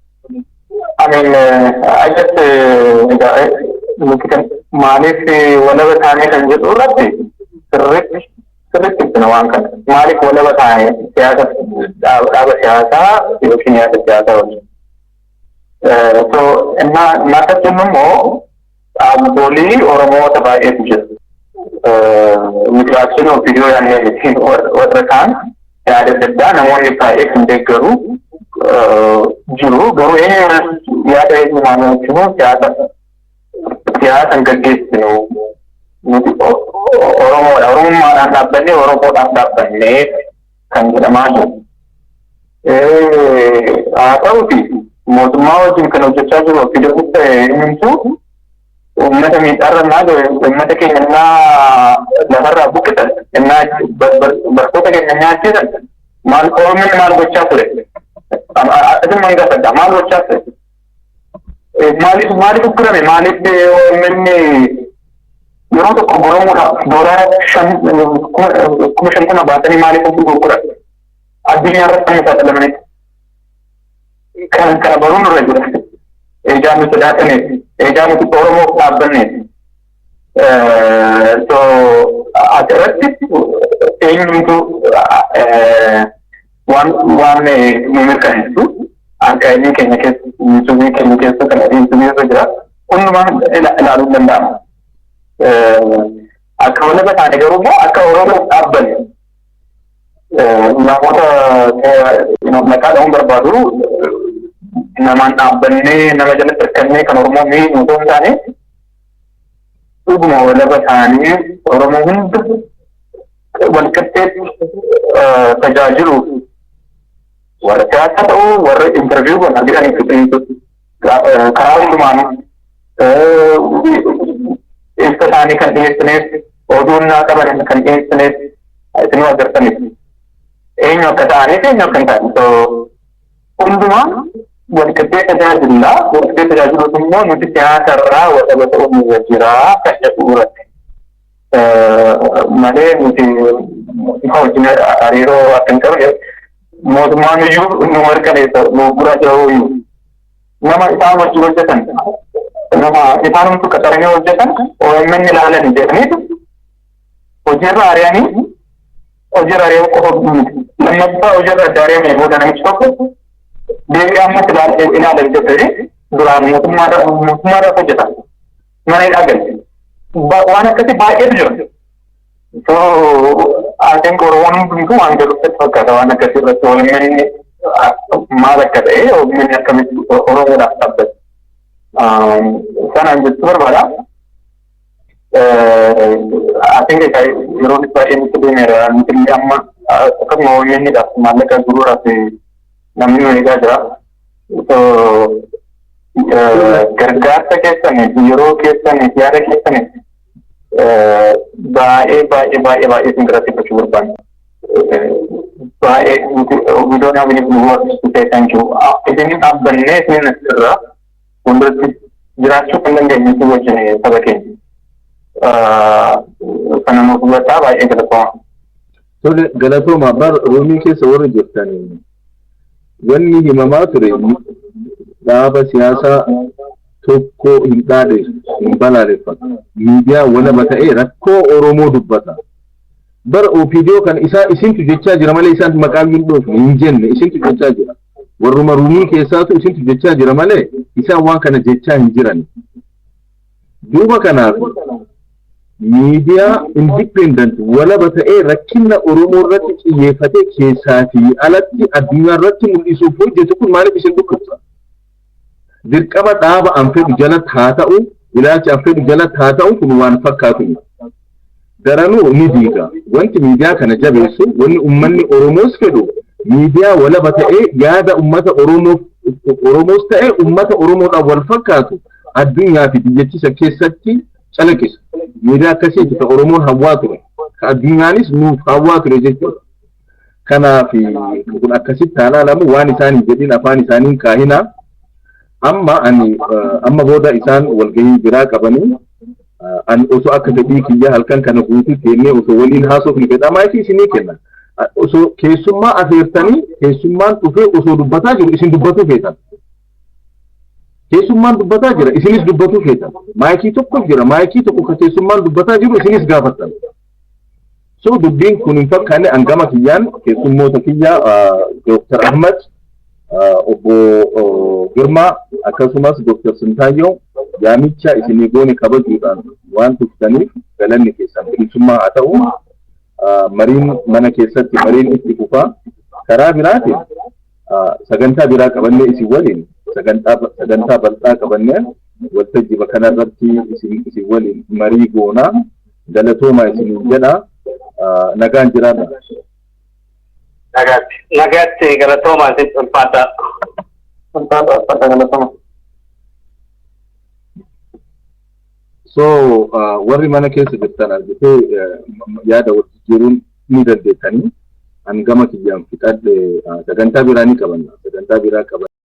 I just maaliif walaba taanee kan jedhu irratti sirriitti ibsina waan kana. Maaliif walaba taanee siyaasa dhaaba siyaasaa yookiin yaada siyaasaa waliin. So nyaata jennu immoo dhaabbolii Oromoota baay'eetu jira. Miidiyaatiin OPDO yaannee warra kaan yaada adda addaa namoonni baay'ee kan deeggaru jiru. Garuu yaada eenyumaan hojjennu siyaasan gaggeessinu nuti Oromoodha. Oromummaadhaan dhaabbannee Oromoodhaan dhaabbannee kan jedhamaa jiru. ta'uti mootummaa wajjin kan hojjechaa jiru fiduu himtu ummata miidhaarra naa ummata keenya lafarraa buqqisan innaa bartoota keenya nyaachisan maal Oromoon maal gochaa ture asin mangafadha maal gochaa ture maaliif uggurame maaliif Oromoonni yeroo tokko goromuudhaaf $5,000 baatanii maaliif gurguran addunyaa irratti kan saaxilamanitti kana baruun irra jira ejaa nuti sodaataneef ejaa nuti Oromoof dhaabbanneef so asirratti eenyumtu waan nu mirkaneessu akka inni keenya keessa kan adiinsuun irra jira hundumaan ilaaluun danda'ama. Akka walaba taane garuu immoo akka Oromoof dhaabbanne namoota maqaa dha'uun barbaadu namaan dhaabbannee nama jalatti hirkannee kan Oromoo miidhuu osoo hin taane dhuguma walaba taanee Oromoo hunda walqixxeetti tajaajiluuf warra siyaasaa ta'uu warra intarviiyuu godhan jedhanii karaa hundumaanuu ibsa isaanii kan dhiyeessineef oduu naa qaban kan dhiyeessineef isinuu agartaniif eenyu akka ta'aniif eenyu akka hin taane hundumaa walqixxee tajaajillaa walqixxee tajaajiluuf immoo nuti siyaasa irraa walaba ta'uu nu jiraa kan jedhu irratti malee nuti wajjin hariiroo akka hin qabne mootummaan iyyuu nu mirkaneessa nu bira jiru nama isaan wajjin hojjetan nama isaanumtu qaxaranii hojjetan OMN ilaalan jedhaniitu hojiirra ari'anii hojiirra ari'uu qofa miti lammaffaa hojiirra adda ari'amee booda namichi tokko deebi'ee ammas ilaalan jedhanii duraan mootummaadhaaf hojjetan mana hidhaa galte waan akkasii baay'eetu jira. So atiin Oromoon hundumtuu waan jedhutti fakkaata waan akkasii irratti OMN maal akka ta'e OMN akkamitti Oromoodhaaf dhaabbate. Sanaan jechuu barbaada. Atiin yeroo baay'ee nutti deemeera nuti amma akkasuma OMNidhaaf maallaqa guruudhaaf namni nu eegaa jira. Gargaarsa keessaniif yeroo keessaniif yaada keessaniif baay'ee isin biratti gochuu barbaanna. Baay'ee we don't have any words to say thank you. Isinin dhaabbannee isinin asirraa fuulduratti jiraachuu kan dandeenyu si wajjin saba keenya. Kana nuuf hubataa baay'ee galatooma. Tole galatooma bar roomii keessa warri jirtan wanni himamaa ture dhaaba siyaasaa tokko hin dhaadheessu hin balaaleffatu miidiyaa walaba ta'ee rakkoo Oromoo dubbata. Bara OPDO kan isintu jechaa jira malee isaan maqaan hin dhoofne hin jenne isintu jechaa jira. Warruma ruumii keessaatu isintu jechaa jira malee isaan waan kana jechaa hin jiran. Duuba kanaaf miidiyaa independent walaba ta'ee rakkina Oromoo irratti xiyyeeffatee keessaa fi alatti addunyaa irratti mul'isuuf hojjetu kun maaliif isin dhukkubsa? Dirqama dhaaba an fedhu jalatti haa ta'u ilaalcha an fedhu jalatti haa ta'u kun waan fakkaatu daranuu ni diiga. Wanti miidiyaa kana jabeessu wanni uummanni Oromoos fedhu miidiyaa walaba ta'ee yaada uummata Oromoos ta'ee uummata Oromoodhaan wal fakkaatu addunyaa fi biyyattiisa keessatti calaqqisa. Miidiyaa akkasiiti ka Oromoon hawwaa ture ka addunyaanis nuuf hawwaa ture jechuudha. Kanaaf kun akkasitti haalaalamu waan isaanii jedhin afaan isaaniin kaahinaa amma booda isaan walgahii biraa qabanii an osoo akka fedhii kiyya halkan kana guutuu kennee osoo waliin haasofni fedha maayifii isinii kenna. Osoo keessummaa afeertanii keessummaan dhufee osoo dubbataa jiru isin dubbatuu feetan. Keessummaan dubbataa jira isinis dubbatuu feetan. Maayikii tokko jira maayikii tokko ka keessummaan dubbataa jiru isinis gaafattan. So dubbiin kun hin fakkaanne angama kiyyaan keessummoota kiyyaa Dr. Ahmad obbo Girmaa akkasumas Dr. Sintaayyoo yaamicha isinii goone kabajuudhaan waan tuftaniif galanni keessan bilisummaa haa ta'u mariin mana keessatti mariin itti fufaa karaa biraatiin sagantaa biraa qabannee isin waliin sagantaa bal'aa qabannee waltajjiba kanarratti isin waliin marii goonaa galatoomaa isin jedha nagaan jiraadha. Nagaatti galatoomaa isin ulfaata. So warri mana keessa jirtan argitee yaada wal jijjiiruun ni dandeettanii. An gama kiyyaan fixadhe sagantaa biraa ni qabanna. Sagantaa biraa qabanna.